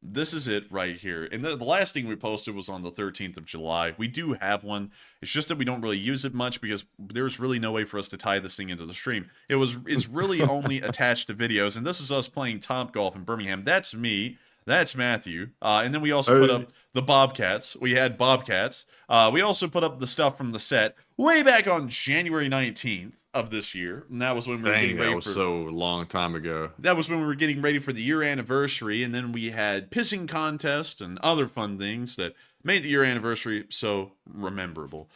This is it right here. And the last thing we posted was on the 13th of July. We do have one. It's just that we don't really use it much because there's really no way for us to tie this thing into the stream. It's really only attached to videos. And this is us playing Topgolf in Birmingham. That's me. That's Matthew. And then we also put up the Bobcats. We had Bobcats. We also put up the stuff from the set way back on January 19th. Of this year, and that was when we were getting ready that was so long time ago. That was when we were getting ready for the year anniversary, and then we had pissing contests and other fun things that made the year anniversary so memorable.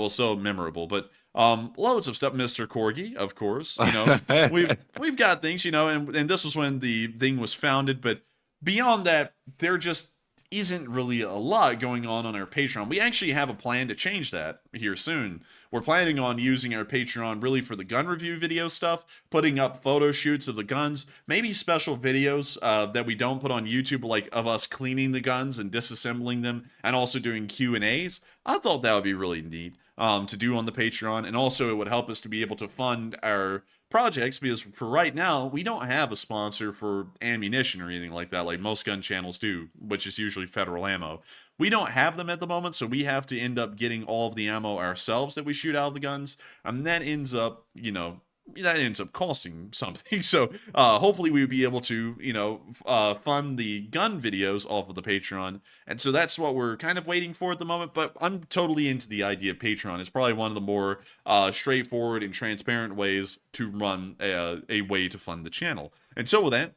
So memorable. But loads of stuff. Mr. Corgi, of course. We've got things, and this was when the thing was founded. But beyond that, there just isn't really a lot going on our Patreon. We actually have a plan to change that here soon. We're planning on using our Patreon really for the gun review video stuff, putting up photo shoots of the guns, maybe special videos that we don't put on YouTube, like of us cleaning the guns and disassembling them, and also doing Q&As. I thought that would be really neat to do on the Patreon, and also it would help us to be able to fund our projects, because for right now, we don't have a sponsor for ammunition or anything like that, like most gun channels do, which is usually federal ammo. We don't have them at the moment, so we have to end up getting all of the ammo ourselves that we shoot out of the guns, and that ends up, costing something. So hopefully we'll be able to, fund the gun videos off of the Patreon. And so that's what we're kind of waiting for at the moment. But I'm totally into the idea of Patreon. It's probably one of the more straightforward and transparent ways to run a way to fund the channel. And so with that,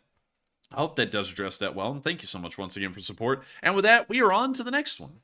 I hope that does address that well. And thank you so much once again for support. And with that, we are on to the next one.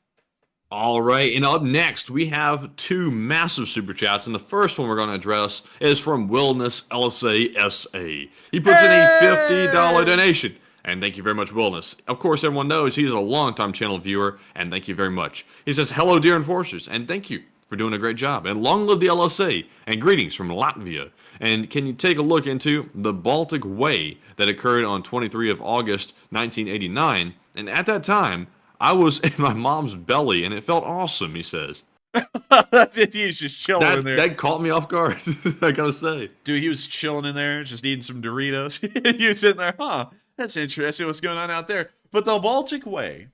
All right, and up next, we have two massive super chats, and the first one we're going to address is from Wellness LSA SA. He puts in a $50 donation, and thank you very much, Wellness. Of course, everyone knows he's a longtime channel viewer, and thank you very much. He says, hello, dear enforcers, and thank you for doing a great job, and long live the LSA, and greetings from Latvia. And can you take a look into the Baltic Way that occurred on 23 of August, 1989, and at that time, I was in my mom's belly, and it felt awesome, he says. He was just chilling in there. That caught me off guard, I gotta say. Dude, he was chilling in there, just eating some Doritos. You was sitting there, that's interesting what's going on out there. But the Baltic Way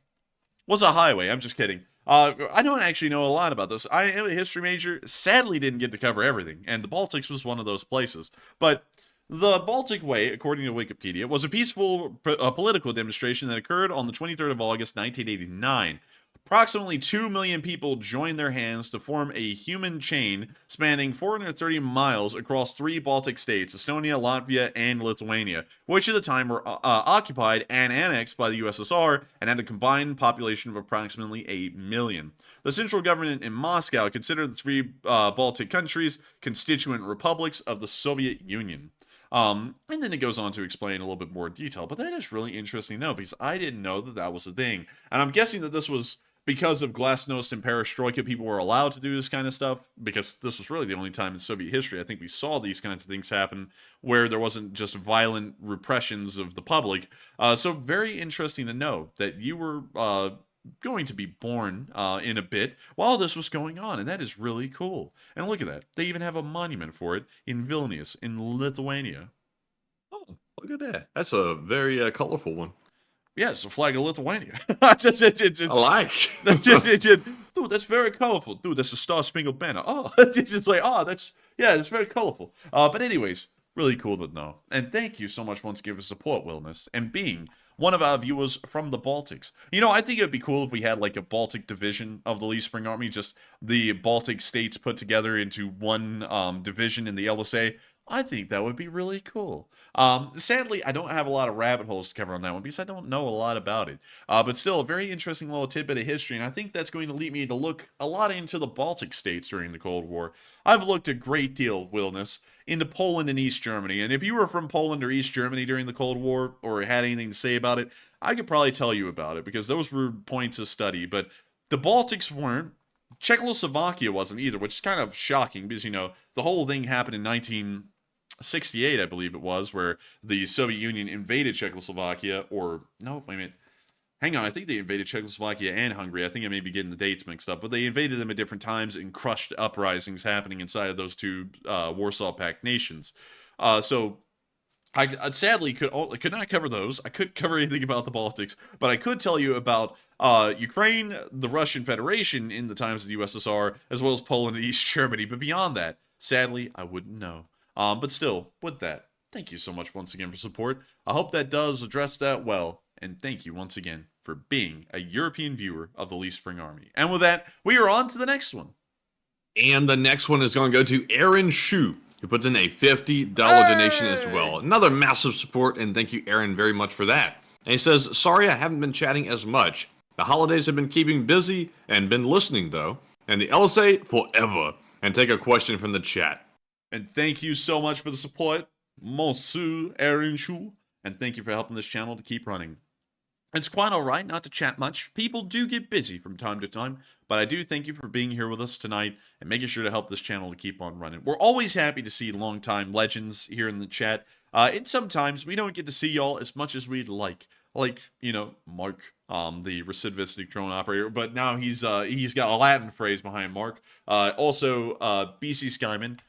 was a highway. I'm just kidding. I don't actually know a lot about this. I am a history major, sadly didn't get to cover everything, and the Baltics was one of those places. But the Baltic Way, according to Wikipedia, was a peaceful political demonstration that occurred on the 23rd of August, 1989. Approximately 2 million people joined their hands to form a human chain spanning 430 miles across 3 Baltic states, Estonia, Latvia, and Lithuania, which at the time were occupied and annexed by the USSR and had a combined population of approximately 8 million. The central government in Moscow considered the 3 Baltic countries constituent republics of the Soviet Union. And then it goes on to explain a little bit more detail, but that is really interesting to know because I didn't know that that was a thing. And I'm guessing that this was because of Glasnost and Perestroika, people were allowed to do this kind of stuff because this was really the only time in Soviet history I think we saw these kinds of things happen where there wasn't just violent repressions of the public. So very interesting to know that you were going to be born in a bit while this was going on, and that is really cool. And look at that. They even have a monument for it in Vilnius, in Lithuania. Oh, look at that. That's a very colorful one. Yeah, it's the flag of Lithuania. I like. Dude, that's very colorful. Dude, that's a Star-Spangled Banner. Oh, it's like, oh, that's very colorful. But anyways, really cool to know. And thank you so much once again for support, Wilness, and being one of our viewers from the Baltics. You know, I think it would be cool if we had like a Baltic division of the Lee Spring Army, just the Baltic states put together into one division in the LSA. I think that would be really cool. Sadly, I don't have a lot of rabbit holes to cover on that one because I don't know a lot about it. But still, a very interesting little tidbit of history, and I think that's going to lead me to look a lot into the Baltic states during the Cold War. I've looked a great deal, Wilness, into Poland and East Germany, and if you were from Poland or East Germany during the Cold War or had anything to say about it, I could probably tell you about it because those were points of study, but the Baltics weren't. Czechoslovakia wasn't either, which is kind of shocking because, you know, the whole thing happened in 1968, I believe it was, where the Soviet Union invaded Czechoslovakia, or, no, wait a minute. Hang on, I think they invaded Czechoslovakia and Hungary. I think I may be getting the dates mixed up, but they invaded them at different times and crushed uprisings happening inside of those two Warsaw Pact nations. So I sadly could not cover those. I couldn't cover anything about the Baltics, but I could tell you about Ukraine, the Russian Federation in the times of the USSR, as well as Poland and East Germany. But beyond that, sadly, I wouldn't know. But still, with that, thank you so much once again for support. I hope that does address that well. And thank you once again for being a European viewer of the Lee Spring Army. And with that, we are on to the next one. And the next one is going to go to Aaron Shu, who puts in a $50 donation as well. Another massive support, and thank you, Aaron, very much for that. And he says, sorry I haven't been chatting as much. The holidays have been keeping busy and been listening, though. And the LSA forever. And take a question from the chat. And thank you so much for the support, Monsieur Aaron Shu. And thank you for helping this channel to keep running. It's quite alright not to chat much. People do get busy from time to time, but I do thank you for being here with us tonight and making sure to help this channel to keep on running. We're always happy to see longtime legends here in the chat, and sometimes we don't get to see y'all as much as we'd like, you know, Mark, the recidivistic drone operator, but now he's got a Latin phrase behind Mark. Also, BC Skyman.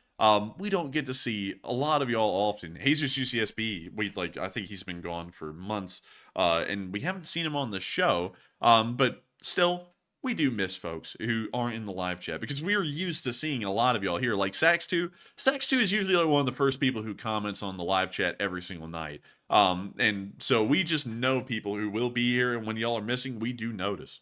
We don't get to see a lot of y'all often. Jesus UCSB, I think he's been gone for months, and we haven't seen him on the show, but still, we do miss folks who aren't in the live chat, because we are used to seeing a lot of y'all here, like Sax2. Sax2 is usually like one of the first people who comments on the live chat every single night, and so we just know people who will be here, and when y'all are missing, we do notice.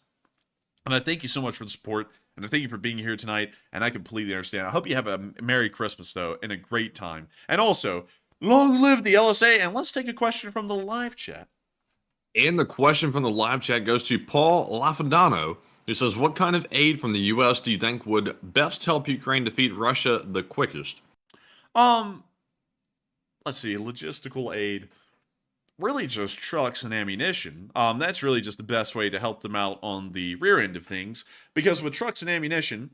And I thank you so much for the support. And I thank you for being here tonight, and I completely understand. I hope you have a Merry Christmas, though, and a great time. And also, long live the LSA, and let's take a question from the live chat. And the question from the live chat goes to Paul Lafandano, who says, what kind of aid from the U.S. do you think would best help Ukraine defeat Russia the quickest? Let's see, logistical aid. Really just trucks and ammunition. That's really just the best way to help them out on the rear end of things, because with trucks and ammunition,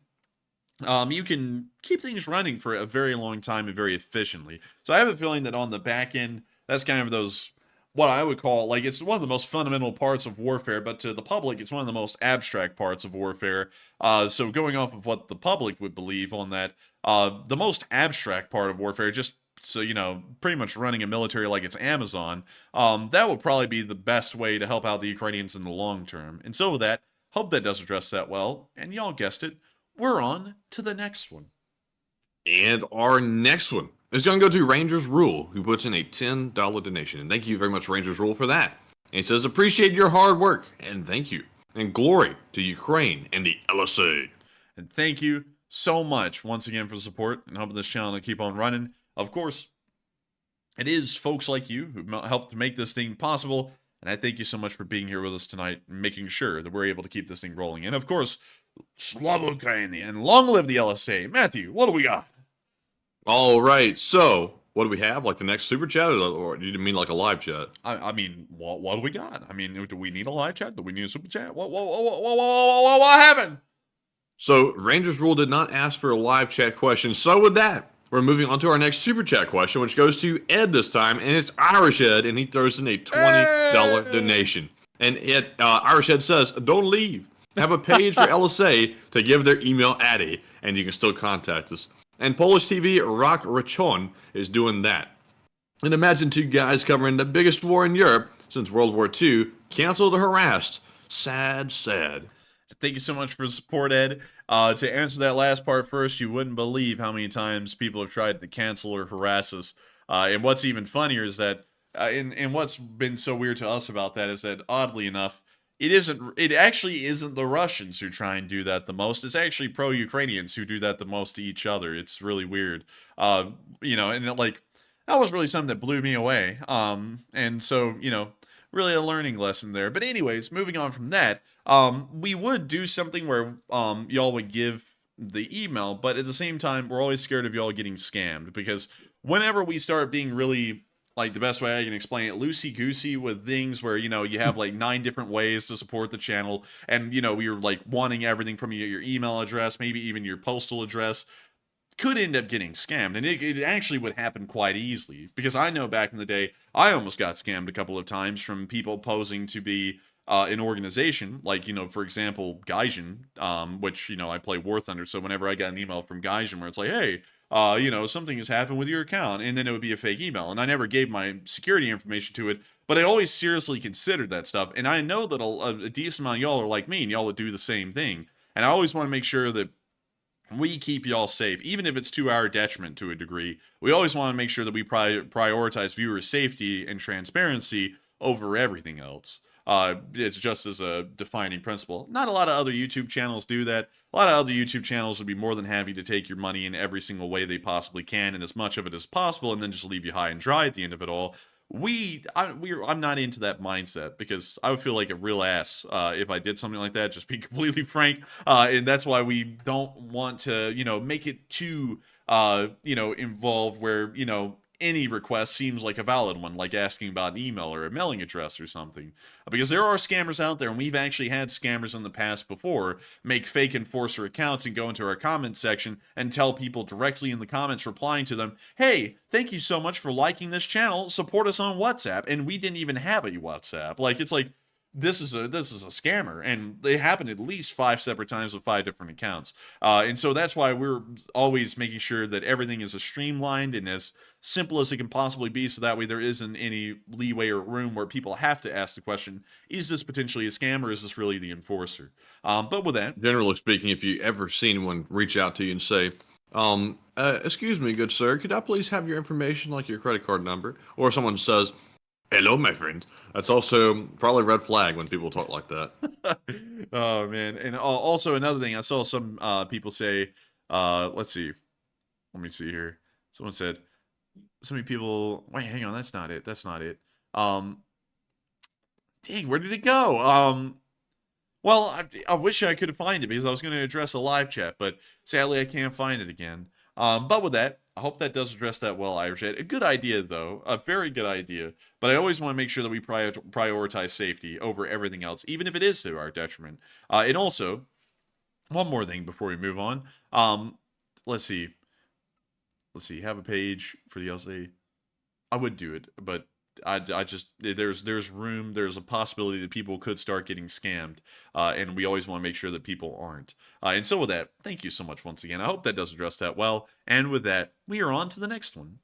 you can keep things running for a very long time and very efficiently. So I have a feeling that on the back end, that's kind of those, what I would call, like, it's one of the most fundamental parts of warfare, but to the public, it's one of the most abstract parts of warfare. So going off of what the public would believe on that, the most abstract part of warfare, just so, you know, pretty much running a military like it's Amazon, that would probably be the best way to help out the Ukrainians in the long term. And so with that, hope that does address that well. And y'all guessed it, we're on to the next one. And our next one is going to go to Rangers Rule, who puts in a $10 donation. And thank you very much, Rangers Rule, for that. And he says, appreciate your hard work, and thank you. And glory to Ukraine and the LSA. And thank you so much once again for the support and helping this channel to keep on running. Of course, it is folks like you who helped to make this thing possible. And I thank you so much for being here with us tonight and making sure that we're able to keep this thing rolling. And of course, Slava Ukraine and long live the LSA. Matthew, what do we got? All right, so what do we have? Like the next super chat, or do you mean like a live chat? I mean, what do we got? I mean, do we need a live chat? Do we need a super chat? What happened? So Rangers Rule did not ask for a live chat question. So with that, we're moving on to our next super chat question, which goes to Ed this time, and it's Irish Ed, and he throws in a $20 donation. And Irish Ed says, "Don't leave. Have a page for LSA to give their email addy, and you can still contact us." And Polish TV Rock Rachon is doing that. And imagine two guys covering the biggest war in Europe since World War II, canceled or harassed. Sad, sad. Thank you so much for the support, Ed. To answer that last part first, you wouldn't believe how many times people have tried to cancel or harass us. And what's even funnier is that, and what's been so weird to us about that is that, oddly enough, it actually isn't the Russians who try and do that the most. It's actually pro-Ukrainians who do that the most to each other. It's really weird. And that was really something that blew me away. And so, really a learning lesson there. But anyways, moving on from that, we would do something where y'all would give the email, but at the same time, we're always scared of y'all getting scammed, because whenever we start being really, like, the best way I can explain it, loosey-goosey with things where, you have like 9 different ways to support the channel, and, we were like wanting everything from your email address, maybe even your postal address, could end up getting scammed. And it actually would happen quite easily, because I know back in the day, I almost got scammed a couple of times from people posing to be an organization, like, for example, Gaijin, which, I play War Thunder, so whenever I got an email from Gaijin where it's like, hey, something has happened with your account, and then it would be a fake email, and I never gave my security information to it, but I always seriously considered that stuff, and I know that a decent amount of y'all are like me, and y'all would do the same thing, and I always want to make sure that we keep y'all safe, even if it's to our detriment to a degree. We always want to make sure that we prioritize viewer safety and transparency over everything else. It's just as a defining principle. Not a lot of other YouTube channels do that. A lot of other YouTube channels would be more than happy to take your money in every single way they possibly can, and as much of it as possible, and then just leave you high and dry at the end of it all. I'm not into that mindset, because I would feel like a real ass if I did something like that, just be completely frank. And that's why we don't want to, make it too, involved where, any request seems like a valid one, like asking about an email or a mailing address or something. Because there are scammers out there, and we've actually had scammers in the past before make fake enforcer accounts and go into our comments section and tell people directly in the comments, replying to them, hey, thank you so much for liking this channel, support us on WhatsApp. And we didn't even have a WhatsApp. Like, it's like, this is a scammer, and they happen at least 5 separate times with 5 different accounts. And so that's why we're always making sure that everything is as streamlined and as simple as it can possibly be, so that way there isn't any leeway or room where people have to ask the question, is this potentially a scam, or is this really the enforcer? But with that, generally speaking, if you ever seen one reach out to you and say, excuse me, good sir, could I please have your information, like your credit card number? Or someone says, hello, my friend. That's also probably a red flag when people talk like that. Oh, man. And also another thing, I saw some people say, let's see. Let me see here. Someone said, so many people, wait, hang on, that's not it. That's not it. Dang, where did it go? Well, I wish I could find it, because I was going to address a live chat, but sadly I can't find it again. But with that, I hope that does address that well, Irish Ed. A good idea, though. A very good idea. But I always want to make sure that we prioritize safety over everything else, even if it is to our detriment. And also, one more thing before we move on. Let's see. Have a page for the LSA. I would do it, but I just, there's room, there's a possibility that people could start getting scammed, and we always want to make sure that people aren't. And so with that, thank you so much once again. I hope that does address that well. And with that, we are on to the next one.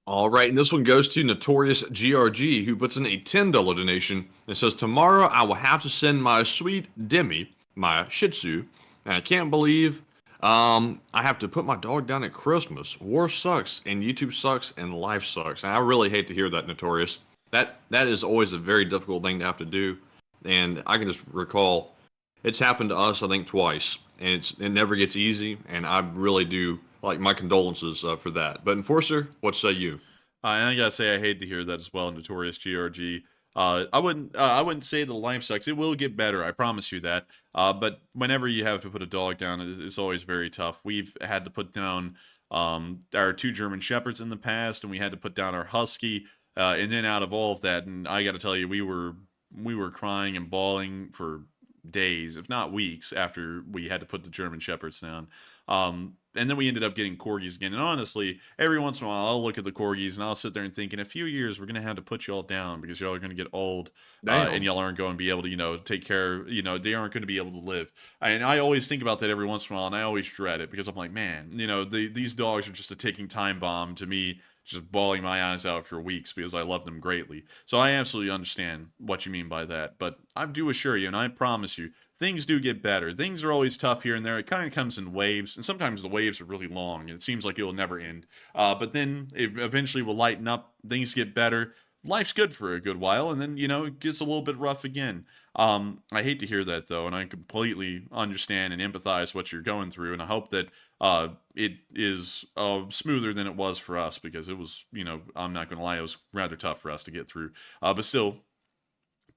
All right, and this one goes to Notorious GRG, who puts in a $10 donation and says, tomorrow I will have to send my sweet Demi, my Shih Tzu, and I can't believe I have to put my dog down at Christmas. War sucks, and YouTube sucks, and life sucks. And I really hate to hear that, Notorious. That is always a very difficult thing to have to do. And I can just recall It's happened to us, I think, twice, and it never gets easy. And I really do like my condolences for that. But Enforcer, what say you? And I gotta say, I hate to hear that as well, Notorious GRG. I wouldn't say the life sucks. It will get better, I promise you that. But whenever you have to put a dog down, it's always very tough. We've had to put down our 2 German Shepherds in the past, and we had to put down our Husky, and then out of all of that, and I got to tell you, we were crying and bawling for days, if not weeks, after we had to put the German Shepherds down. And then we ended up getting corgis again. And honestly, every once in a while, I'll look at the corgis and I'll sit there and think, in a few years, we're going to have to put y'all down because y'all are going to get old, and y'all aren't going to be able to, take care, they aren't going to be able to live. And I always think about that every once in a while, and I always dread it because I'm like, man, these dogs are just a ticking time bomb to me, just bawling my eyes out for weeks because I love them greatly. So I absolutely understand what you mean by that. But I do assure you, and I promise you, things do get better. Things are always tough here and there. It kind of comes in waves, and sometimes the waves are really long, and it seems like it'll never end. But then it eventually will lighten up. Things get better. Life's good for a good while, and then, it gets a little bit rough again. I hate to hear that, though, and I completely understand and empathize what you're going through, and I hope that it is smoother than it was for us, because it was, I'm not going to lie, it was rather tough for us to get through. But still,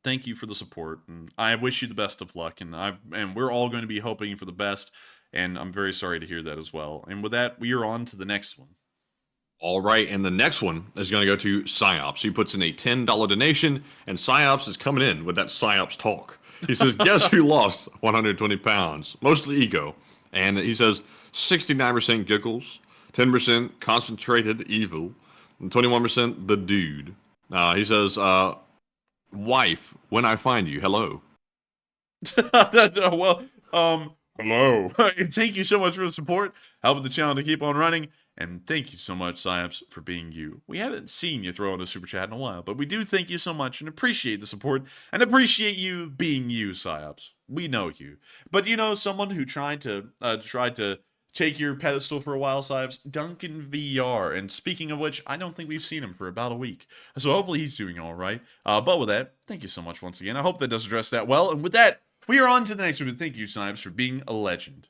thank you for the support, and I wish you the best of luck, and we're all going to be hoping for the best, and I'm very sorry to hear that as well. And with that, we are on to the next one. All right, and the next one is going to go to Psyops. He puts in a $10 donation, and Psyops is coming in with that Psyops talk. He says, guess who lost 120 pounds? Mostly ego. And he says, 69% giggles, 10% concentrated evil, and 21% the dude. He says, wife, when I find you, hello. Well, hello. Thank you so much for the support, helping the channel to keep on running, and thank you so much, Psyops, for being you. We haven't seen you throw in a super chat in a while, but we do thank you so much and appreciate the support and appreciate you being you, Psyops. We know you. But someone who tried to take your pedestal for a while, Psyops, Duncan VR. And speaking of which, I don't think we've seen him for about a week. So hopefully he's doing all right. But with that, thank you so much once again. I hope that does address that well. And with that, we are on to the next one. Thank you, Psyops, for being a legend.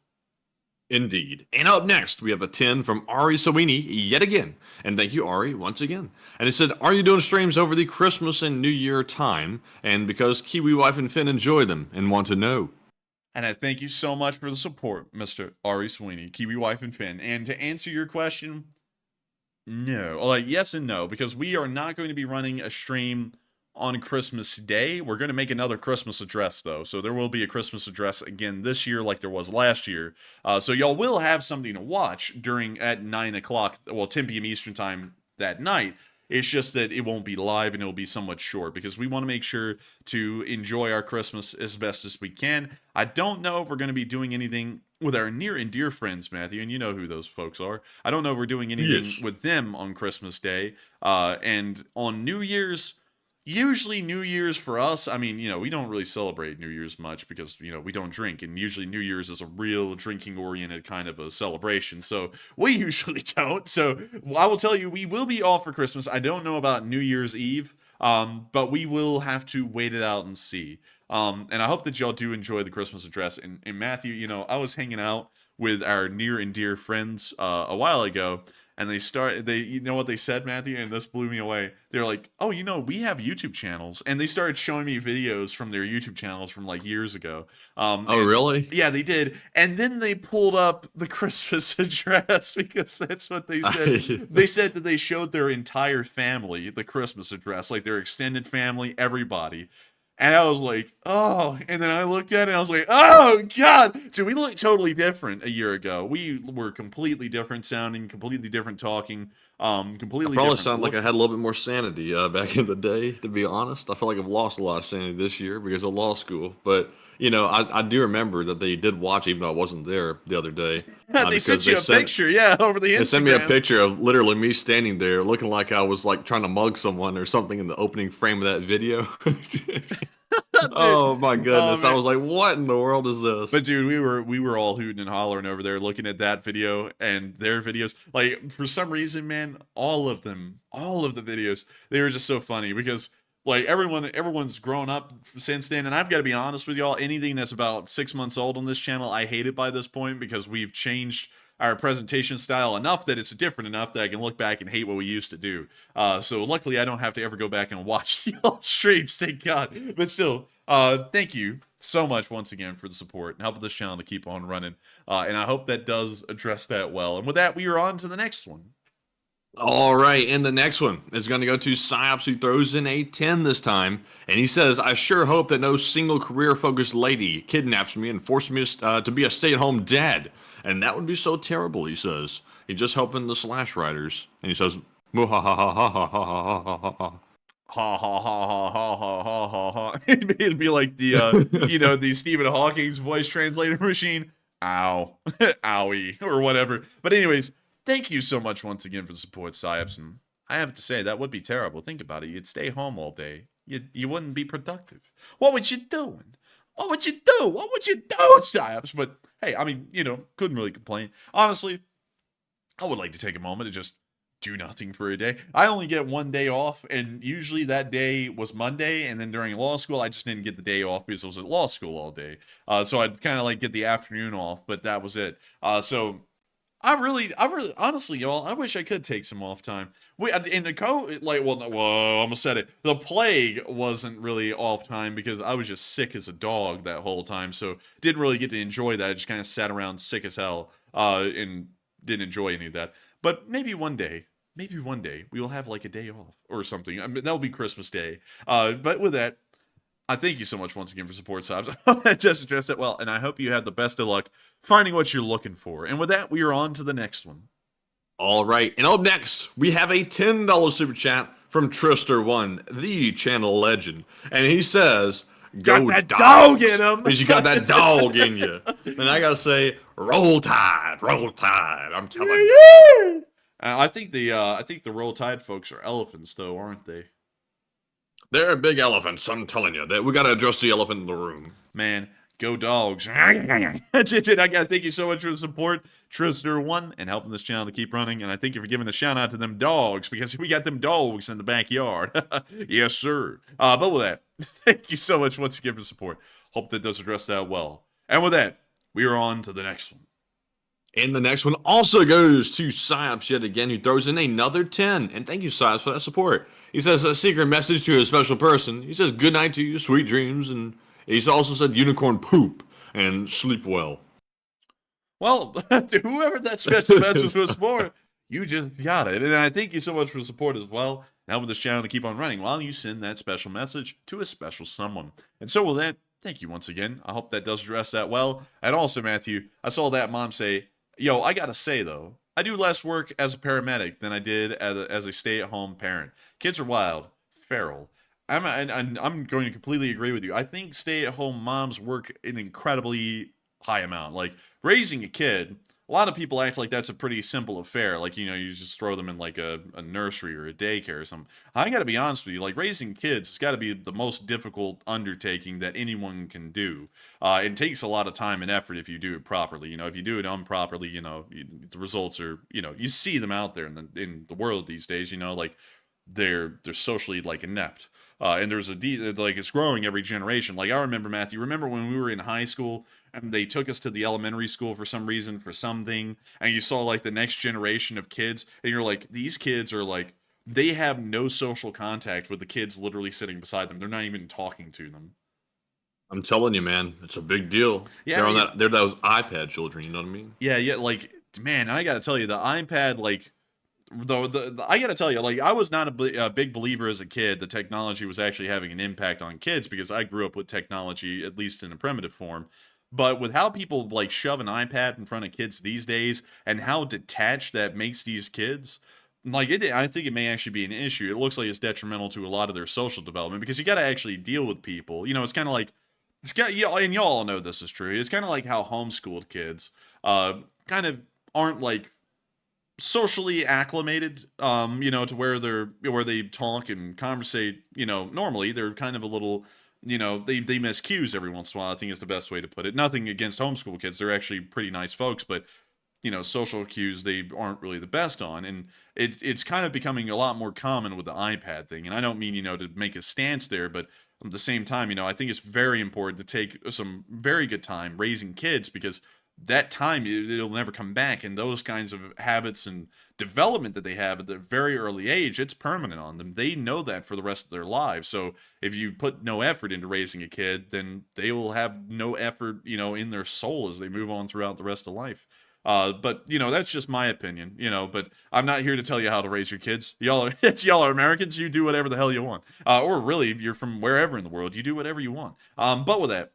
Indeed. And up next, we have a 10 from Ari Sawini yet again. And thank you, Ari, once again. And it said, are you doing streams over the Christmas and New Year time? And because Kiwi Wife and Finn enjoy them and want to know. And I thank you so much for the support, Mr. Ari Sweeney, Kiwi Wife and Finn. And to answer your question, no. Yes and no, because we are not going to be running a stream on Christmas Day. We're going to make another Christmas address, though. So there will be a Christmas address again this year like there was last year. So y'all will have something to watch at 9 o'clock, 10 p.m. Eastern time that night. It's just that it won't be live and it'll be somewhat short because we want to make sure to enjoy our Christmas as best as we can. I don't know if we're going to be doing anything with our near and dear friends, Matthew, and you know who those folks are. I don't know if we're doing anything with them on Christmas Day. And on New Year's, usually New Year's for us, I mean, we don't really celebrate New Year's much because, we don't drink. And usually New Year's is a real drinking-oriented kind of a celebration. So we usually don't. So I will tell you, we will be off for Christmas. I don't know about New Year's Eve, but we will have to wait it out and see. And I hope that y'all do enjoy the Christmas address. And Matthew, I was hanging out with our near and dear friends a while ago. And you know what they said, Matthew? And this blew me away. They're like, oh, we have YouTube channels. And they started showing me videos from their YouTube channels from years ago. Really? Yeah, they did. And then they pulled up the Christmas address because that's what they said. They said that they showed their entire family the Christmas address, like their extended family, everybody. And I was like, oh, and then I looked at it and I was like, oh, God. Dude, we looked totally different a year ago. We were completely different sounding, completely different talking, completely probably different. Sound like I had a little bit more sanity back in the day, to be honest. I feel like I've lost a lot of sanity this year because of law school. But, I do remember that they did watch, even though I wasn't there the other day. They sent you a picture, over the Instagram. They sent me a picture of literally me standing there looking like I was trying to mug someone or something in the opening frame of that video. Oh my goodness. I was like, what in the world is this? But dude, we were all hooting and hollering over there looking at that video and their videos. For some reason, man, all of the videos, they were just so funny because Like everyone's grown up since then, and I've got to be honest with y'all. Anything that's about 6 months old on this channel, I hate it by this point because we've changed our presentation style enough that it's different enough that I can look back and hate what we used to do. So luckily, I don't have to ever go back and watch y'all streams, thank God. But still, thank you so much once again for the support and helping this channel to keep on running. And I hope that does address that well. And with that, we are on to the next one. All right, and the next one is going to go to Psyops, who throws in a 10 this time. And he says, I sure hope that no single career-focused lady kidnaps me and forces me to be a stay-at-home dad. And that would be so terrible, he says. He's just helping the slash writers. And he says, ha-ha-ha-ha-ha-ha-ha-ha-ha. Ha ha ha ha ha ha ha ha ha. It'd be like the you know, the Stephen Hawking's voice translator machine. Ow. Owie. Or whatever. But anyways, thank you so much once again for the support, Psyops. And I have to say, that would be terrible. Think about it. You'd stay home all day. You wouldn't be productive. What would you doing? What would you do? What would you do, Psyops? But hey, I mean, you know, couldn't really complain. Honestly, I would like to take a moment to just do nothing for a day. I only get one day off, and usually that day was Monday, and then during law school, I just didn't get the day off because I was at law school all day. So I'd kind of like get the afternoon off, but that was it. So I really, honestly, y'all, I wish I could take some off time. In the I almost said it. The plague wasn't really off time because I was just sick as a dog that whole time, so didn't really get to enjoy that. I just kind of sat around sick as hell, and didn't enjoy any of that. But maybe one day we will have like a day off or something. I mean, that'll be Christmas Day. But with that, I thank you so much once again for support, Sobs. I just addressed it well, and I hope you have the best of luck finding what you're looking for. And with that, we are on to the next one. All right, and up next, we have a $10 super chat from Trister1, the channel legend. And he says, Got that dog in him. Because you got that dog in you. And I got to say, roll tide, I'm telling you. I think the Roll Tide folks are elephants, though, aren't they? They're big elephants, I'm telling you. We got to address the elephant in the room. Man, go dogs. That's it. I got to thank you so much for the support, Trister1, and helping this channel to keep running. And I thank you for giving a shout out to them dogs, because we got them dogs in the backyard. Yes, sir. But with that, thank you so much once again for the support. Hope that does address that well. And with that, we are on to the next one. And the next one also goes to Psyops yet again, who throws in another 10. And thank you, Psyops, for that support. He says a secret message to a special person. He says, good night to you, sweet dreams. And he's also said unicorn poop and sleep well. Well, to whoever that special message was for, you just got it. And I thank you so much for the support as well. Now with this channel to keep on running while you send that special message to a special someone. And so with that, thank you once again. I hope that does address that well. And also, Matthew, I saw that mom say, yo, I gotta say, though, I do less work as a paramedic than I did as a stay-at-home parent. Kids are wild, feral. I'm going to completely agree with you. I think stay-at-home moms work an incredibly high amount. Like, raising a kid, a lot of people act like that's a pretty simple affair. Like, you know, you just throw them in, like, a nursery or a daycare or something. I gotta be honest with you. Like, raising kids has got to be the most difficult undertaking that anyone can do. It takes a lot of time and effort if you do it properly. You know, if you do it improperly, you know, the results are, you know, you see them out there in the world these days, you know, like, they're socially, like, inept. And there's like, it's growing every generation. Like, I remember, Matthew, remember when we were in high school and they took us to the elementary school for some reason, for something, and you saw, like, the next generation of kids, and you're like, these kids are, like, they have no social contact with the kids literally sitting beside them. They're not even talking to them. I'm telling you, man, it's a big deal. Yeah, they're those iPad children, you know what I mean? Yeah, like, man, I gotta tell you, the iPad, like, I gotta tell you, like, I was not a big believer as a kid that technology was actually having an impact on kids, because I grew up with technology, at least in a primitive form. But with how people, like, shove an iPad in front of kids these days, and how detached that makes these kids, like, I think it may actually be an issue. It looks like it's detrimental to a lot of their social development, because you got to actually deal with people. You know, it's kind of like, and y'all all know this is true. It's kind of like how homeschooled kids kind of aren't, like, socially acclimated, you know, to where they talk and conversate, you know, normally. They're kind of a little, you know, they miss cues every once in a while, I think is the best way to put it. Nothing against homeschool kids. They're actually pretty nice folks, but social cues they aren't really the best on. And it's kind of becoming a lot more common with the iPad thing. And I don't mean, to make a stance there, but at the same time, I think it's very important to take some very good time raising kids, because that time, it'll never come back. And those kinds of habits and development that they have at the very early age, it's permanent on them. They know that for the rest of their lives. So if you put no effort into raising a kid, then they will have no effort, in their soul as they move on throughout the rest of life. But that's just my opinion, but I'm not here to tell you how to raise your kids. Y'all are Americans. You do whatever the hell you want. Or really, if you're from wherever in the world, you do whatever you want. But with that,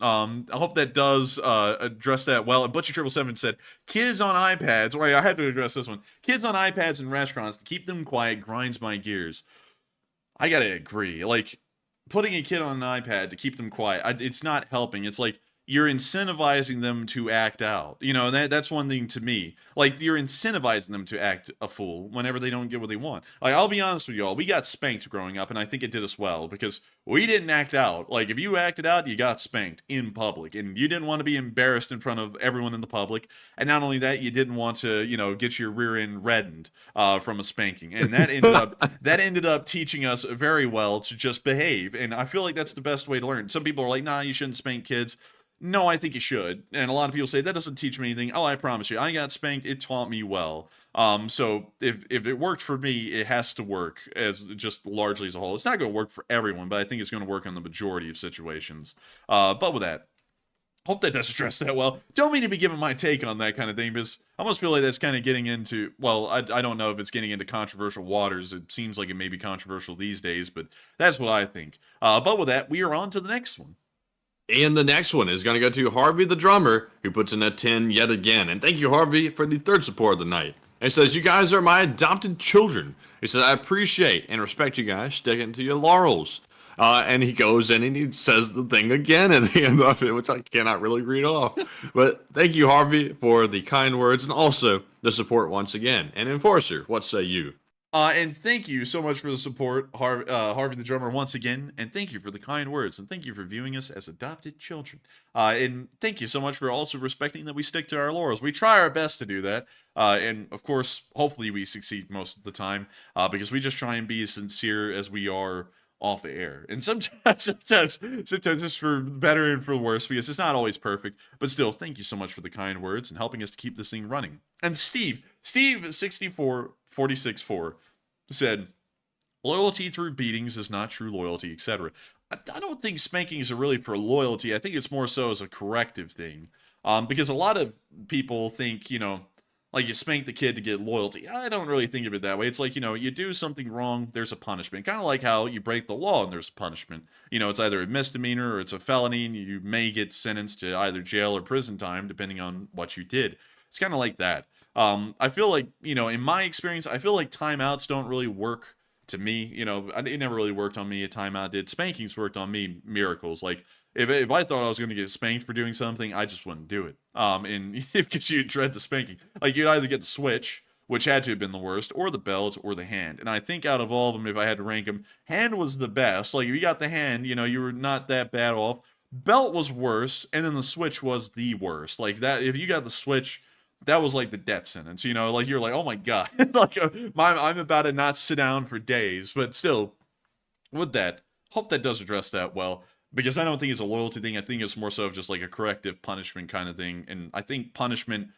I hope that does address that well. And Butcher777 said, kids on iPads. Wait, I had to address this one. Kids on iPads in restaurants, to keep them quiet grinds my gears. I gotta agree. Like, putting a kid on an iPad to keep them quiet, it's not helping. It's like you're incentivizing them to act out. That's one thing to me. Like, you're incentivizing them to act a fool whenever they don't get what they want. Like, I'll be honest with y'all, we got spanked growing up, and I think it did us well, because we didn't act out. Like, if you acted out, you got spanked in public, and you didn't want to be embarrassed in front of everyone in the public. And not only that, you didn't want to, get your rear end reddened from a spanking. And that ended up teaching us very well to just behave. And I feel like that's the best way to learn. Some people are like, nah, you shouldn't spank kids. No, I think you should. And a lot of people say, that doesn't teach me anything. Oh, I promise you, I got spanked. It taught me well. So if it worked for me, it has to work as just largely as a whole. It's not going to work for everyone, but I think it's going to work on the majority of situations. But with that, hope that does address that well. Don't mean to be giving my take on that kind of thing, because I almost feel like that's kind of getting into, well, I don't know if it's getting into controversial waters. It seems like it may be controversial these days, but that's what I think. But with that, we are on to the next one. And the next one is going to go to Harvey the drummer, who puts in a 10 yet again. And thank you, Harvey, for the third support of the night. He says, you guys are my adopted children. He says, I appreciate and respect you guys sticking to your laurels. And he goes in and he says the thing again at the end of it, which I cannot really read off. But thank you, Harvey, for the kind words and also the support once again. And Enforcer, what say you? And thank you so much for the support, Harvey the drummer, once again. And thank you for the kind words. And thank you for viewing us as adopted children. And thank you so much for also respecting that we stick to our laurels. We try our best to do that. And of course, hopefully we succeed most of the time, because we just try and be as sincere as we are off air. And sometimes it's for better and for worse, because it's not always perfect. But still, thank you so much for the kind words and helping us to keep this thing running. And Steve 6446-4 said, loyalty through beatings is not true loyalty, etc. I don't think spankings are really for loyalty. I think it's more so as a corrective thing. Because a lot of people think, like you spank the kid to get loyalty. I don't really think of it that way. It's like, you do something wrong, there's a punishment. Kind of like how you break the law and there's a punishment. It's either a misdemeanor or it's a felony, and you may get sentenced to either jail or prison time, depending on what you did. It's kind of like that. I feel like, in my experience, I feel like timeouts don't really work to me. It never really worked on me. A timeout did. Spankings worked on me. Miracles. Like, if I thought I was going to get spanked for doing something, I just wouldn't do it. And because you dread the spanking. Like, you'd either get the switch, which had to have been the worst, or the belt, or the hand. And I think out of all of them, if I had to rank them, hand was the best. Like, if you got the hand, you were not that bad off. Belt was worse, and then the switch was the worst. Like, that, if you got the switch, that was like the death sentence, like you're like, oh my God, like I'm about to not sit down for days. But still, with that, hope that does address that well, because I don't think it's a loyalty thing. I think it's more so of just like a corrective punishment kind of thing. And I think punishment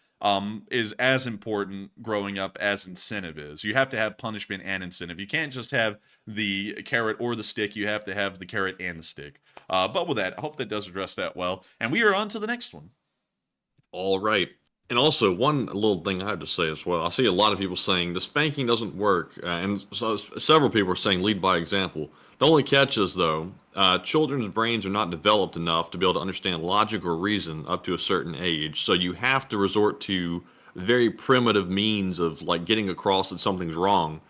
is as important growing up as incentive is. You have to have punishment and incentive. You can't just have the carrot or the stick. You have to have the carrot and the stick. But with that, I hope that does address that well. And we are on to the next one. All right. And also, one little thing I have to say as well. I see a lot of people saying the spanking doesn't work, and so several people are saying lead by example. The only catch is, though, children's brains are not developed enough to be able to understand logic or reason up to a certain age. So you have to resort to very primitive means of like getting across that something's wrong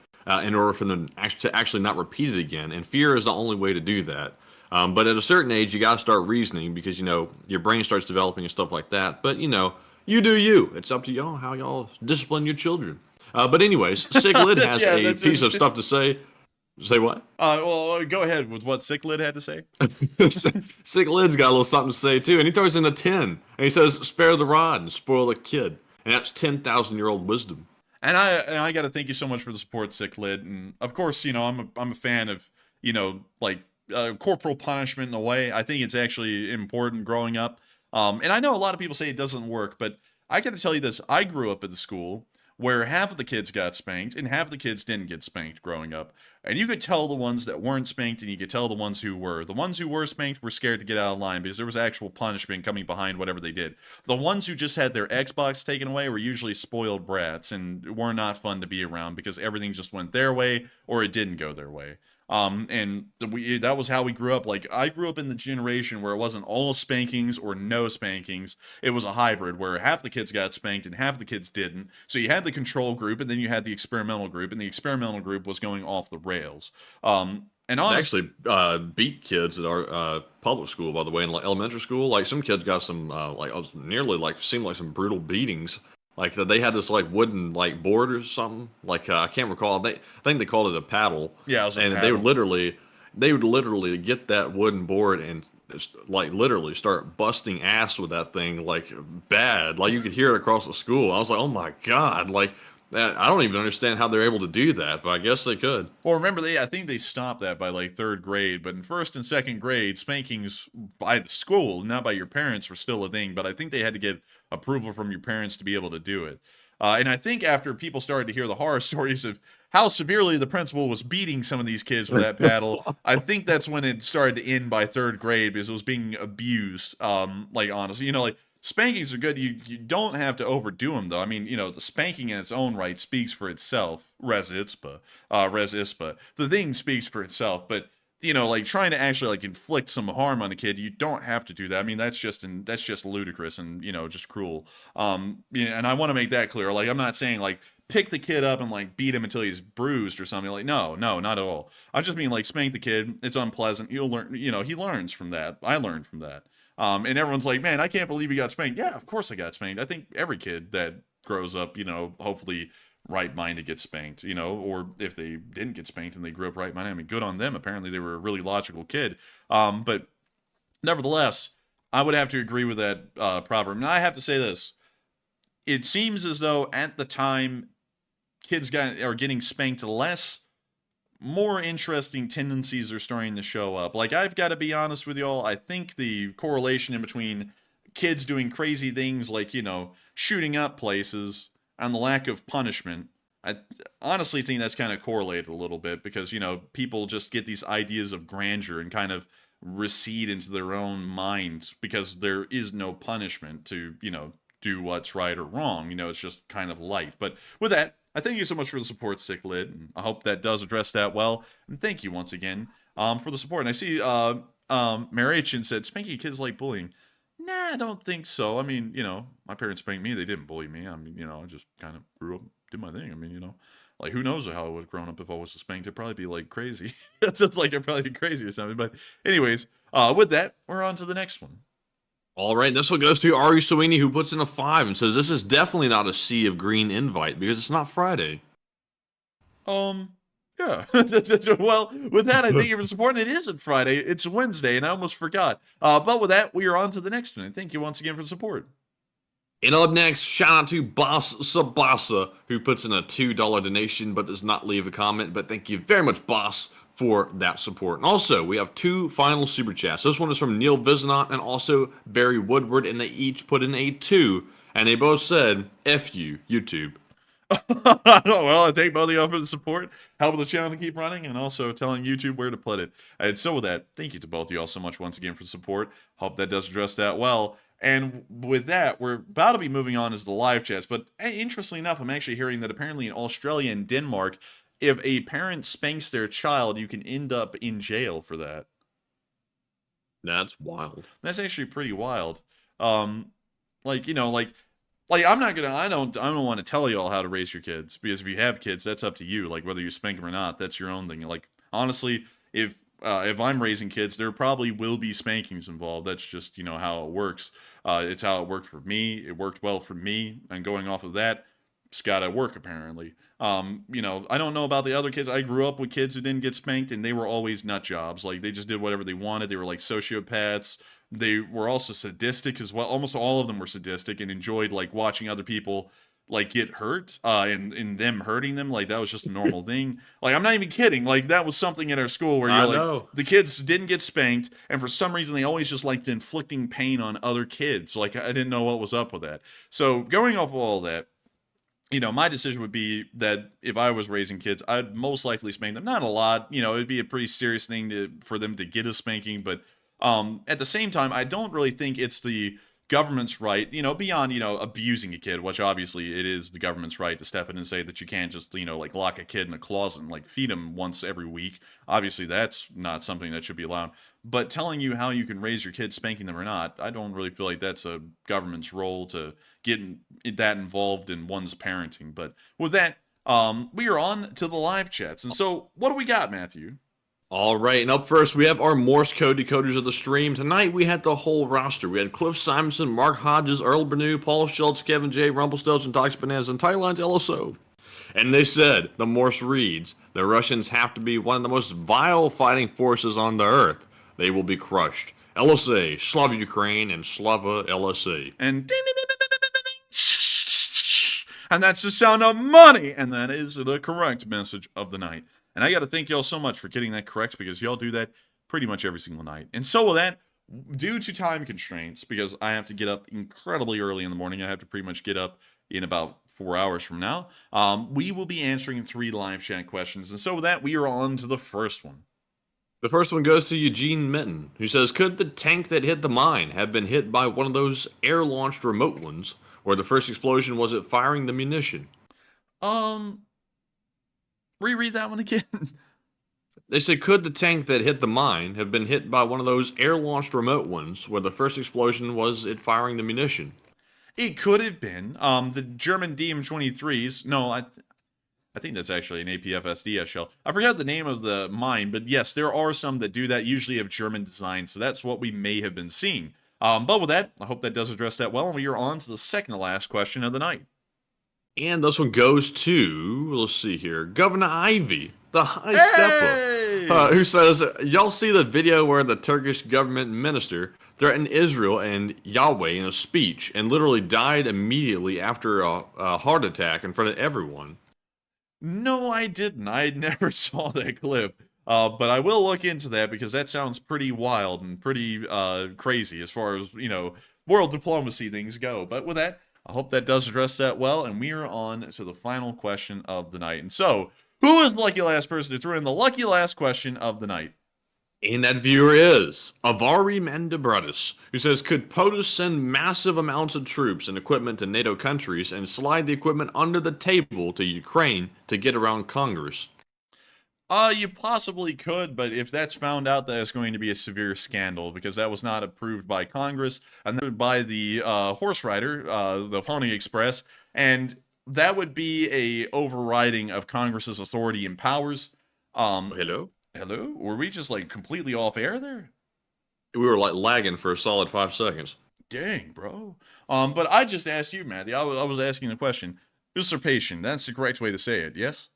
in order for them to actually not repeat it again. And fear is the only way to do that. But at a certain age, you got to start reasoning because, your brain starts developing and stuff like that. But, you do you. It's up to y'all how y'all discipline your children. But anyways, Siglid has a piece of stuff to say. Say what? Well, go ahead with what Sick Lid had to say. Sick Lid's got a little something to say too, and he throws in a 10, and he says, "Spare the rod and spoil the kid," and that's 10,000-year-old wisdom. And I got to thank you so much for the support, Sick Lid, and of course, I'm a fan of like corporal punishment in a way. I think it's actually important growing up. And I know a lot of people say it doesn't work, but I got to tell you this: I grew up at the school where half of the kids got spanked and half of the kids didn't get spanked growing up. And you could tell the ones that weren't spanked and you could tell the ones who were. The ones who were spanked were scared to get out of line because there was actual punishment coming behind whatever they did. The ones who just had their Xbox taken away were usually spoiled brats and were not fun to be around because everything just went their way or it didn't go their way. That was how we grew up. Like, I grew up in the generation where it wasn't all spankings or no spankings. It was a hybrid where half the kids got spanked and half the kids didn't. So you had the control group and then you had the experimental group, and the experimental group was going off the rails. And honestly, actually beat kids at our public school, by the way, in elementary school. Like, some kids got some seemed like some brutal beatings. Like, they had this like wooden like board or something. Like, I can't recall. I think they called it a paddle. Yeah, it was a paddle. They would literally get that wooden board and like literally start busting ass with that thing, like bad. Like, you could hear it across the school. I was like, oh my god, like that. I don't even understand how they're able to do that, but I guess they could. Well, remember, I think they stopped that by like 3rd grade, but in 1st and 2nd grade, spankings by the school, not by your parents, were still a thing. But I think they had to get approval from your parents to be able to do it. And I think after people started to hear the horror stories of how severely the principal was beating some of these kids with that paddle, I think that's when it started to end by 3rd grade because it was being abused. Like, honestly, like, spankings are good. You don't have to overdo them, though. I mean, the spanking in its own right speaks for itself. Res ispa. The thing speaks for itself. But, like, trying to actually, like, inflict some harm on a kid, you don't have to do that. I mean, that's just ludicrous and, just cruel. And I want to make that clear. Like, I'm not saying, like, pick the kid up and, like, beat him until he's bruised or something. Like, no, not at all. I just mean, like, spank the kid. It's unpleasant. You'll learn, he learns from that. I learned from that. And everyone's like, man, I can't believe he got spanked. Yeah, of course I got spanked. I think every kid that grows up, hopefully right-minded gets spanked, or if they didn't get spanked and they grew up right-minded, I mean, good on them. Apparently they were a really logical kid. But nevertheless, I would have to agree with that proverb. And I have to say this. It seems as though at the time kids are getting spanked less. More interesting tendencies are starting to show up. Like, I've got to be honest with y'all, I think the correlation in between kids doing crazy things like, shooting up places and the lack of punishment, I honestly think that's kind of correlated a little bit because, people just get these ideas of grandeur and kind of recede into their own mind because there is no punishment to, do what's right or wrong. It's just kind of light. But with that, I thank you so much for the support, Sick Lid, and I hope that does address that well. And thank you once again for the support. And I see Marichin said, spanking kids like bullying. Nah, I don't think so. I mean, my parents spanked me. They didn't bully me. I mean, I just kind of grew up, did my thing. I mean, like, who knows how I would have grown up if I was spanked. It'd probably be, like, crazy. It's like it'd probably be crazy or something. But anyways, with that, we're on to the next one. All right, this one goes to Ari Sweeney, who puts in a 5 and says, this is definitely not a sea of green invite because it's not Friday. Yeah. Well, with that, I thank you for supporting. It isn't Friday. It's Wednesday, and I almost forgot. But with that, we are on to the next one. And thank you once again for the support. And up next, shout out to Boss Sabasa, who puts in a $2 donation but does not leave a comment. But thank you very much, Boss, for that support. And also, we have 2 final super chats. This one is from Neil Vizinot and also Barry Woodward, and they each put in a 2, and they both said, F you, YouTube. Well, I thank both of y'all for the support, helping the channel to keep running, and also telling YouTube where to put it. And so with that, thank you to both of y'all so much once again for the support. Hope that does address that well. And with that, we're about to be moving on as the live chats. But interestingly enough, I'm actually hearing that apparently in Australia and Denmark, if a parent spanks their child, you can end up in jail for that. That's wild. That's actually pretty wild. I don't want to tell y'all how to raise your kids, because if you have kids, that's up to you. Like, whether you spank them or not, that's your own thing. Like, honestly, if I'm raising kids, there probably will be spankings involved. That's just, how it works. It's how it worked for me. It worked well for me. And going off of that, it's gotta work apparently. You know, I don't know about the other kids. I grew up with kids who didn't get spanked, and they were always nut jobs. Like, they just did whatever they wanted. They were like sociopaths. They were also sadistic as well. Almost all of them were sadistic and enjoyed like watching other people like get hurt, and them hurting them. Like, that was just a normal thing. Like, I'm not even kidding. Like, that was something at our school where you're like, the kids didn't get spanked, and for some reason they always just liked inflicting pain on other kids. Like, I didn't know what was up with that. So going off of all that, you know, my decision would be that if I was raising kids, I'd most likely spank them. Not a lot, you know, it'd be a pretty serious thing for them to get a spanking, but at the same time, I don't really think it's the government's right, you know, beyond, you know, abusing a kid, which obviously it is the government's right to step in and say that you can't just, you know, like lock a kid in a closet and like feed him once every week. Obviously, that's not something that should be allowed. But telling you how you can raise your kid, spanking them or not, I don't really feel like that's a government's role to get that involved in one's parenting. But with that, we are on to the live chats. And so, what do we got, Matthew? All right, and up first, we have our Morse code decoders of the stream. Tonight, we had the whole roster. We had Cliff Simonson, Mark Hodges, Earl Bernew, Paul Schultz, Kevin J, Rumpelstiltskin, Tox Bananas, and Thailand's LSO. And they said, the Morse reads, the Russians have to be one of the most vile fighting forces on the earth. They will be crushed. LSA, Slava Ukraine, and Slava LSA. And and that's the sound of money. And that is the correct message of the night. And I got to thank y'all so much for getting that correct, because y'all do that pretty much every single night. And so with that, due to time constraints, because I have to get up incredibly early in the morning, I have to pretty much get up in about 4 hours from now, we will be answering 3 live chat questions. And so with that, we are on to the first one. The first one goes to Eugene Minton, who says, could the tank that hit the mine have been hit by one of those air-launched remote ones, where the first explosion was it firing the munition? Reread that one again. They say, could the tank that hit the mine have been hit by one of those air-launched remote ones, where the first explosion was it firing the munition? It could have been. The German DM-23s, no, I think that's actually an APF-SDS shell. I forgot the name of the mine, but yes, there are some that do that, usually of German design, so that's what we may have been seeing. But with that, I hope that does address that well, and we are on to the second to last question of the night. And this one goes to, let's see here, Governor Ivy, the high stepper, who says, y'all see the video where the Turkish government minister threatened Israel and Yahweh in a speech and literally died immediately after a heart attack in front of everyone? No, I didn't. I never saw that clip. But I will look into that, because that sounds pretty wild and pretty crazy as far as, you know, world diplomacy things go. But with that, I hope that does address that well, and we are on to the final question of the night. And so, who is the lucky last person who threw in the lucky last question of the night? And that viewer is Avari Mandabratis, who says, could POTUS send massive amounts of troops and equipment to NATO countries and slide the equipment under the table to Ukraine to get around Congress? You possibly could, but if that's found out, that is going to be a severe scandal, because that was not approved by Congress and then by the horse rider, the Pony Express, and that would be a overriding of Congress's authority and powers. Hello? Were we just like completely off air there? We were like lagging for a solid 5 seconds. Dang, bro. But I just asked you, Matthew. I was asking the question. Usurpation. That's the correct way to say it. Yes.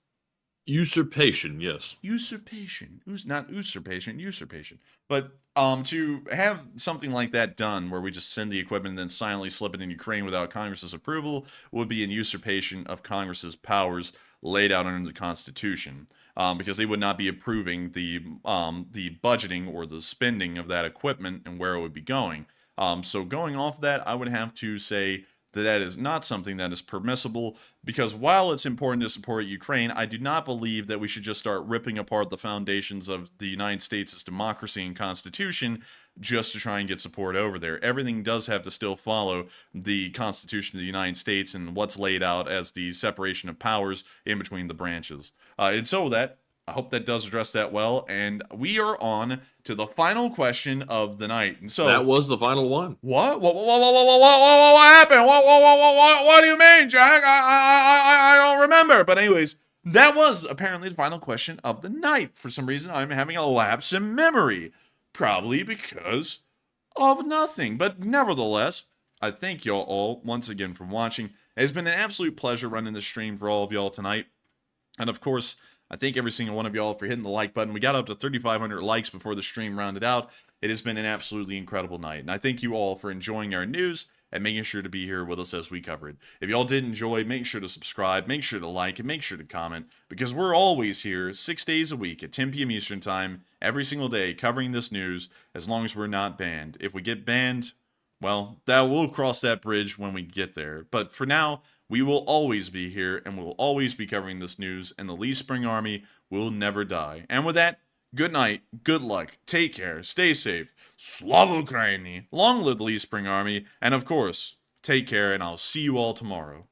Usurpation, yes. Usurpation. Not usurpation, usurpation. But to have something like that done, where we just send the equipment and then silently slip it in Ukraine without Congress's approval, would be an usurpation of Congress's powers laid out under the Constitution. Because they would not be approving the budgeting or the spending of that equipment and where it would be going. So going off that, I would have to say that that is not something that is permissible, because while it's important to support Ukraine, I do not believe that we should just start ripping apart the foundations of the United States' democracy and Constitution just to try and get support over there. Everything does have to still follow the Constitution of the United States and what's laid out as the separation of powers in between the branches. And so with that, I hope that does address that well, and we are on to the final question of the night. And so that was the final one. What happened? What do you mean, Jack? I don't remember. But anyways, that was apparently the final question of the night. For some reason, I'm having a lapse in memory, probably because of nothing. But nevertheless, I thank y'all all once again for watching. It's been an absolute pleasure running this stream for all of y'all tonight. And of course, I thank every single one of y'all for hitting the like button. We got up to 3,500 likes before the stream rounded out. It has been an absolutely incredible night. And I thank you all for enjoying our news and making sure to be here with us as we cover it. If y'all did enjoy, make sure to subscribe, make sure to like, and make sure to comment, because we're always here 6 days a week at 10 p.m. Eastern Time, every single day, covering this news, as long as we're not banned. If we get banned, well, we'll cross that bridge when we get there. But for now, we will always be here, and we'll always be covering this news, and the Lee Spring Army will never die. And with that, good night, good luck, take care, stay safe, Slava Ukraini, long live the Lee Spring Army, and of course, take care, and I'll see you all tomorrow.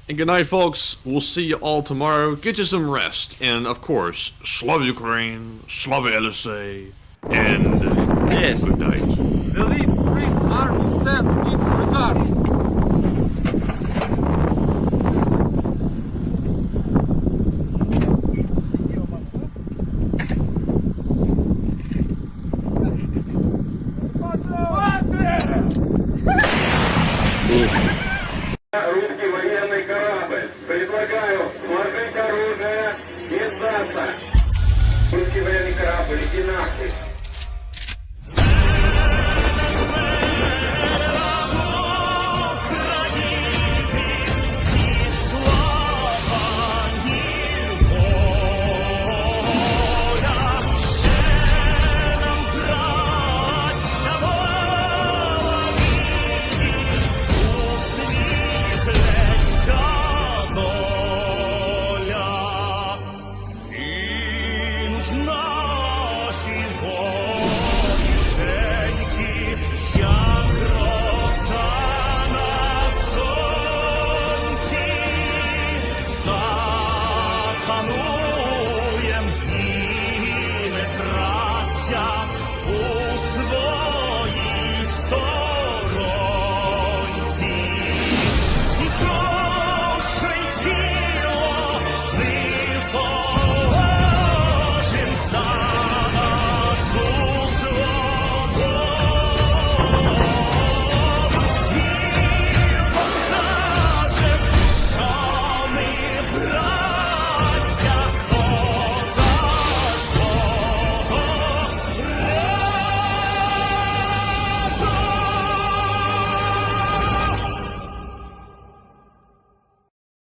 And good night, folks. We'll see you all tomorrow. Get you some rest. And, of course, Slava Ukraine, Slava LSA, and yes. Good night. The Lee Spring Army sends its